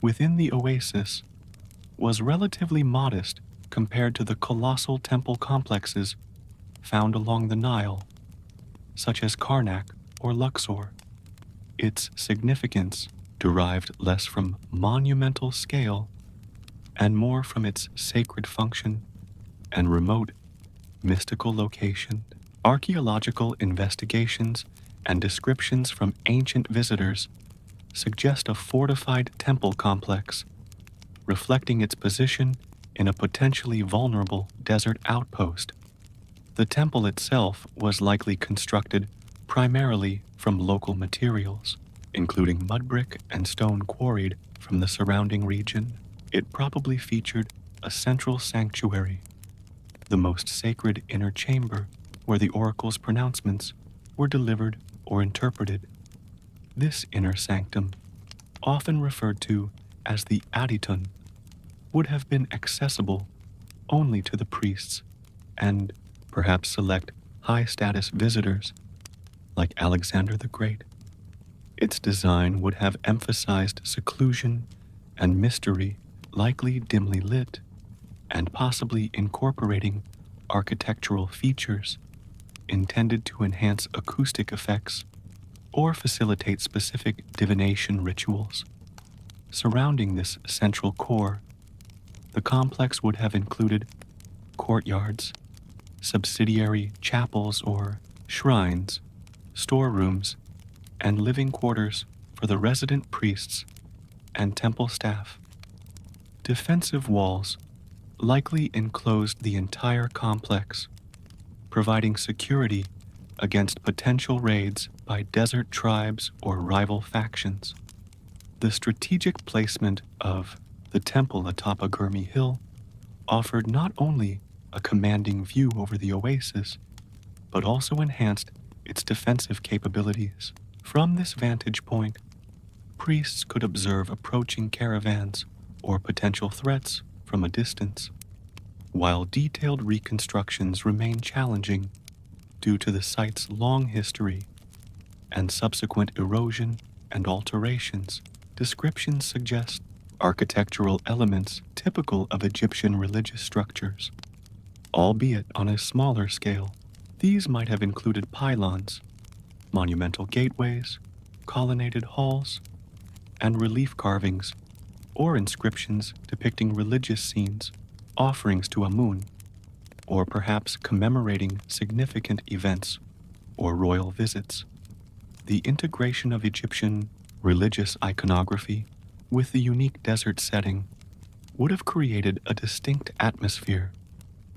within the oasis, was relatively modest compared to the colossal temple complexes found along the Nile, such as Karnak or Luxor. Its significance derived less from monumental scale and more from its sacred function and remote mystical location. Archaeological investigations and descriptions from ancient visitors suggest a fortified temple complex, reflecting its position in a potentially vulnerable desert outpost. The temple itself was likely constructed primarily from local materials, including mud brick and stone quarried from the surrounding region. It probably featured a central sanctuary, the most sacred inner chamber where the oracle's pronouncements were delivered or interpreted. This inner sanctum, often referred to as the Aditun, would have been accessible only to the priests and perhaps select high-status visitors like Alexander the Great. Its design would have emphasized seclusion and mystery, likely dimly lit, and possibly incorporating architectural features intended to enhance acoustic effects or facilitate specific divination rituals. Surrounding this central core, the complex would have included courtyards, subsidiary chapels or shrines, storerooms, and living quarters for the resident priests and temple staff. Defensive walls likely enclosed the entire complex, providing security against potential raids by desert tribes or rival factions. The strategic placement of the temple atop Aghormi Hill offered not only a commanding view over the oasis, but also enhanced its defensive capabilities. From this vantage point, priests could observe approaching caravans or potential threats from a distance. While detailed reconstructions remain challenging due to the site's long history and subsequent erosion and alterations, descriptions suggest architectural elements typical of Egyptian religious structures, albeit on a smaller scale. These might have included pylons, monumental gateways, colonnaded halls, and relief carvings or inscriptions depicting religious scenes, offerings to Amun, or perhaps commemorating significant events or royal visits. The integration of Egyptian religious iconography with the unique desert setting would have created a distinct atmosphere,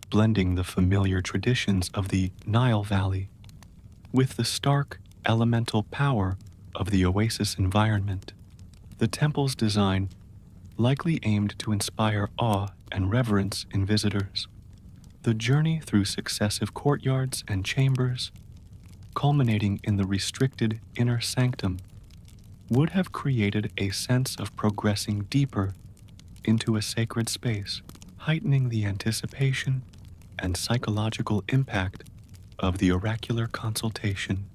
blending the familiar traditions of the Nile Valley with the stark elemental power of the oasis environment. The temple's design likely aimed to inspire awe and reverence in visitors. The journey through successive courtyards and chambers, culminating in the restricted inner sanctum, would have created a sense of progressing deeper into a sacred space, heightening the anticipation and psychological impact of the oracular consultation.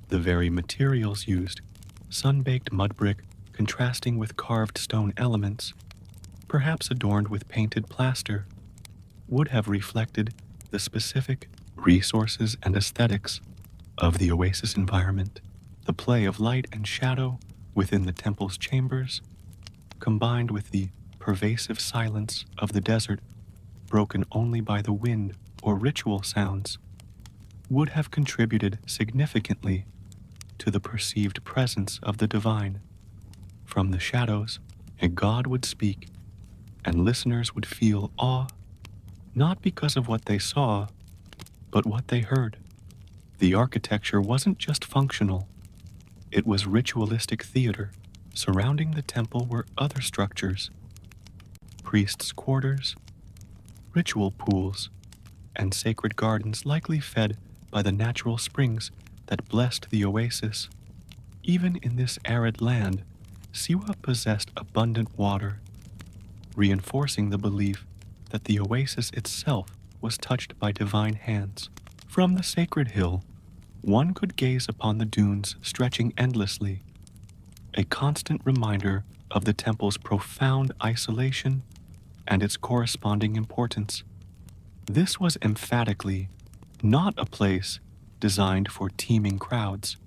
The very materials used, sun-baked mud brick contrasting with carved stone elements, perhaps adorned with painted plaster, would have reflected the specific resources and aesthetics of the oasis environment. The play of light and shadow within the temple's chambers, combined with the pervasive silence of the desert, broken only by the wind or ritual sounds, would have contributed significantly to the perceived presence of the divine. From the shadows, a god would speak, and listeners would feel awe, not because of what they saw, but what they heard. The architecture wasn't just functional, it was ritualistic theater. Surrounding the temple were other structures, priests' quarters, ritual pools, and sacred gardens likely fed by the natural springs that blessed the oasis. Even in this arid land, Siwa possessed abundant water, reinforcing the belief that the oasis itself was touched by divine hands. From the sacred hill, one could gaze upon the dunes stretching endlessly, a constant reminder of the temple's profound isolation and its corresponding importance. This was emphatically not a place designed for teeming crowds.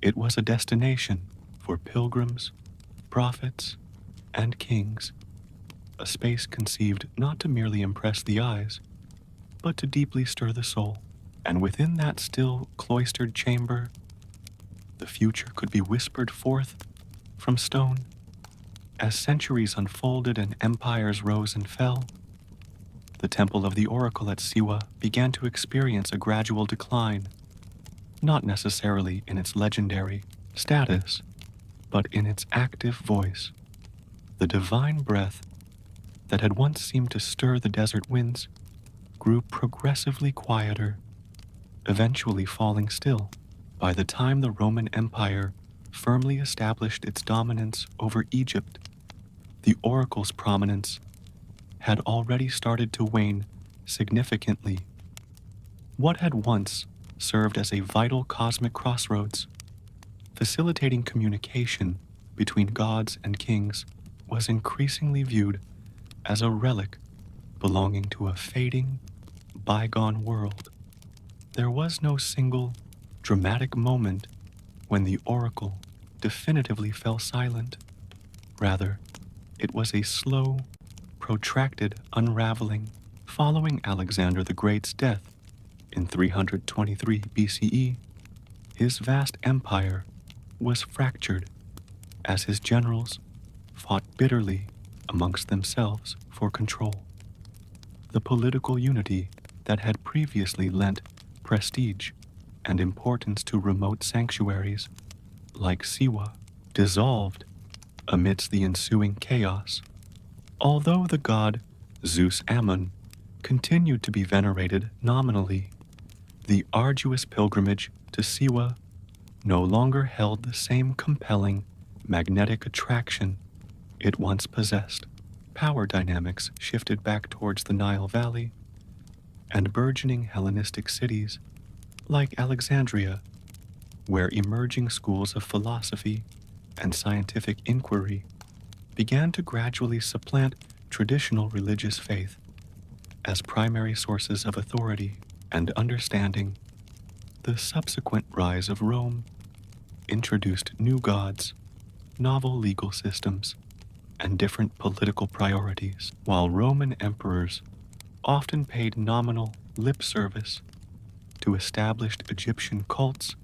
It was a destination for pilgrims, prophets, and kings, a space conceived not to merely impress the eyes, but to deeply stir the soul. And within that still, cloistered chamber, the future could be whispered forth from stone. As centuries unfolded and empires rose and fell, the temple of the oracle at Siwa began to experience a gradual decline, not necessarily in its legendary status, but in its active voice. The divine breath that had once seemed to stir the desert winds grew progressively quieter, eventually falling still. By the time the Roman Empire firmly established its dominance over Egypt, the oracle's prominence had already started to wane significantly. What had once served as a vital cosmic crossroads, facilitating communication between gods and kings, was increasingly viewed as a relic belonging to a fading, bygone world. There was no single, dramatic moment when the oracle definitively fell silent. Rather, it was a slow, protracted unraveling. Following Alexander the Great's death in 323 BCE, his vast empire was fractured as his generals fought bitterly amongst themselves for control. The political unity that had previously lent prestige and importance to remote sanctuaries like Siwa dissolved amidst the ensuing chaos. Although the god Zeus Ammon continued to be venerated nominally, the arduous pilgrimage to Siwa no longer held the same compelling magnetic attraction it once possessed. Power dynamics shifted back towards the Nile Valley, and burgeoning Hellenistic cities like Alexandria, where emerging schools of philosophy and scientific inquiry began to gradually supplant traditional religious faith as primary sources of authority and understanding. The subsequent rise of Rome introduced new gods, novel legal systems, and different political priorities, while Roman emperors often paid nominal lip service to established Egyptian cults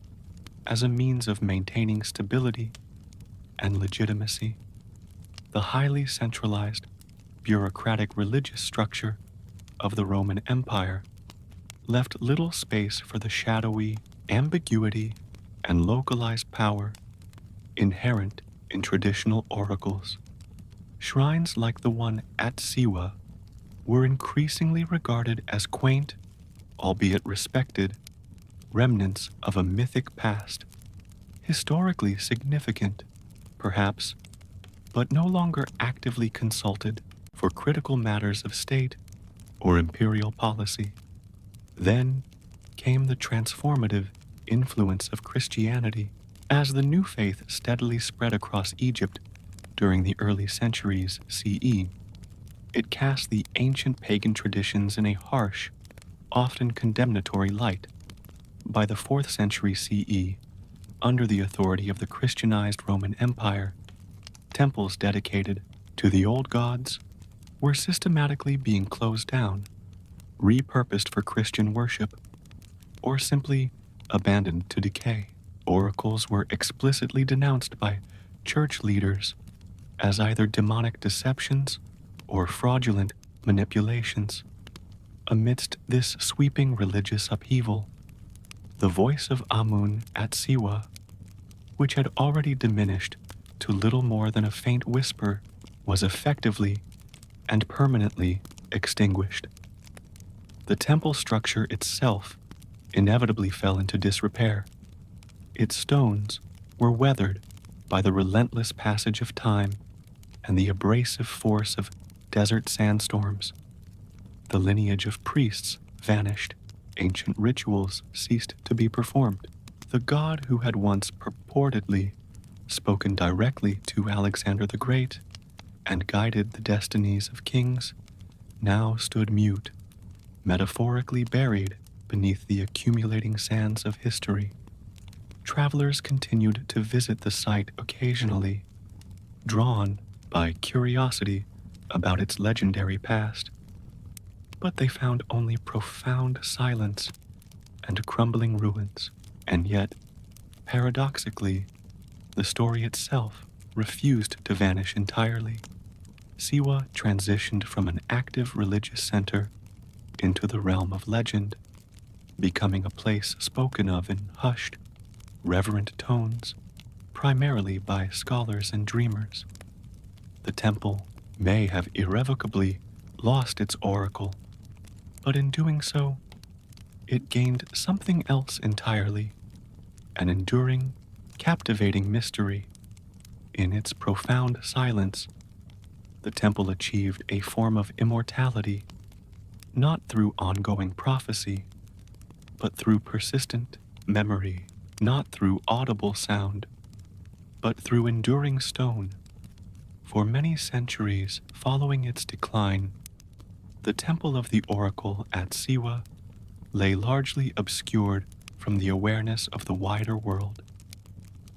as a means of maintaining stability and legitimacy. The highly centralized, bureaucratic religious structure of the Roman Empire left little space for the shadowy ambiguity and localized power inherent in traditional oracles. Shrines like the one at Siwa were increasingly regarded as quaint, albeit respected, remnants of a mythic past, historically significant, perhaps, but no longer actively consulted for critical matters of state or imperial policy. Then came the transformative influence of Christianity. As the new faith steadily spread across Egypt during the early centuries CE, it cast the ancient pagan traditions in a harsh, often condemnatory light. By the 4th century CE, under the authority of the Christianized Roman Empire, temples dedicated to the old gods were systematically being closed down, repurposed for Christian worship, or simply abandoned to decay. Oracles were explicitly denounced by church leaders as either demonic deceptions or fraudulent manipulations. Amidst this sweeping religious upheaval, the voice of Amun at Siwa, which had already diminished to little more than a faint whisper, was effectively and permanently extinguished. The temple structure itself inevitably fell into disrepair. Its stones were weathered by the relentless passage of time and the abrasive force of desert sandstorms. The lineage of priests vanished. Ancient rituals ceased to be performed. The god who had once purportedly spoken directly to Alexander the Great and guided the destinies of kings now stood mute, metaphorically buried beneath the accumulating sands of history. Travelers continued to visit the site occasionally, drawn by curiosity about its legendary past, but they found only profound silence and crumbling ruins. And yet, paradoxically, the story itself refused to vanish entirely. Siwa transitioned from an active religious center into the realm of legend, becoming a place spoken of in hushed, reverent tones, primarily by scholars and dreamers. The temple may have irrevocably lost its oracle, but in doing so, it gained something else entirely, an enduring, captivating mystery. In its profound silence, the temple achieved a form of immortality, not through ongoing prophecy, but through persistent memory, not through audible sound, but through enduring stone. For many centuries following its decline, the temple of the oracle at Siwa lay largely obscured from the awareness of the wider world,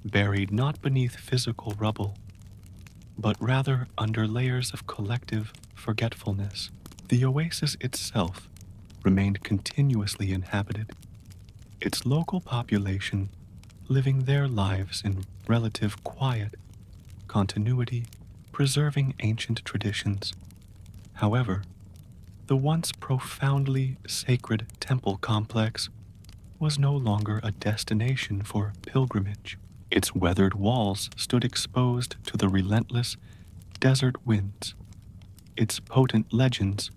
buried not beneath physical rubble, but rather under layers of collective forgetfulness. The oasis itself remained continuously inhabited, its local population living their lives in relative quiet, continuity, preserving ancient traditions. However, the once profoundly sacred temple complex was no longer a destination for pilgrimage. Its weathered walls stood exposed to the relentless desert winds. Its potent legends,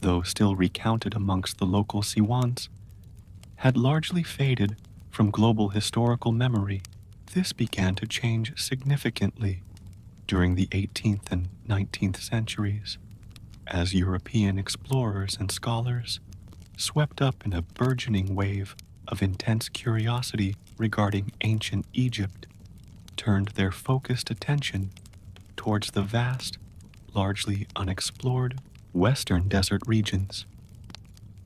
though still recounted amongst the local Siwans, had largely faded from global historical memory. This began to change significantly during the 18th and 19th centuries, as European explorers and scholars swept up in a burgeoning wave of intense curiosity regarding ancient Egypt, turned their focused attention towards the vast, largely unexplored western desert regions.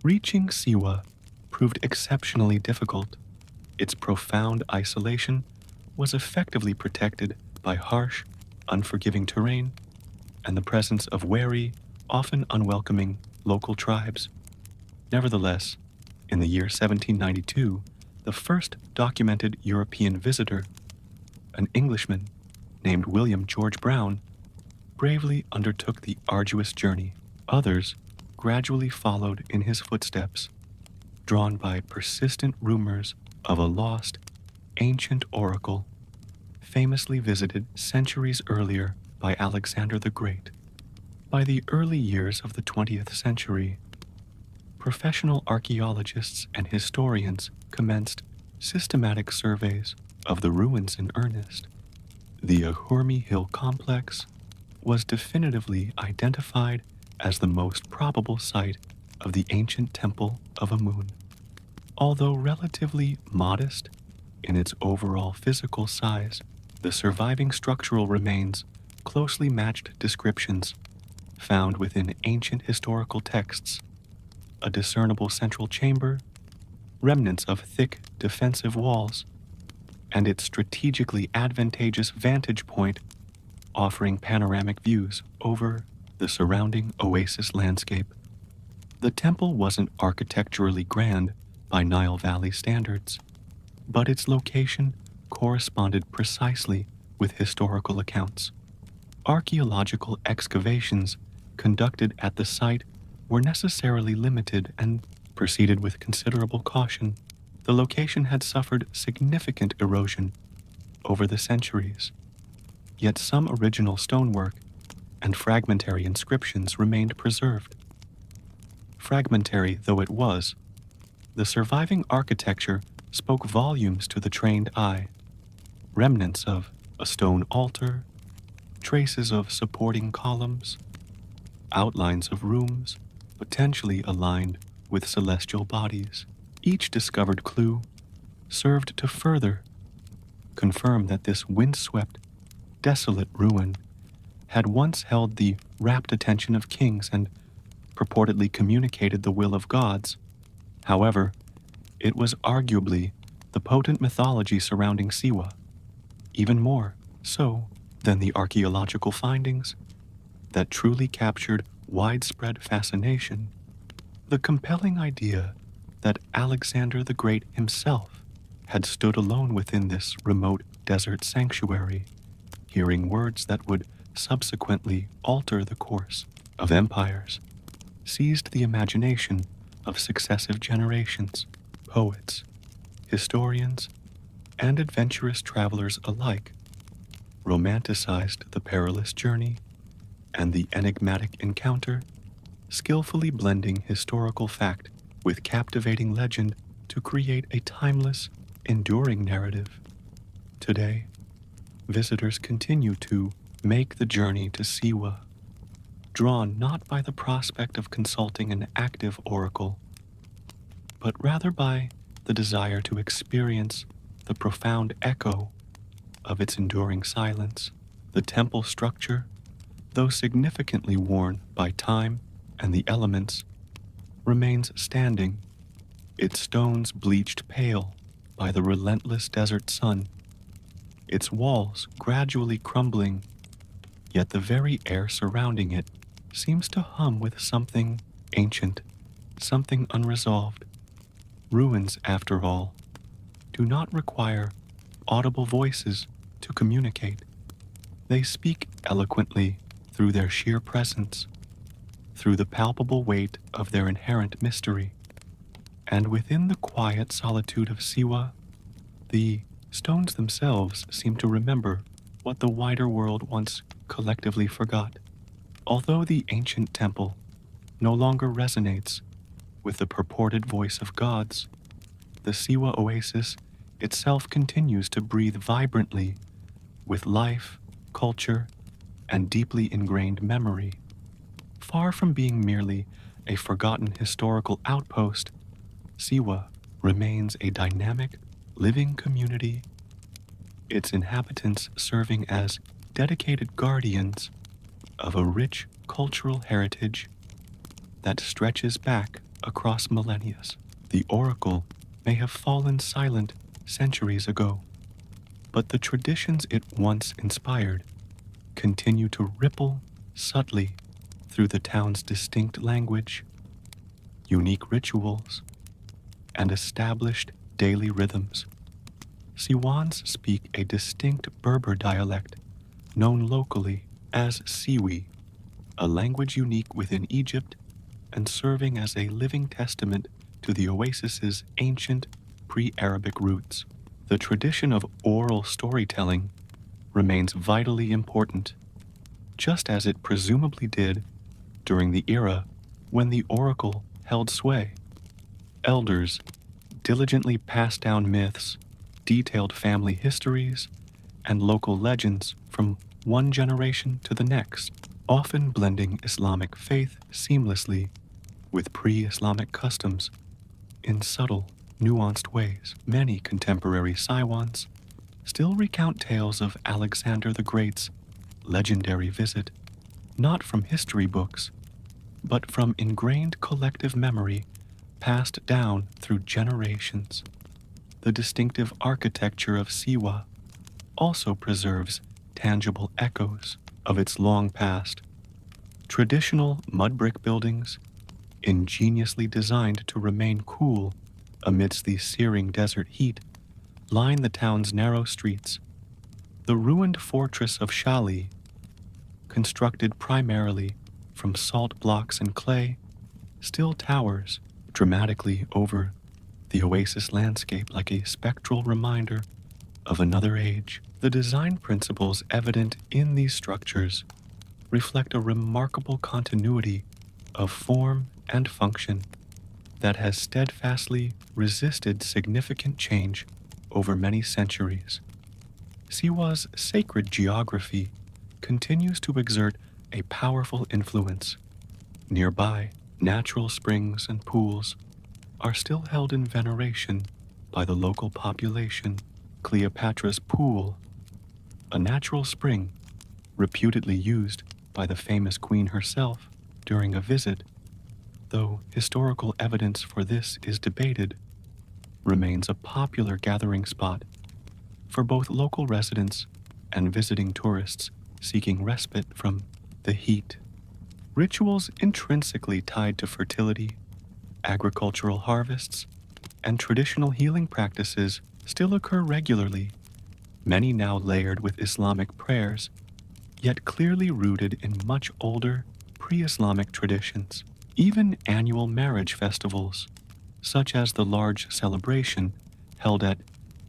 Reaching Siwa proved exceptionally difficult. Its profound isolation was effectively protected by harsh, unforgiving terrain and the presence of wary, often unwelcoming local tribes. Nevertheless, in the year 1792, the first documented European visitor, an Englishman named William George Brown, bravely undertook the arduous journey. Others gradually followed in his footsteps, drawn by persistent rumors of a lost, ancient oracle, famously visited centuries earlier by Alexander the Great. By the early years of the 20th century, professional archaeologists and historians commenced systematic surveys of the ruins in earnest. The Ahurmi Hill complex was definitively identified as the most probable site of the ancient temple of Amun. Although relatively modest in its overall physical size, the surviving structural remains closely matched descriptions found within ancient historical texts: a discernible central chamber, remnants of thick defensive walls, and its strategically advantageous vantage point offering panoramic views over the surrounding oasis landscape. The temple wasn't architecturally grand by Nile Valley standards, but its location corresponded precisely with historical accounts. Archaeological excavations conducted at the site were necessarily limited and proceeded with considerable caution. The location had suffered significant erosion over the centuries, yet some original stonework and fragmentary inscriptions remained preserved. Fragmentary though it was, the surviving architecture spoke volumes to the trained eye. Remnants of a stone altar, traces of supporting columns, outlines of rooms potentially aligned with celestial bodies. Each discovered clue served to further confirm that this windswept, desolate ruin had once held the rapt attention of kings and purportedly communicated the will of gods. However, it was arguably the potent mythology surrounding Siwa, even more so than the archaeological findings, that truly captured widespread fascination. The compelling idea that Alexander the Great himself had stood alone within this remote desert sanctuary, hearing words that would subsequently alter the course of empires, seized the imagination of successive generations, poets, historians, and adventurous travelers alike, romanticized the perilous journey and the enigmatic encounter, skillfully blending historical fact with captivating legend to create a timeless, enduring narrative. Today, visitors continue to make the journey to Siwa, drawn not by the prospect of consulting an active oracle, but rather by the desire to experience the profound echo of its enduring silence. The temple structure, though significantly worn by time and the elements, remains standing, its stones bleached pale by the relentless desert sun, its walls gradually crumbling, yet the very air surrounding it seems to hum with something ancient, something unresolved. Ruins, after all, do not require audible voices to communicate. They speak eloquently through their sheer presence, through the palpable weight of their inherent mystery. And within the quiet solitude of Siwa, the stones themselves seem to remember what the wider world once collectively forgot. Although the ancient temple no longer resonates with the purported voice of gods, the Siwa oasis itself continues to breathe vibrantly with life, culture, and deeply ingrained memory. Far from being merely a forgotten historical outpost, Siwa remains a dynamic, living community, its inhabitants serving as dedicated guardians of a rich cultural heritage that stretches back across millennia. The oracle may have fallen silent centuries ago, but the traditions it once inspired continue to ripple subtly through the town's distinct language, unique rituals, and established daily rhythms. Siwans speak a distinct Berber dialect known locally as Siwi, a language unique within Egypt and serving as a living testament to the oasis's ancient pre-Arabic roots. The tradition of oral storytelling remains vitally important, just as it presumably did during the era when the oracle held sway. Elders diligently passed down myths, detailed family histories, and local legends from one generation to the next, often blending Islamic faith seamlessly with pre-Islamic customs in subtle, nuanced ways. Many contemporary Siwans still recount tales of Alexander the Great's legendary visit, not from history books, but from ingrained collective memory passed down through generations. The distinctive architecture of Siwa also preserves tangible echoes of its long past. Traditional mud brick buildings, ingeniously designed to remain cool amidst the searing desert heat, line the town's narrow streets. The ruined fortress of Shali, constructed primarily from salt blocks and clay, still towers dramatically over the oasis landscape like a spectral reminder of another age. The design principles evident in these structures reflect a remarkable continuity of form and function that has steadfastly resisted significant change over many centuries. Siwa's sacred geography continues to exert a powerful influence. Nearby, natural springs and pools are still held in veneration by the local population. Cleopatra's Pool, a natural spring reputedly used by the famous queen herself during a visit, though historical evidence for this is debated, remains a popular gathering spot for both local residents and visiting tourists seeking respite from the heat. Rituals intrinsically tied to fertility, agricultural harvests, and traditional healing practices still occur regularly, many now layered with Islamic prayers, yet clearly rooted in much older, pre-Islamic traditions. Even annual marriage festivals, such as the large celebration held at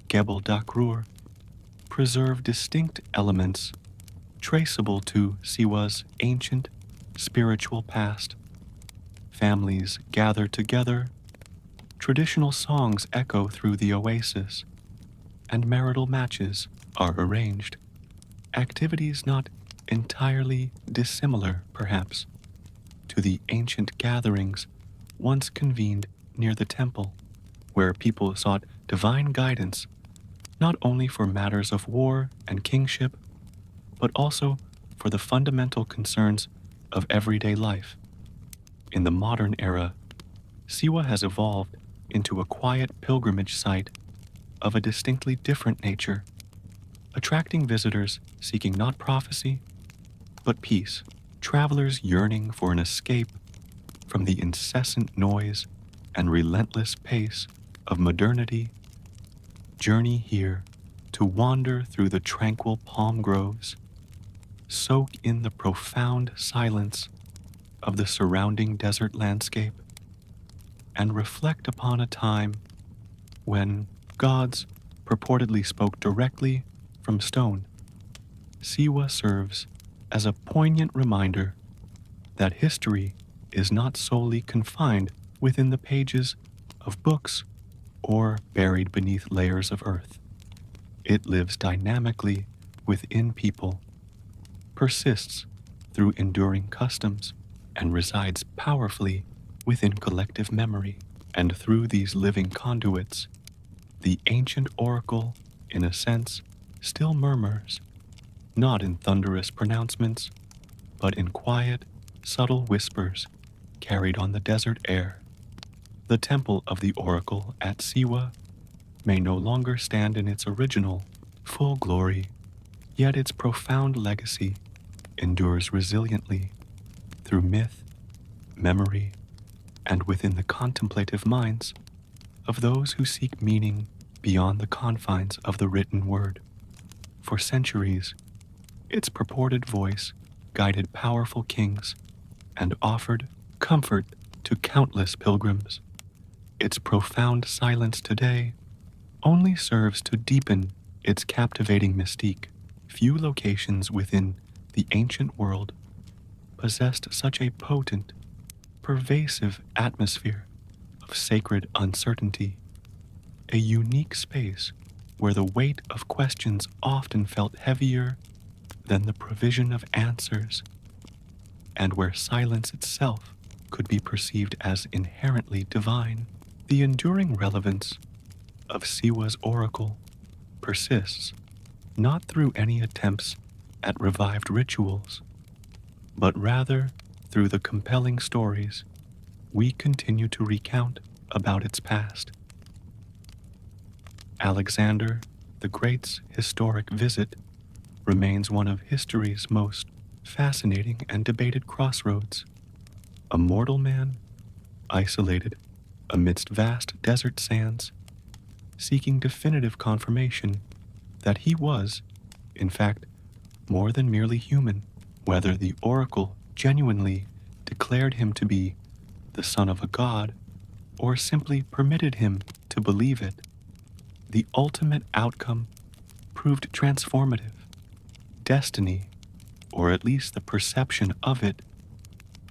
Gebel Dakrur, preserve distinct elements traceable to Siwa's ancient spiritual past. Families gather together, traditional songs echo through the oasis, and marital matches are arranged. Activities not entirely dissimilar, perhaps, to the ancient gatherings once convened near the temple, where people sought divine guidance not only for matters of war and kingship, but also for the fundamental concerns of everyday life. In the modern era, Siwa has evolved into a quiet pilgrimage site of a distinctly different nature, attracting visitors seeking not prophecy, but peace, travelers yearning for an escape from the incessant noise and relentless pace of modernity. Journey here to wander through the tranquil palm groves, soak in the profound silence of the surrounding desert landscape, and reflect upon a time when gods purportedly spoke directly from stone. Siwa serves as a poignant reminder that history is not solely confined within the pages of books or buried beneath layers of earth. It lives dynamically within people, persists through enduring customs, and resides powerfully within collective memory. And through these living conduits, the ancient oracle, in a sense, still murmurs, not in thunderous pronouncements, but in quiet, subtle whispers carried on the desert air. The temple of the oracle at Siwa may no longer stand in its original, full glory, yet its profound legacy endures resiliently through myth, memory, and within the contemplative minds of those who seek meaning beyond the confines of the written word. For centuries, its purported voice guided powerful kings and offered comfort to countless pilgrims. Its profound silence today only serves to deepen its captivating mystique. Few locations within the ancient world possessed such a potent, pervasive atmosphere of sacred uncertainty, a unique space where the weight of questions often felt heavier than the provision of answers, and where silence itself could be perceived as inherently divine. The enduring relevance of Siwa's oracle persists not through any attempts at revived rituals, but rather through the compelling stories we continue to recount about its past. Alexander the Great's historic visit remains one of history's most fascinating and debated crossroads. A mortal man, isolated amidst vast desert sands, seeking definitive confirmation that he was, in fact, more than merely human. Whether the oracle genuinely declared him to be the son of a god or simply permitted him to believe it, the ultimate outcome proved transformative. Destiny, or at least the perception of it,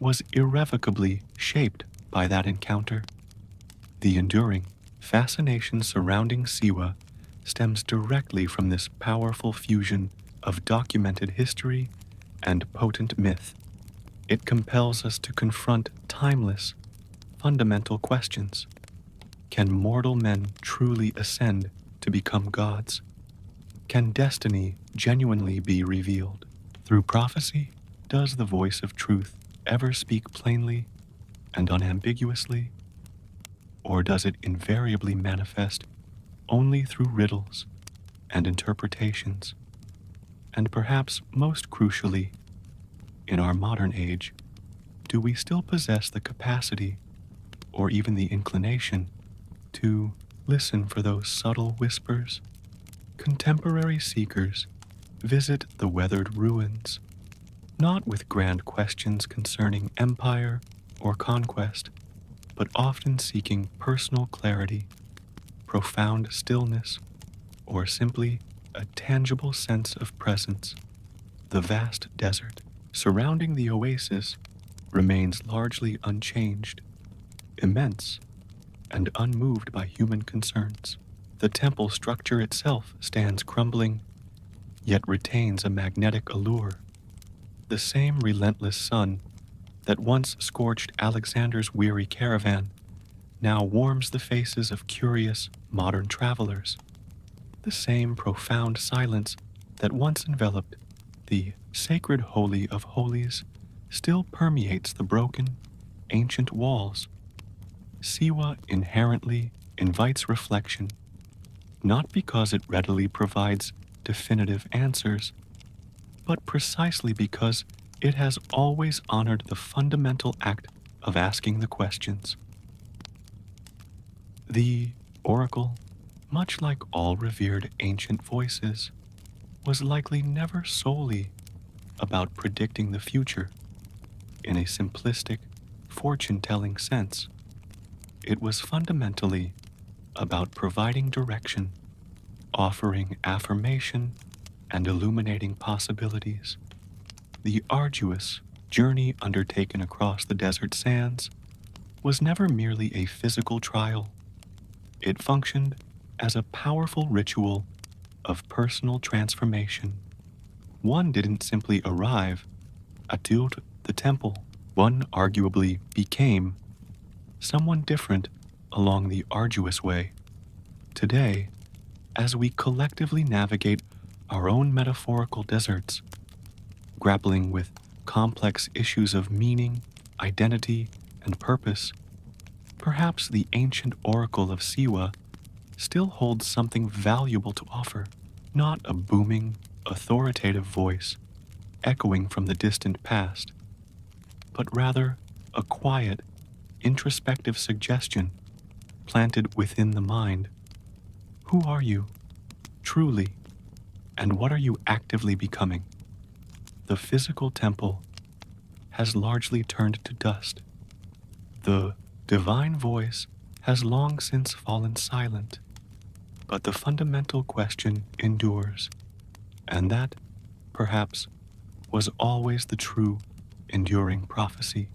was irrevocably shaped by that encounter. The enduring fascination surrounding Siwa stems directly from this powerful fusion of documented history and potent myth. It compels us to confront timeless, fundamental questions. Can mortal men truly ascend to become gods? Can destiny genuinely be revealed? Through prophecy, does the voice of truth ever speak plainly and unambiguously? Or does it invariably manifest only through riddles and interpretations? And perhaps most crucially, in our modern age, do we still possess the capacity or even the inclination to listen for those subtle whispers? Contemporary seekers visit the weathered ruins, not with grand questions concerning empire or conquest, but often seeking personal clarity, profound stillness, or simply a tangible sense of presence. The vast desert surrounding the oasis remains largely unchanged, immense, and unmoved by human concerns. The temple structure itself stands crumbling, yet retains a magnetic allure. The same relentless sun that once scorched Alexander's weary caravan now warms the faces of curious modern travelers. The same profound silence that once enveloped the sacred Holy of Holies still permeates the broken, ancient walls. Siwa inherently invites reflection, not because it readily provides definitive answers, but precisely because it has always honored the fundamental act of asking the questions. The oracle, much like all revered ancient voices, was likely never solely about predicting the future in a simplistic, fortune-telling sense. It was fundamentally about providing direction, offering affirmation, and illuminating possibilities. The arduous journey undertaken across the desert sands was never merely a physical trial. It functioned as a powerful ritual of personal transformation. One didn't simply arrive at the temple. One arguably became someone different along the arduous way. Today, as we collectively navigate our own metaphorical deserts, grappling with complex issues of meaning, identity, and purpose, perhaps the ancient oracle of Siwa still holds something valuable to offer, not a booming, authoritative voice echoing from the distant past, but rather a quiet, introspective suggestion planted within the mind. Who are you, truly, and what are you actively becoming? The physical temple has largely turned to dust. The divine voice has long since fallen silent, But the fundamental question endures, and that, perhaps, was always the true, enduring prophecy.